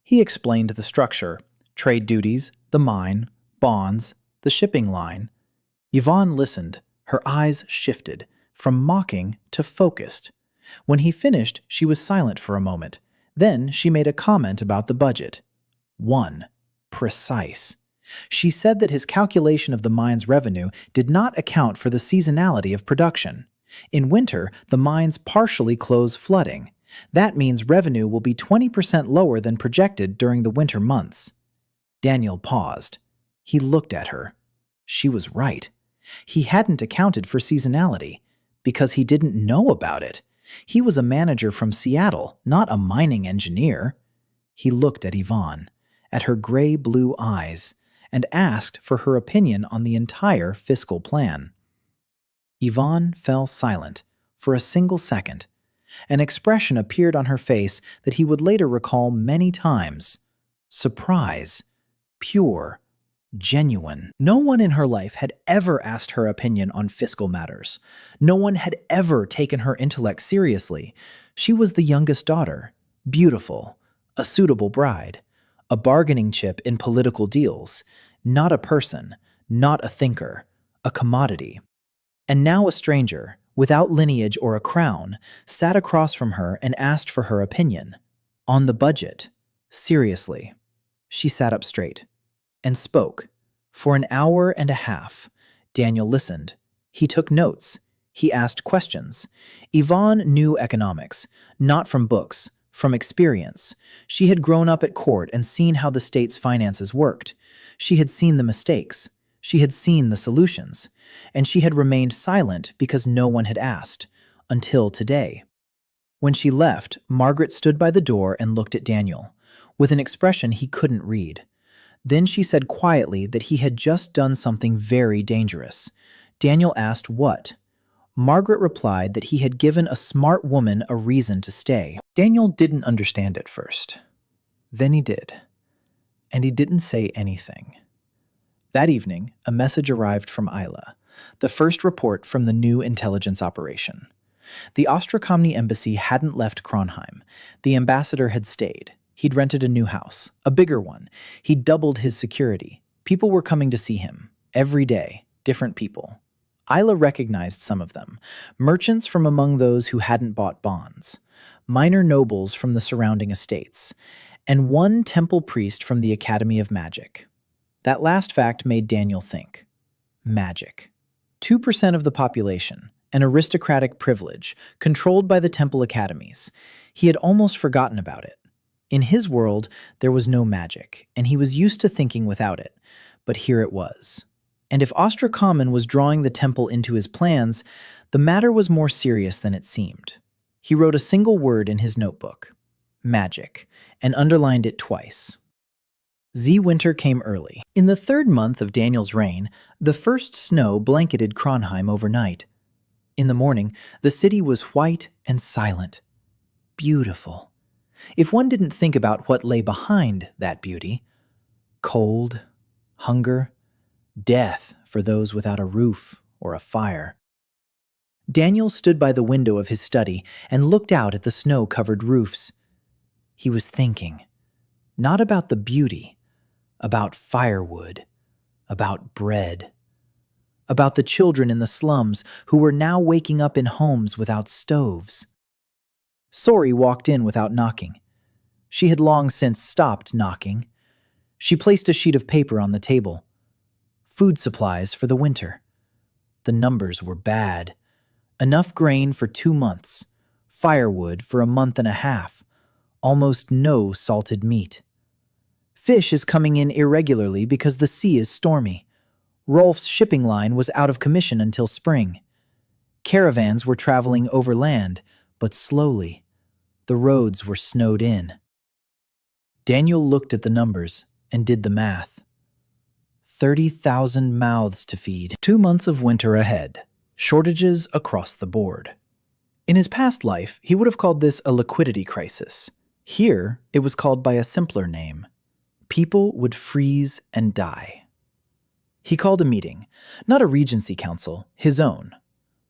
He explained the structure, trade duties, the mine, bonds, the shipping line. Yvonne listened, her eyes shifted, from mocking to focused. When he finished, she was silent for a moment. Then she made a comment about the budget. 1. Precise. She said that his calculation of the mine's revenue did not account for the seasonality of production. In winter, the mines partially close flooding. That means revenue will be 20% lower than projected during the winter months. Daniel paused. He looked at her. She was right. He hadn't accounted for seasonality, because he didn't know about it. He was a manager from Seattle, not a mining engineer. He looked at Yvonne, at her gray-blue eyes, and asked for her opinion on the entire fiscal plan. Yvonne fell silent for a single second. An expression appeared on her face that he would later recall many times. Surprise. Pure. Genuine. No one in her life had ever asked her opinion on fiscal matters. No one had ever taken her intellect seriously. She was the youngest daughter, beautiful, a suitable bride, a bargaining chip in political deals, not a person, not a thinker, a commodity. And now a stranger, without lineage or a crown, sat across from her and asked for her opinion. On the budget. Seriously. She sat up straight and spoke. For an hour and a half, Daniel listened. He took notes. He asked questions. Yvonne knew economics, not from books, from experience. She had grown up at court and seen how the state's finances worked. She had seen the mistakes. She had seen the solutions. And she had remained silent because no one had asked, until today. When she left, Margret stood by the door and looked at Daniel, with an expression he couldn't read. Then she said quietly that he had just done something very dangerous. Daniel asked what. Margret replied that he had given a smart woman a reason to stay. Daniel didn't understand at first. Then he did. And he didn't say anything. That evening, a message arrived from Ayla, the first report from the new intelligence operation. The Ostrakomny embassy hadn't left Kronheim. The ambassador had stayed. He'd rented a new house, a bigger one. He'd doubled his security. People were coming to see him. Every day, different people. Ayla recognized some of them. Merchants from among those who hadn't bought bonds. Minor nobles from the surrounding estates. And one temple priest from the Academy of Magic. That last fact made Daniel think. Magic. 2% of the population, an aristocratic privilege, controlled by the temple academies. He had almost forgotten about it. In his world, there was no magic, and he was used to thinking without it. But here it was. And if Ostrakommon was drawing the temple into his plans, the matter was more serious than it seemed. He wrote a single word in his notebook. Magic, and underlined it twice. Winter came early. In the 3rd month of Daniel's reign, the first snow blanketed Kronheim overnight. In the morning, the city was white and silent. Beautiful. If one didn't think about what lay behind that beauty, cold, hunger, death for those without a roof or a fire. Daniel stood by the window of his study and looked out at the snow-covered roofs. He was thinking, not about the beauty, about firewood, about bread, about the children in the slums who were now waking up in homes without stoves. Sori walked in without knocking. She had long since stopped knocking. She placed a sheet of paper on the table. Food supplies for the winter. The numbers were bad. Enough grain for 2 months. Firewood for a month and a half. almost no salted meat. Fish is coming in irregularly because the sea is stormy. Rolf's shipping line was out of commission until spring. Caravans were traveling overland, but slowly. The roads were snowed in. Daniel looked at the numbers and did the math. 30,000 mouths to feed. 2 months of winter ahead. Shortages across the board. In his past life, he would have called this a liquidity crisis. Here, it was called by a simpler name. People would freeze and die. He called a meeting, not a regency council, his own.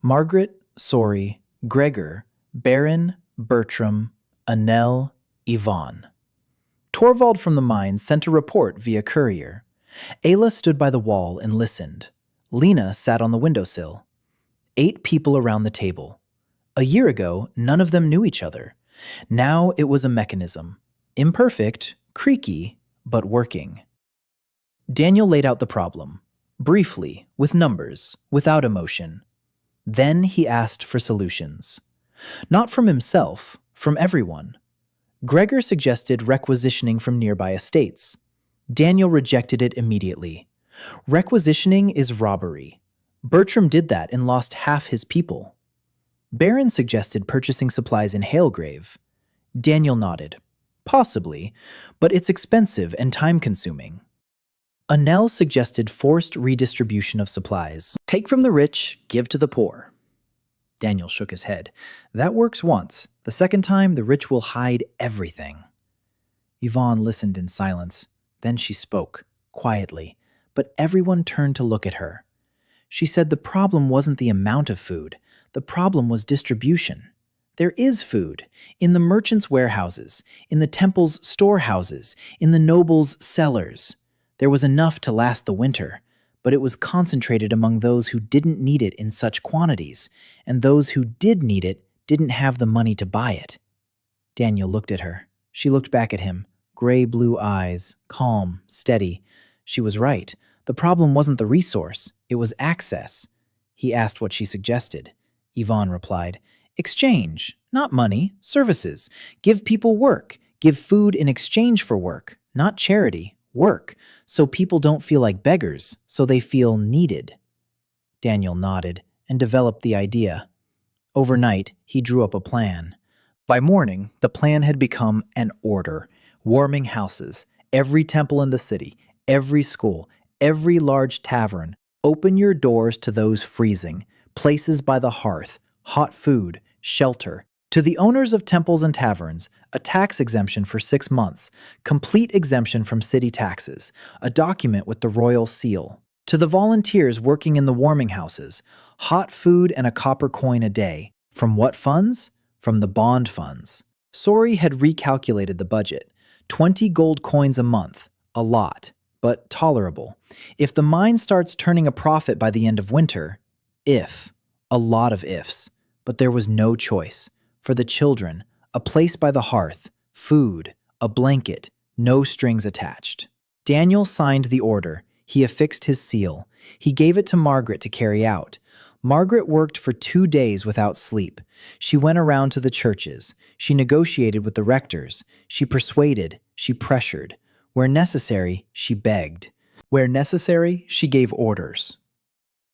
Margret, Sori, Gregor, Beren, Bertram, Annelle, Yvonne. Torvald from the mines sent a report via courier. Ayla stood by the wall and listened. Lina sat on the windowsill. 8 people around the table. A year ago, none of them knew each other. Now it was a mechanism. Imperfect, creaky, but working. Daniel laid out the problem, briefly, with numbers, without emotion. Then he asked for solutions. Not from himself, from everyone. Gregor suggested requisitioning from nearby estates. Daniel rejected it immediately. Requisitioning is robbery. Bertram did that and lost half his people. Beren suggested purchasing supplies in Halegrave. Daniel nodded. Possibly, but it's expensive and time-consuming. Annelle suggested forced redistribution of supplies. Take from the rich, give to the poor. Daniel shook his head. That works once. The second time, the rich will hide everything. Yvonne listened in silence. Then she spoke, quietly, but everyone turned to look at her. She said the problem wasn't the amount of food. The problem was distribution. There is food in the merchants' warehouses, in the temple's storehouses, in the nobles' cellars. There was enough to last the winter, but it was concentrated among those who didn't need it in such quantities, and those who did need it didn't have the money to buy it. Daniel looked at her. She looked back at him, gray-blue eyes, calm, steady. She was right. The problem wasn't the resource, it was access. He asked what she suggested. Yvonne replied, exchange, not money, services. Give people work. Give food in exchange for work, not charity, work, so people don't feel like beggars, so they feel needed. Daniel nodded and developed the idea. Overnight, he drew up a plan. By morning, the plan had become an order. Warming houses, every temple in the city, every school, every large tavern. Open your doors to those freezing, places by the hearth, hot food, shelter. To the owners of temples and taverns, a tax exemption for 6 months, complete exemption from city taxes, a document with the royal seal. To the volunteers working in the warming houses, hot food and a copper coin a day. From what funds? From the bond funds. Sori had recalculated the budget. 20 gold coins a month. A lot, but tolerable. If the mine starts turning a profit by the end of winter, a lot of ifs. But there was no choice. For the children, a place by the hearth, food, a blanket, no strings attached. Daniel signed the order. He affixed his seal. He gave it to Margret to carry out. Margret worked for 2 days without sleep. She went around to the churches. She negotiated with the rectors. She persuaded. She pressured. Where necessary, she begged. Where necessary, she gave orders.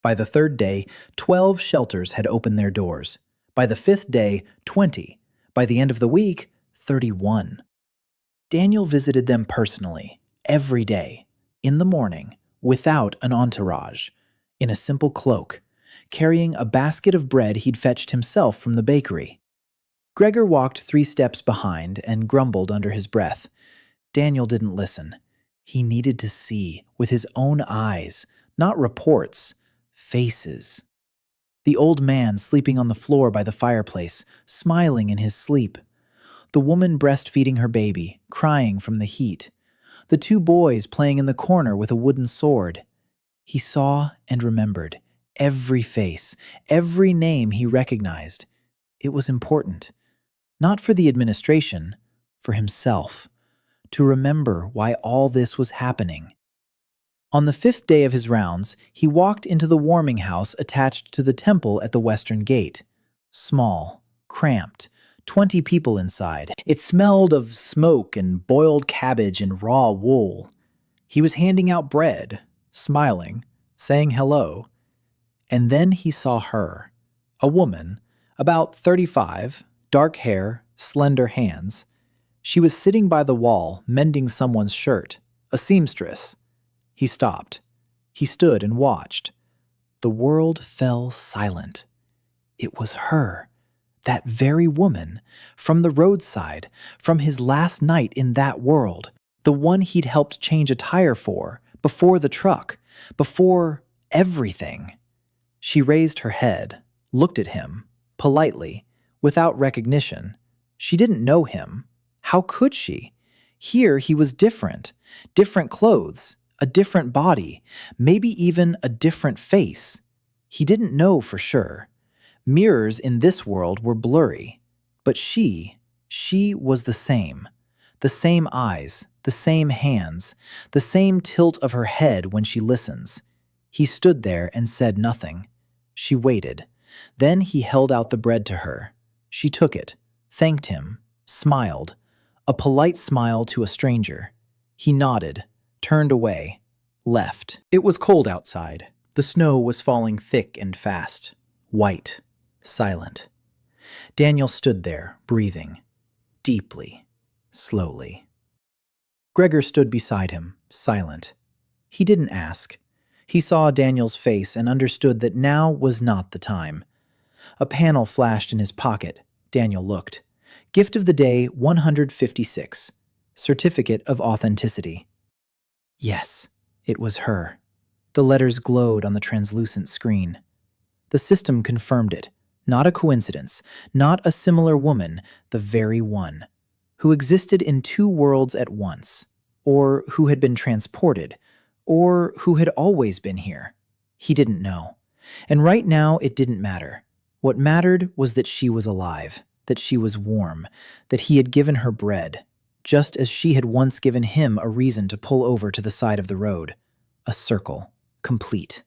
By the 3rd day, 12 shelters had opened their doors. By the 5th day, 20. By the end of the week, 31. Daniel visited them personally, every day, in the morning, without an entourage, in a simple cloak, carrying a basket of bread he'd fetched himself from the bakery. Gregor walked 3 steps behind and grumbled under his breath. Daniel didn't listen. He needed to see, with his own eyes, not reports, faces. The old man sleeping on the floor by the fireplace, smiling in his sleep. The woman breastfeeding her baby, crying from the heat. The 2 boys playing in the corner with a wooden sword. He saw and remembered every face, every name he recognized. It was important. Not for the administration, for himself. To remember why all this was happening. On the 5th day of his rounds, he walked into the warming house attached to the temple at the western gate. Small, cramped, 20 people inside. It smelled of smoke and boiled cabbage and raw wool. He was handing out bread, smiling, saying hello. And then he saw her, a woman, about 35, dark hair, slender hands. She was sitting by the wall, mending someone's shirt, a seamstress. He stopped. He stood and watched. The world fell silent. It was her, that very woman, from the roadside, from his last night in that world, the one he'd helped change a tire for, before the truck, before everything. She raised her head, looked at him, politely, without recognition. She didn't know him. How could she? Here he was different. Different clothes, a different body, maybe even a different face. He didn't know for sure. Mirrors in this world were blurry. But she was the same. The same eyes, the same hands, the same tilt of her head when she listens. He stood there and said nothing. She waited. Then he held out the bread to her. She took it, thanked him, smiled. A polite smile to a stranger. He nodded, turned away, left. It was cold outside. The snow was falling thick and fast, white, silent. Daniel stood there, breathing, deeply, slowly. Gregor stood beside him, silent. He didn't ask. He saw Daniel's face and understood that now was not the time. A panel flashed in his pocket. Daniel looked. Gift of the day 156. Certificate of authenticity. Yes, it was her. The letters glowed on the translucent screen. The system confirmed it. Not a coincidence, not a similar woman, the very one, who existed in two worlds at once, or who had been transported, or who had always been here. He didn't know. And right now it didn't matter. What mattered was that she was alive, that she was warm, that he had given her bread, just as she had once given him a reason to pull over to the side of the road. A circle, complete.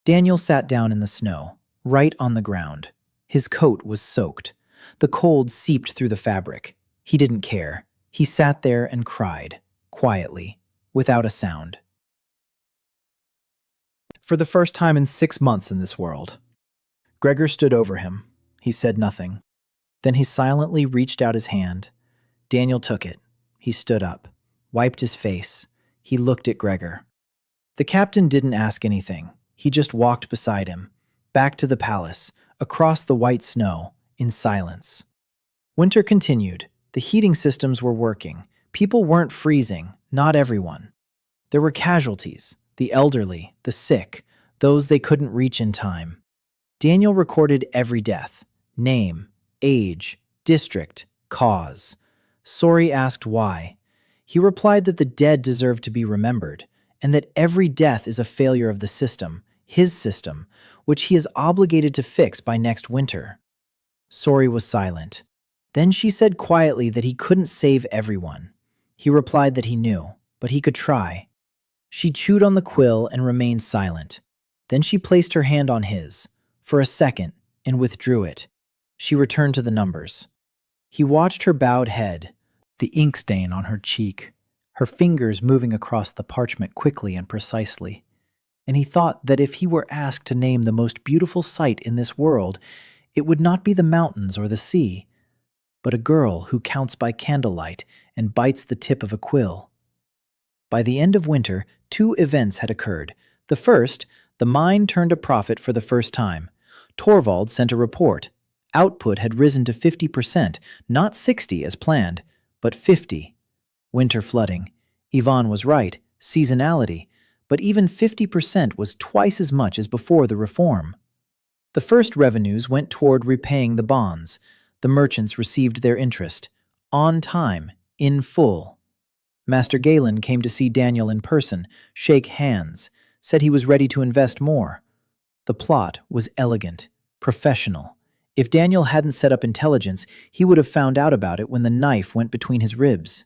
Daniel sat down in the snow, right on the ground. His coat was soaked. The cold seeped through the fabric. He didn't care. He sat there and cried, quietly, without a sound. For the first time in 6 months in this world. Gregor stood over him. He said nothing. Then he silently reached out his hand. Daniel took it. He stood up, wiped his face. He looked at Gregor. The captain didn't ask anything. He just walked beside him, back to the palace, across the white snow, in silence. Winter continued. The heating systems were working. People weren't freezing, not everyone. There were casualties, the elderly, the sick, those they couldn't reach in time. Daniel recorded every death, name, age, district, cause. Sori asked why. He replied that the dead deserved to be remembered, and that every death is a failure of the system, his system, which he is obligated to fix by next winter. Sori was silent. Then she said quietly that he couldn't save everyone. He replied that he knew, but he could try. She chewed on the quill and remained silent. Then she placed her hand on his, for a second, and withdrew it. She returned to the numbers. He watched her bowed head, the ink stain on her cheek, her fingers moving across the parchment quickly and precisely. And he thought that if he were asked to name the most beautiful sight in this world, it would not be the mountains or the sea, but a girl who counts by candlelight and bites the tip of a quill. By the end of winter, 2 events had occurred. The first, the mine turned a profit for the first time. Torvald sent a report. Output had risen to 50%, not 60 as planned, but 50. Winter flooding. Yvonne was right, seasonality, but even 50% was twice as much as before the reform. The first revenues went toward repaying the bonds. The merchants received their interest, on time, in full. Master Galen came to see Daniel in person, shake hands, said he was ready to invest more. The plot was elegant, professional. If Daniel hadn't set up intelligence, he would have found out about it when the knife went between his ribs.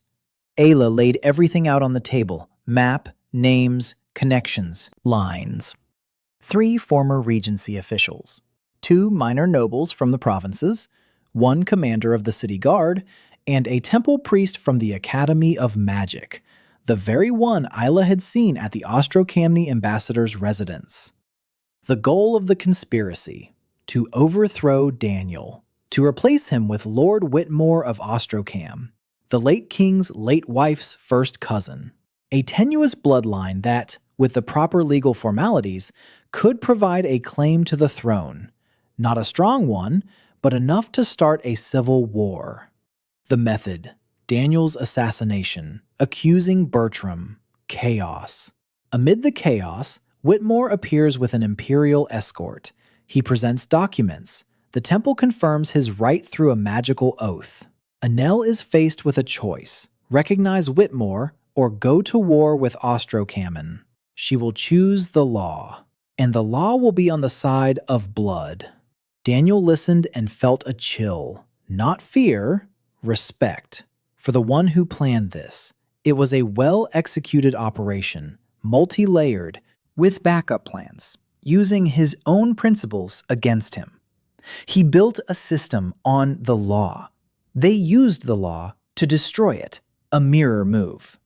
Ayla laid everything out on the table, map, names, connections, lines. 3 former regency officials, 2 minor nobles from the provinces, one commander of the city guard, and a temple priest from the Academy of Magic, the very one Ayla had seen at the Ostrocamni ambassador's residence. The goal of the conspiracy: to overthrow Daniel, to replace him with Lord Whitmore of Ostrocam, the late king's late wife's first cousin. A tenuous bloodline that, with the proper legal formalities, could provide a claim to the throne. Not a strong one, but enough to start a civil war. The method: Daniel's assassination, accusing Bertram, chaos. Amid the chaos, Whitmore appears with an imperial escort. He presents documents. The temple confirms his right through a magical oath. Annelle is faced with a choice: recognize Whitmore or go to war with Ostrocammon. She will choose the law, and the law will be on the side of blood. Daniel listened and felt a chill. Not fear, respect. For the one who planned this, it was a well-executed operation, multi-layered, with backup plans, using his own principles against him. He built a system on the law. They used the law to destroy it, a mirror move.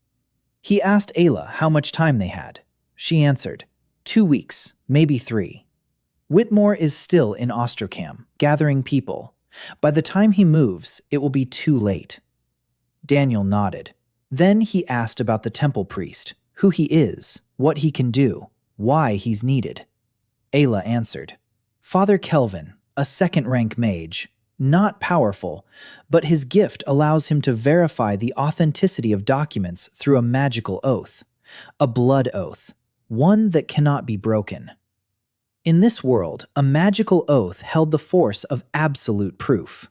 He asked Ayla how much time they had. She answered, 2 weeks, maybe 3. Whitmore is still in Ostrocam, gathering people. By the time he moves, it will be too late. Daniel nodded. Then he asked about the temple priest, who he is, what he can do, why he's needed. Ayla answered, Father Kelvin, a second-rank mage, not powerful, but his gift allows him to verify the authenticity of documents through a magical oath, a blood oath, one that cannot be broken. In this world, a magical oath held the force of absolute proof.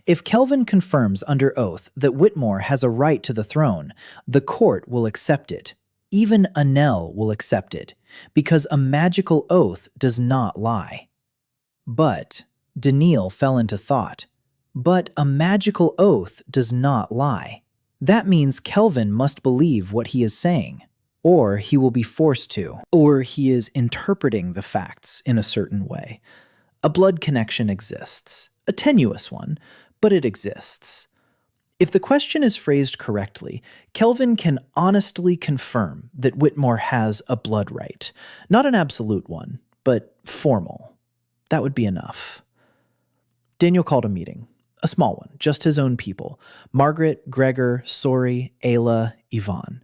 If Kelvin confirms under oath that Whitmore has a right to the throne, the court will accept it. Even Annelle will accept it, because a magical oath does not lie. But Daniil fell into thought. But a magical oath does not lie. That means Kelvin must believe what he is saying, or he will be forced to, or he is interpreting the facts in a certain way. A blood connection exists, a tenuous one, but it exists. If the question is phrased correctly, Kelvin can honestly confirm that Whitmore has a blood right, not an absolute one, but formal. That would be enough. Daniel called a meeting, a small one, just his own people: Margret, Gregor, Sori, Ayla, Yvonne.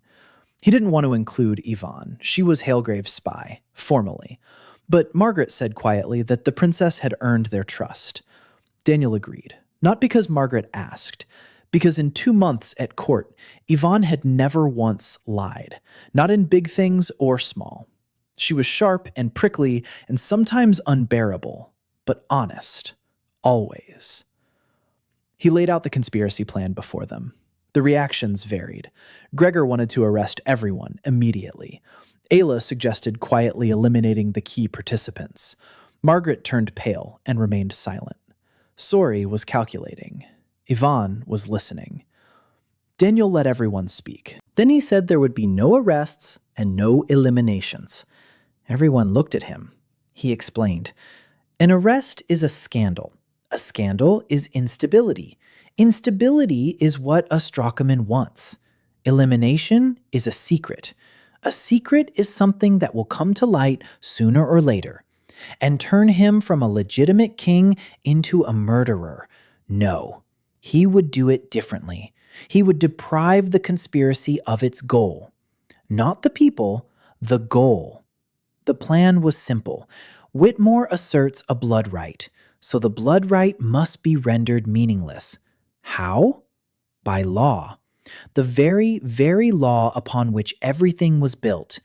He didn't want to include Yvonne. She was Halegrave's spy, formally. But Margret said quietly that the princess had earned their trust. Daniel agreed, not because Margret asked, because in 2 months at court, Yvonne had never once lied, not in big things or small. She was sharp and prickly and sometimes unbearable, but honest. Always. He laid out the conspiracy plan before them. The reactions varied. Gregor wanted to arrest everyone immediately. Ayla suggested quietly eliminating the key participants. Margret turned pale and remained silent. Sori was calculating. Yvonne was listening. Daniel let everyone speak. Then he said there would be no arrests and no eliminations. Everyone looked at him. He explained, an arrest is a scandal. A scandal is instability. Instability is what Ostrocamon wants. Elimination is a secret. A secret is something that will come to light sooner or later and turn him from a legitimate king into a murderer. No, he would do it differently. He would deprive the conspiracy of its goal. Not the people, the goal. The plan was simple. Whitmore asserts a blood right, so the blood right must be rendered meaningless. How? By law. The very, very law upon which everything was built.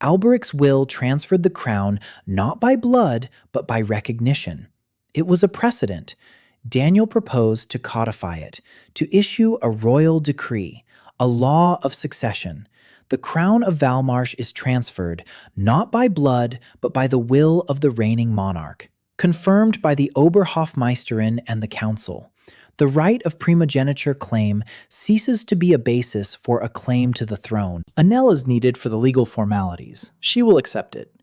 Alberic's will transferred the crown not by blood, but by recognition. It was a precedent. Daniel proposed to codify it, to issue a royal decree, a law of succession. The crown of Velmarsh is transferred not by blood, but by the will of the reigning monarch, confirmed by the Oberhofmeisterin and the council. The right of primogeniture claim ceases to be a basis for a claim to the throne. Annelle is needed for the legal formalities. She will accept it,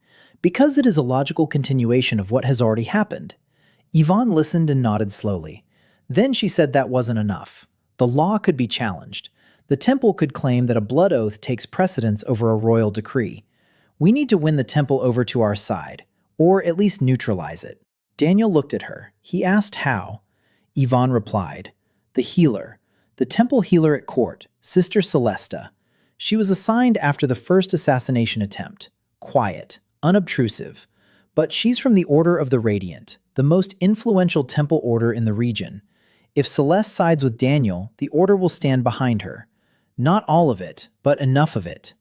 because it is a logical continuation of what has already happened. Yvonne listened and nodded slowly. Then she said that wasn't enough. The law could be challenged. The temple could claim that a blood oath takes precedence over a royal decree. We need to win the temple over to our side, or at least neutralize it. Daniel looked at her. He asked how. Yvonne replied, the healer, the temple healer at court, Sister Celeste. She was assigned after the first assassination attempt. Quiet, unobtrusive. But she's from the Order of the Radiant, the most influential temple order in the region. If Celeste sides with Daniel, the order will stand behind her. Not all of it, but enough of it.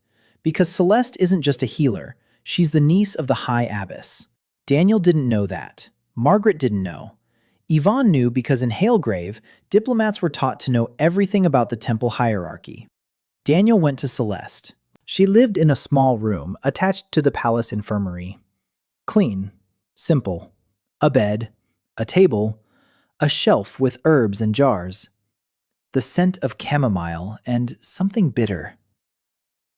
Because Celeste isn't just a healer, she's the niece of the High Abbess. Daniel didn't know that. Margret didn't know. Yvonne knew because in Halegrave, diplomats were taught to know everything about the temple hierarchy. Daniel went to Celeste. She lived in a small room attached to the palace infirmary. Clean, simple. A bed, a table, a shelf with herbs and jars. The scent of chamomile and something bitter.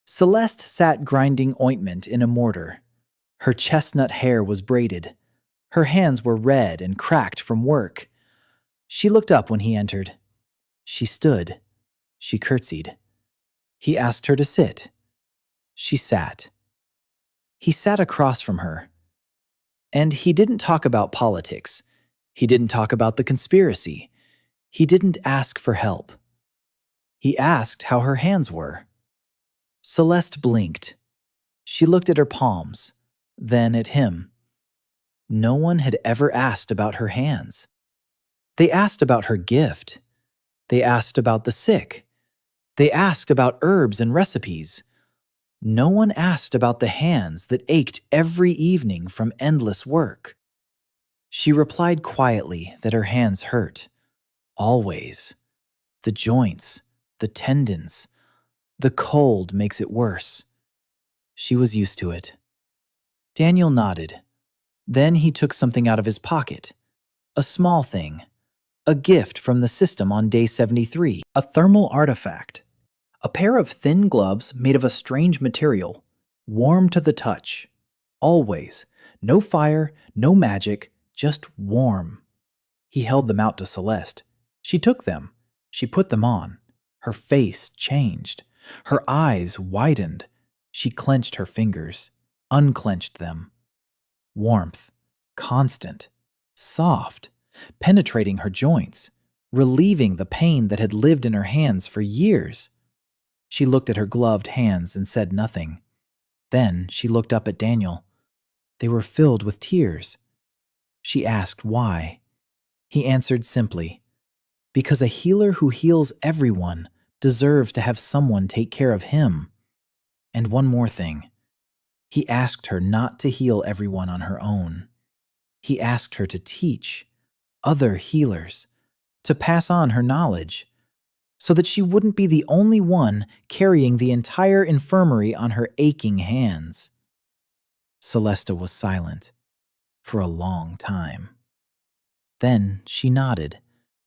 Celeste sat grinding ointment in a mortar. Her chestnut hair was braided. Her hands were red and cracked from work. She looked up when he entered. She stood. She curtsied. He asked her to sit. She sat. He sat across from her. And he didn't talk about politics. He didn't talk about the conspiracy. He didn't ask for help. He asked how her hands were. Celeste blinked. She looked at her palms, then at him. No one had ever asked about her hands. They asked about her gift. They asked about the sick. They asked about herbs and recipes. No one asked about the hands that ached every evening from endless work. She replied quietly that her hands hurt. Always. The joints, the tendons. The cold makes it worse. She was used to it. Daniel nodded. Then he took something out of his pocket. A small thing. A gift from the system on day 73. A thermal artifact. A pair of thin gloves made of a strange material. Warm to the touch. Always. No fire, no magic, just warm. He held them out to Celeste. She took them. She put them on. Her face changed. Her eyes widened. She clenched her fingers, unclenched them. Warmth, constant, soft, penetrating her joints, relieving the pain that had lived in her hands for years. She looked at her gloved hands and said nothing. Then she looked up at Daniel. They were filled with tears. She asked why. He answered simply, because a healer who heals everyone deserves to have someone take care of him. And one more thing. He asked her not to heal everyone on her own. He asked her to teach other healers, to pass on her knowledge, so that she wouldn't be the only one carrying the entire infirmary on her aching hands. Celeste was silent for a long time. Then she nodded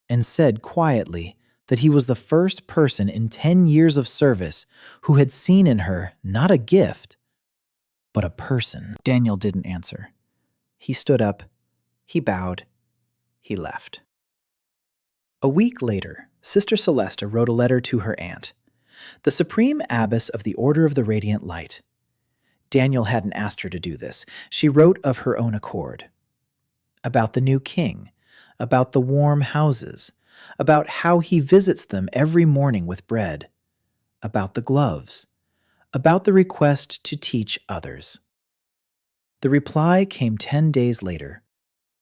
and said quietly that he was the first person in 10 years of service who had seen in her not a gift, but a person. Daniel didn't answer. He stood up, he bowed, he left. A week later, Sister Celeste wrote a letter to her aunt, the Supreme Abbess of the Order of the Radiant Light. Daniel hadn't asked her to do this. She wrote of her own accord. About the new king, about the warm houses, about how he visits them every morning with bread, about the gloves, about the request to teach others. The reply came 10 days later.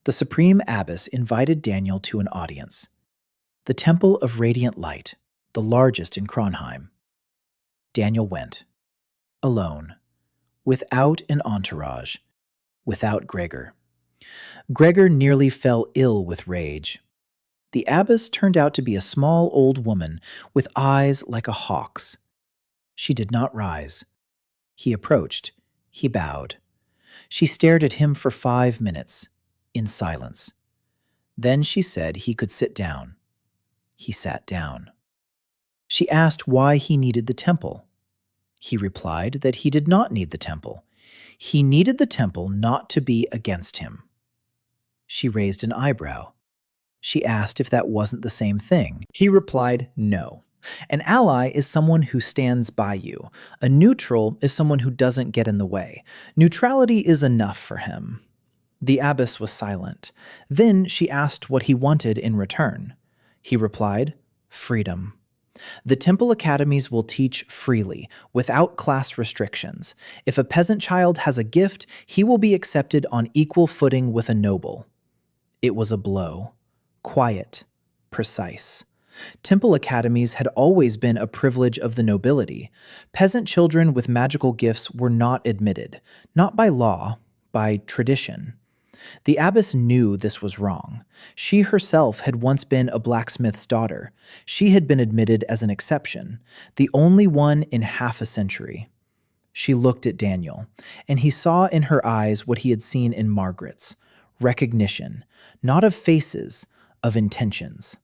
The Supreme Abbess invited Daniel to an audience. The Temple of Radiant Light, the largest in Kronheim. Daniel went. Alone. Without an entourage. Without Gregor. Gregor nearly fell ill with rage. The abbess turned out to be a small old woman with eyes like a hawk's. She did not rise. He approached. He bowed. She stared at him for 5 minutes, in silence. Then she said he could sit down. He sat down. She asked why he needed the temple. He replied that he did not need the temple. He needed the temple not to be against him. She raised an eyebrow. She asked if that wasn't the same thing. He replied, no. An ally is someone who stands by you. A neutral is someone who doesn't get in the way. Neutrality is enough for him. The abbess was silent. Then she asked what he wanted in return. He replied, freedom. The temple academies will teach freely, without class restrictions. If a peasant child has a gift, he will be accepted on equal footing with a noble. It was a blow. Quiet. Precise. Temple academies had always been a privilege of the nobility. Peasant children with magical gifts were not admitted, not by law, by tradition. The abbess knew this was wrong. She herself had once been a blacksmith's daughter. She had been admitted as an exception, the only one in half a century. She looked at Daniel, and he saw in her eyes what he had seen in Margret's, recognition, not of faces, of intentions.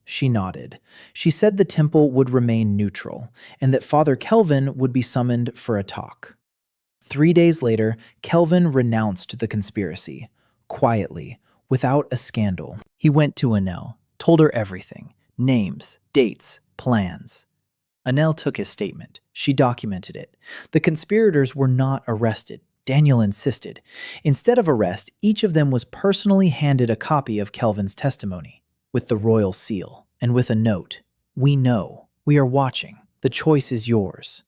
She nodded. She said the temple would remain neutral, and that Father Kelvin would be summoned for a talk. 3 days later, Kelvin renounced the conspiracy. Quietly, without a scandal. He went to Annelle, told her everything, names, dates, plans. Annelle took his statement. She documented it. The conspirators were not arrested. Daniel insisted. Instead of arrest, each of them was personally handed a copy of Kelvin's testimony, with the royal seal, and with a note. We know. We are watching. The choice is yours.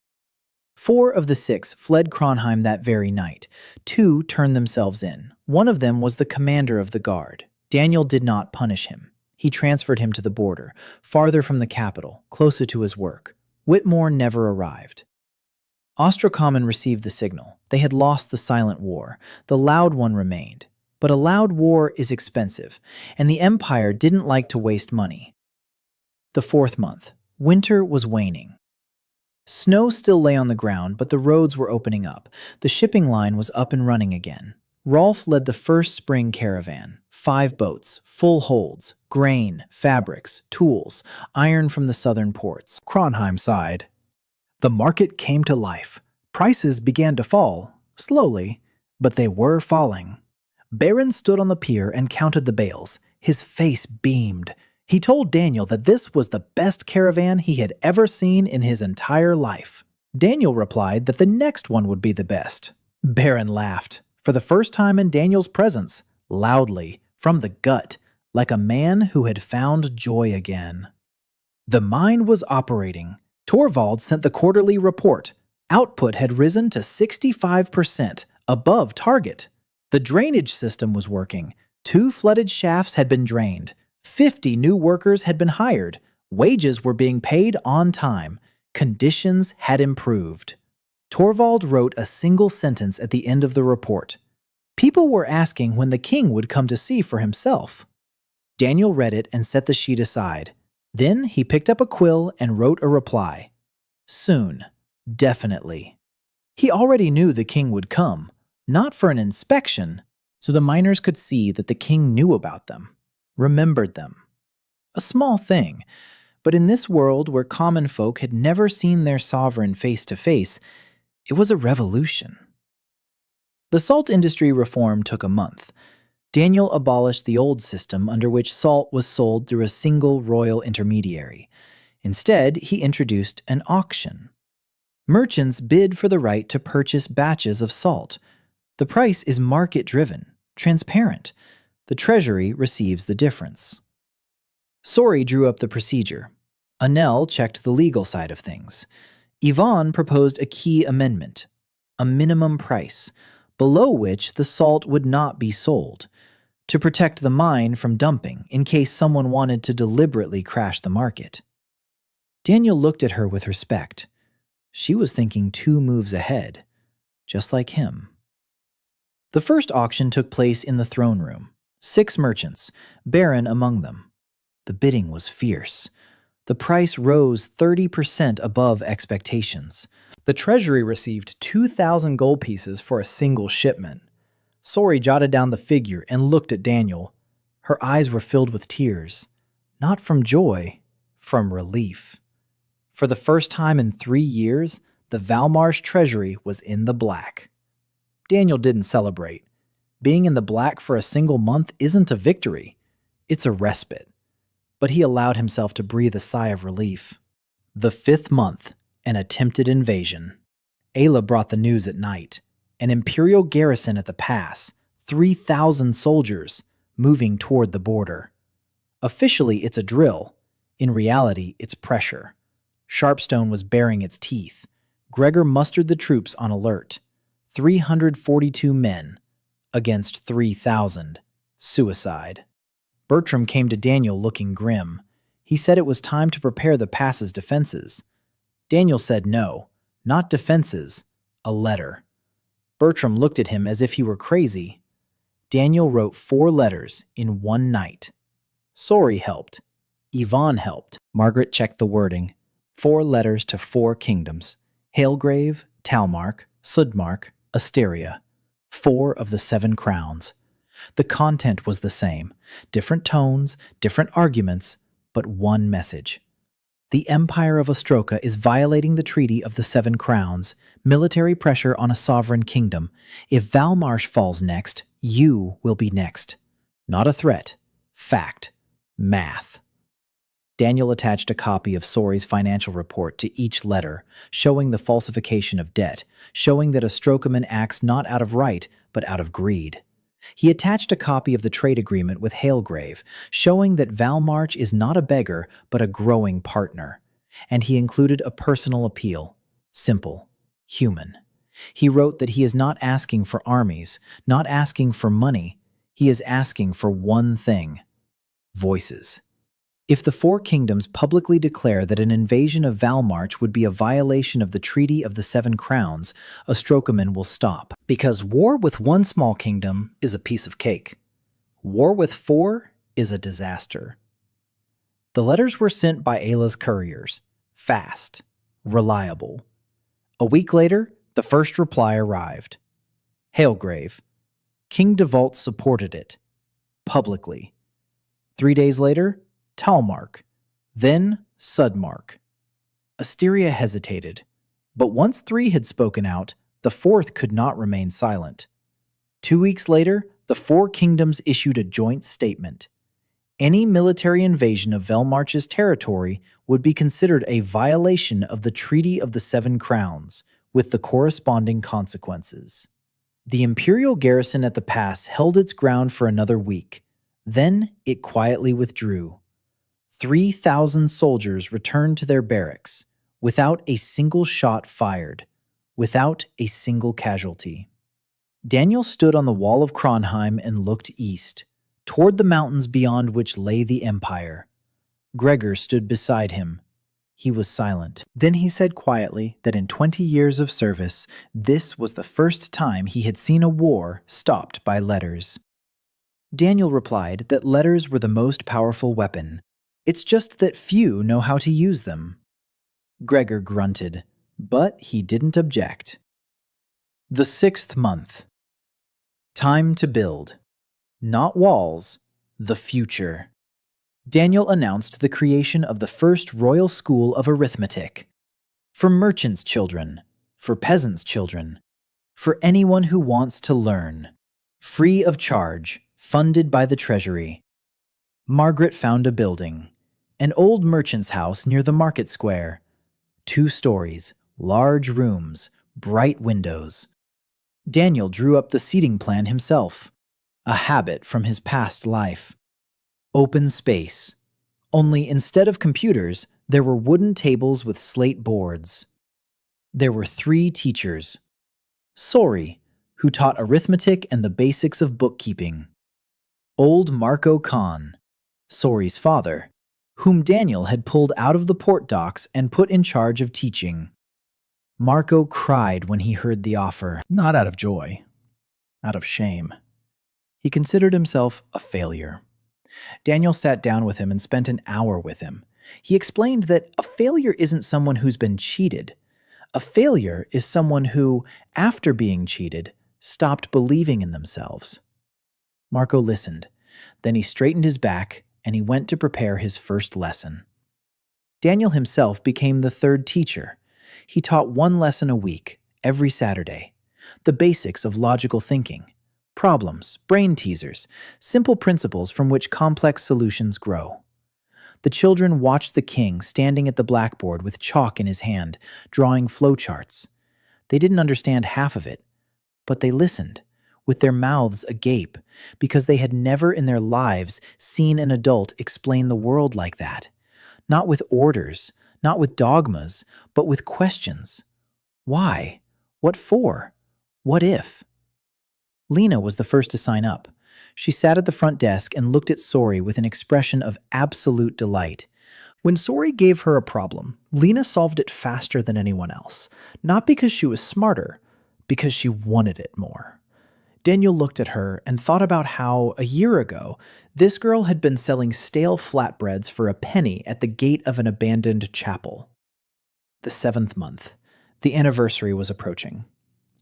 4 of the 6 fled Kronheim that very night. 2 turned themselves in. One of them was the commander of the guard. Daniel did not punish him. He transferred him to the border, farther from the capital, closer to his work. Whitmore never arrived. Ostrocommon received the signal. They had lost the silent war. The loud one remained. But a loud war is expensive, and the Empire didn't like to waste money. The 4th month. Winter was waning. Snow still lay on the ground, but the roads were opening up. The shipping line was up and running again. Rolf led the first spring caravan. 5 boats, full holds, grain, fabrics, tools, iron from the southern ports. Kronheim sighed. The market came to life. Prices began to fall, slowly, but they were falling. Beren stood on the pier and counted the bales. His face beamed. He told Daniel that this was the best caravan he had ever seen in his entire life. Daniel replied that the next one would be the best. Beren laughed, for the first time in Daniel's presence, loudly, from the gut, like a man who had found joy again. The mine was operating. Torvald sent the quarterly report. Output had risen to 65%, above target. The drainage system was working. 2 flooded shafts had been drained. 50 new workers had been hired. Wages were being paid on time. Conditions had improved. Torvald wrote a single sentence at the end of the report. People were asking when the king would come to see for himself. Daniel read it and set the sheet aside. Then he picked up a quill and wrote a reply. Soon. Definitely. He already knew the king would come, not for an inspection, so the miners could see that the king knew about them. Remembered them. A small thing, but in this world where common folk had never seen their sovereign face to face, it was a revolution. The salt industry reform took a month. Daniel abolished the old system under which salt was sold through a single royal intermediary. Instead, he introduced an auction. Merchants bid for the right to purchase batches of salt. The price is market-driven, transparent. The treasury receives the difference. Sori drew up the procedure. Annelle checked the legal side of things. Yvonne proposed a key amendment, a minimum price, below which the salt would not be sold, to protect the mine from dumping in case someone wanted to deliberately crash the market. Daniel looked at her with respect. She was thinking 2 moves ahead, just like him. The first auction took place in the throne room. 6 merchants, Beren among them. The bidding was fierce. The price rose 30% above expectations. The treasury received 2,000 gold pieces for a single shipment. Sori jotted down the figure and looked at Daniel. Her eyes were filled with tears. Not from joy, from relief. For the first time in 3 years, the Velmarsh treasury was in the black. Daniel didn't celebrate. Being in the black for a single month isn't a victory. It's a respite. But he allowed himself to breathe a sigh of relief. The 5th month, an attempted invasion. Ayla brought the news at night. An imperial garrison at the pass, 3,000 soldiers, moving toward the border. Officially, it's a drill. In reality, it's pressure. Sharpstone was baring its teeth. Gregor mustered the troops on alert. 342 men against 3,000. Suicide. Bertram came to Daniel looking grim. He said it was time to prepare the pass's defenses. Daniel said no, not defenses, a letter. Bertram looked at him as if he were crazy. Daniel wrote 4 letters in one night. Sori helped. Yvonne helped. Margret checked the wording. 4 letters to 4 kingdoms. Hailgrave, Talmark, Sudmark, Asteria. 4 of the 7 crowns. The content was the same. Different tones, different arguments, but one message. The Empire of Ostroka is violating the Treaty of the 7 Crowns, military pressure on a sovereign kingdom. If Velmarsh falls next, you will be next. Not a threat. Fact. Math. Daniel attached a copy of Sori's financial report to each letter, showing the falsification of debt, showing that Ostrokaman acts not out of right, but out of greed. He attached a copy of the trade agreement with Hailgrave, showing that Velmarsh is not a beggar, but a growing partner. And he included a personal appeal. Simple. Human. He wrote that he is not asking for armies, not asking for money. He is asking for one thing. Voices. If the 4 kingdoms publicly declare that an invasion of Velmarsh would be a violation of the Treaty of the 7 Crowns, Ostrokaman will stop. Because war with one small kingdom is a piece of cake. War with 4 is a disaster. The letters were sent by Ayla's couriers. Fast. Reliable. A week later, the first reply arrived. Hailgrave. King Devault supported it. Publicly. 3 days later, Talmark, then Sudmark. Asteria hesitated, but once 3 had spoken out, the 4th could not remain silent. 2 weeks later, the 4 kingdoms issued a joint statement. Any military invasion of Velmarsh's territory would be considered a violation of the Treaty of the 7 Crowns, with the corresponding consequences. The imperial garrison at the pass held its ground for another week. Then it quietly withdrew. 3,000 soldiers returned to their barracks, without a single shot fired, without a single casualty. Daniel stood on the wall of Kronheim and looked east, toward the mountains beyond which lay the Empire. Gregor stood beside him. He was silent. Then he said quietly that in 20 years of service, this was the first time he had seen a war stopped by letters. Daniel replied that letters were the most powerful weapon. It's just that few know how to use them. Gregor grunted, but he didn't object. The 6th month. Time to build. Not walls, the future. Daniel announced the creation of the first Royal School of Arithmetic. For merchants' children, for peasants' children, for anyone who wants to learn. Free of charge, funded by the treasury. Margret found a building. An old merchant's house near the market square. 2 stories, large rooms, bright windows. Daniel drew up the seating plan himself, a habit from his past life. Open space. Only instead of computers, there were wooden tables with slate boards. There were 3 teachers. Sori, who taught arithmetic and the basics of bookkeeping. Old Marco Khan, Sori's father, whom Daniel had pulled out of the port docks and put in charge of teaching. Marco cried when he heard the offer, not out of joy, out of shame. He considered himself a failure. Daniel sat down with him and spent an hour with him. He explained that a failure isn't someone who's been cheated. A failure is someone who, after being cheated, stopped believing in themselves. Marco listened. Then he straightened his back and he went to prepare his first lesson. Daniel himself became the 3rd teacher. He taught 1 lesson a week, every Saturday. The basics of logical thinking. Problems, brain teasers, simple principles from which complex solutions grow. The children watched the king standing at the blackboard with chalk in his hand, drawing flowcharts. They didn't understand half of it, but they listened, with their mouths agape, because they had never in their lives seen an adult explain the world like that. Not with orders, not with dogmas, but with questions. Why? What for? What if? Lina was the first to sign up. She sat at the front desk and looked at Sori with an expression of absolute delight. When Sori gave her a problem, Lina solved it faster than anyone else, not because she was smarter, because she wanted it more. Daniel looked at her and thought about how, a year ago, this girl had been selling stale flatbreads for a penny at the gate of an abandoned chapel. The 7th month. The anniversary was approaching.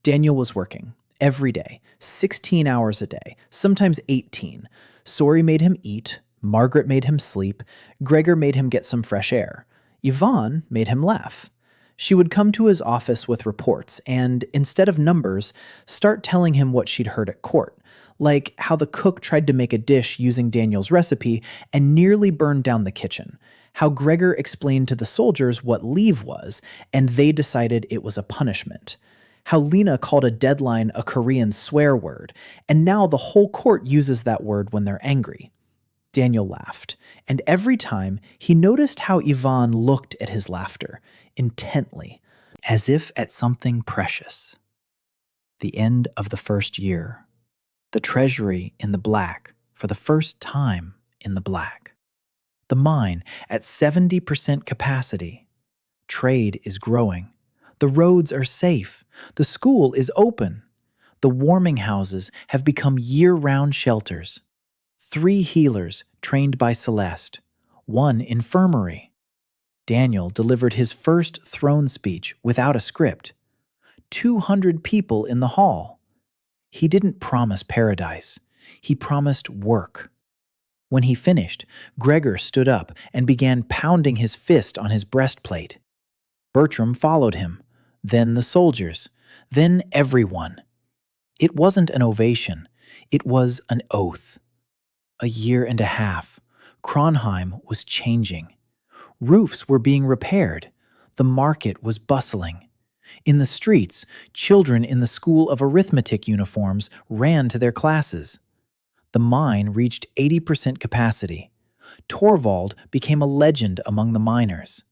Daniel was working, every day, 16 hours a day, sometimes 18. Sori made him eat, Margret made him sleep, Gregor made him get some fresh air, Yvonne made him laugh. She would come to his office with reports and, instead of numbers, start telling him what she'd heard at court, like how the cook tried to make a dish using Daniel's recipe and nearly burned down the kitchen, how Gregor explained to the soldiers what leave was, and they decided it was a punishment, how Lina called a deadline a Korean swear word, and now the whole court uses that word when they're angry. Daniel laughed, and every time he noticed how Yvonne looked at his laughter, intently, as if at something precious. The end of the first year. The treasury in the black, for the first time in the black. The mine at 70% capacity. Trade is growing. The roads are safe. The school is open. The warming houses have become year-round shelters. 3 healers trained by Celeste. 1 infirmary. Daniel delivered his first throne speech without a script. 200 people in the hall. He didn't promise paradise. He promised work. When he finished, Gregor stood up and began pounding his fist on his breastplate. Bertram followed him, then the soldiers, then everyone. It wasn't an ovation. It was an oath. A year and a half. Kronheim was changing. Roofs were being repaired. The market was bustling. In the streets, children in the School of Arithmetic uniforms ran to their classes. The mine reached 80% capacity. Torvald became a legend among the miners.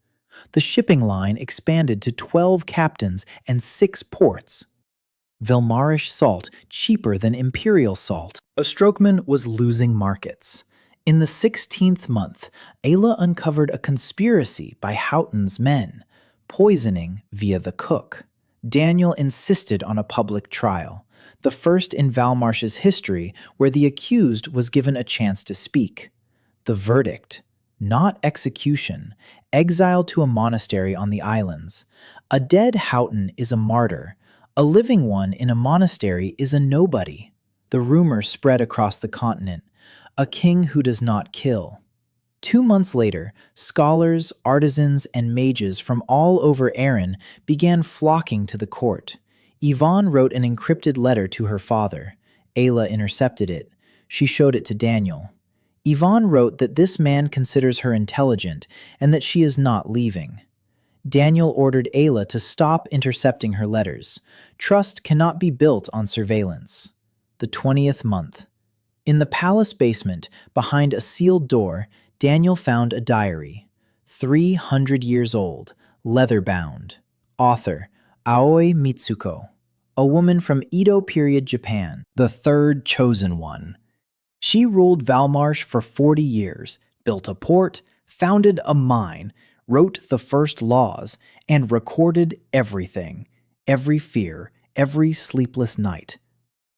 The shipping line expanded to 12 captains and 6 ports. Velmarsh salt cheaper than imperial salt. Ostrokman was losing markets. In the 16th month, Ayla uncovered a conspiracy by Houghton's men, poisoning via the cook. Daniel insisted on a public trial, the first in Velmarsh's history where the accused was given a chance to speak. The verdict: not execution, exile to a monastery on the islands. A dead Houghton is a martyr. A living one in a monastery is a nobody. The rumor spread across the continent. A king who does not kill. 2 months later, scholars, artisans, and mages from all over Erin began flocking to the court. Yvonne wrote an encrypted letter to her father. Ayla intercepted it. She showed it to Daniel. Yvonne wrote that this man considers her intelligent and that she is not leaving. Daniel ordered Ayla to stop intercepting her letters. Trust cannot be built on surveillance. The 20th month. In the palace basement, behind a sealed door, Daniel found a diary. 300 years old, leather-bound. Author, Aoi Mitsuko. A woman from Edo period Japan, the 3rd chosen one. She ruled Velmarsh for 40 years, built a port, founded a mine, wrote the first laws, and recorded everything, every fear, every sleepless night.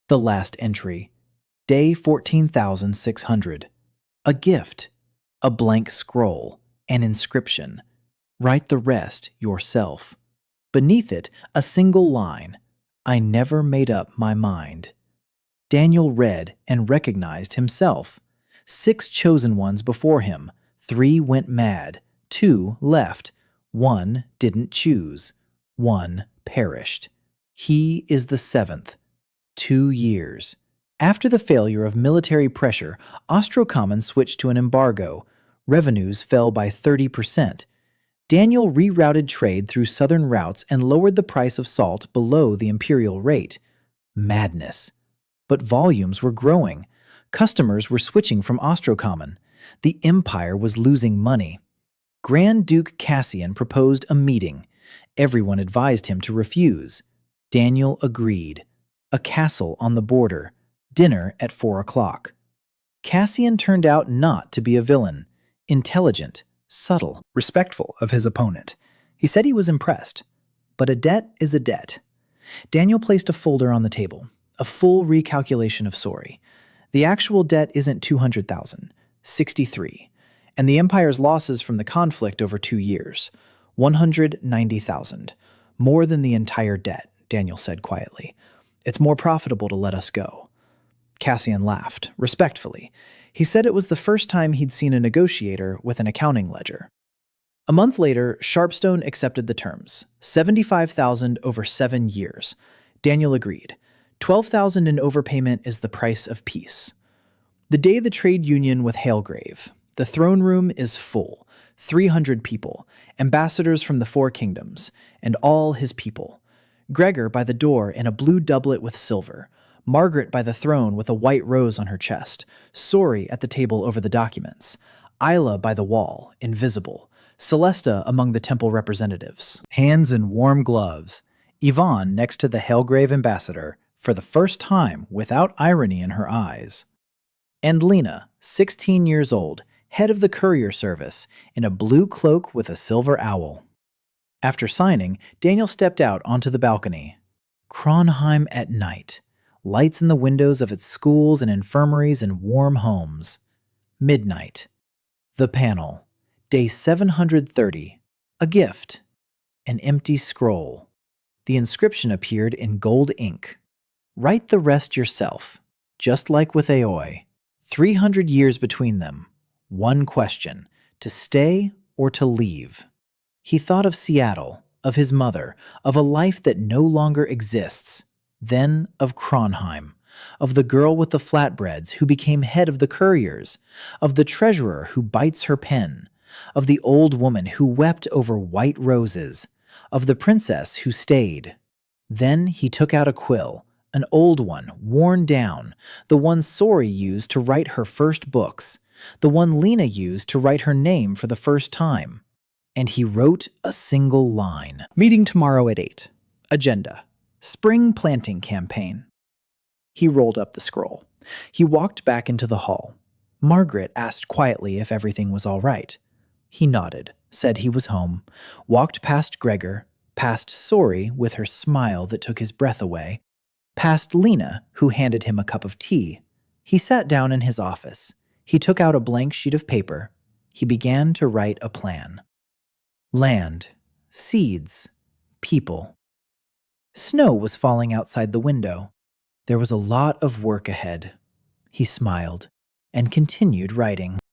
The last entry. Day 14,600. A gift. A blank scroll. An inscription. Write the rest yourself. Beneath it, a single line. I never made up my mind. Daniel read and recognized himself. 6 chosen ones before him. 3 went mad. 2 left. 1 didn't choose. 1 perished. He is the 7th. 2 years. After the failure of military pressure, Ostrocommon switched to an embargo. Revenues fell by 30%. Daniel rerouted trade through southern routes and lowered the price of salt below the imperial rate. Madness. But volumes were growing. Customers were switching from Ostrocommon. The empire was losing money. Grand Duke Cassian proposed a meeting. Everyone advised him to refuse. Daniel agreed. A castle on the border. Dinner at 4 o'clock. Cassian turned out not to be a villain. Intelligent, subtle, respectful of his opponent. He said he was impressed. But a debt is a debt. Daniel placed a folder on the table. A full recalculation of Sori. The actual debt isn't 200,000, 63. And the Empire's losses from the conflict over 2 years, 190,000. More than the entire debt, Daniel said quietly. It's more profitable to let us go. Cassian laughed, respectfully. He said it was the first time he'd seen a negotiator with an accounting ledger. A month later, Sharpstone accepted the terms, 75,000 over 7 years. Daniel agreed. 12,000 in overpayment is the price of peace. The day the trade union with Halegrave. The throne room is full, 300 people, ambassadors from the 4 kingdoms, and all his people. Gregor by the door in a blue doublet with silver, Margret by the throne with a white rose on her chest, Sori at the table over the documents, Ayla by the wall, invisible, Celeste among the temple representatives, hands in warm gloves, Yvonne next to the Halegrave ambassador, for the first time without irony in her eyes, and Lina, 16 years old, head of the courier service, in a blue cloak with a silver owl. After signing, Daniel stepped out onto the balcony. Kronheim at night. Lights in the windows of its schools and infirmaries and warm homes. Midnight. The panel. Day 730. A gift. An empty scroll. The inscription appeared in gold ink. Write the rest yourself, just like with Aoi. 300 years between them. One question, to stay or to leave. He thought of Seattle, of his mother, of a life that no longer exists. Then of Kronheim, of the girl with the flatbreads who became head of the couriers, of the treasurer who bites her pen, of the old woman who wept over white roses, of the princess who stayed. Then he took out a quill, an old one, worn down, the one Sori used to write her first books, the one Lina used to write her name for the first time. And he wrote a single line. Meeting tomorrow at 8. Agenda. Spring planting campaign. He rolled up the scroll. He walked back into the hall. Margret asked quietly if everything was all right. He nodded, said he was home, walked past Gregor, past Sori with her smile that took his breath away, past Lina, who handed him a cup of tea. He sat down in his office. He took out a blank sheet of paper. He began to write a plan. Land, seeds, people. Snow was falling outside the window. There was a lot of work ahead. He smiled and continued writing.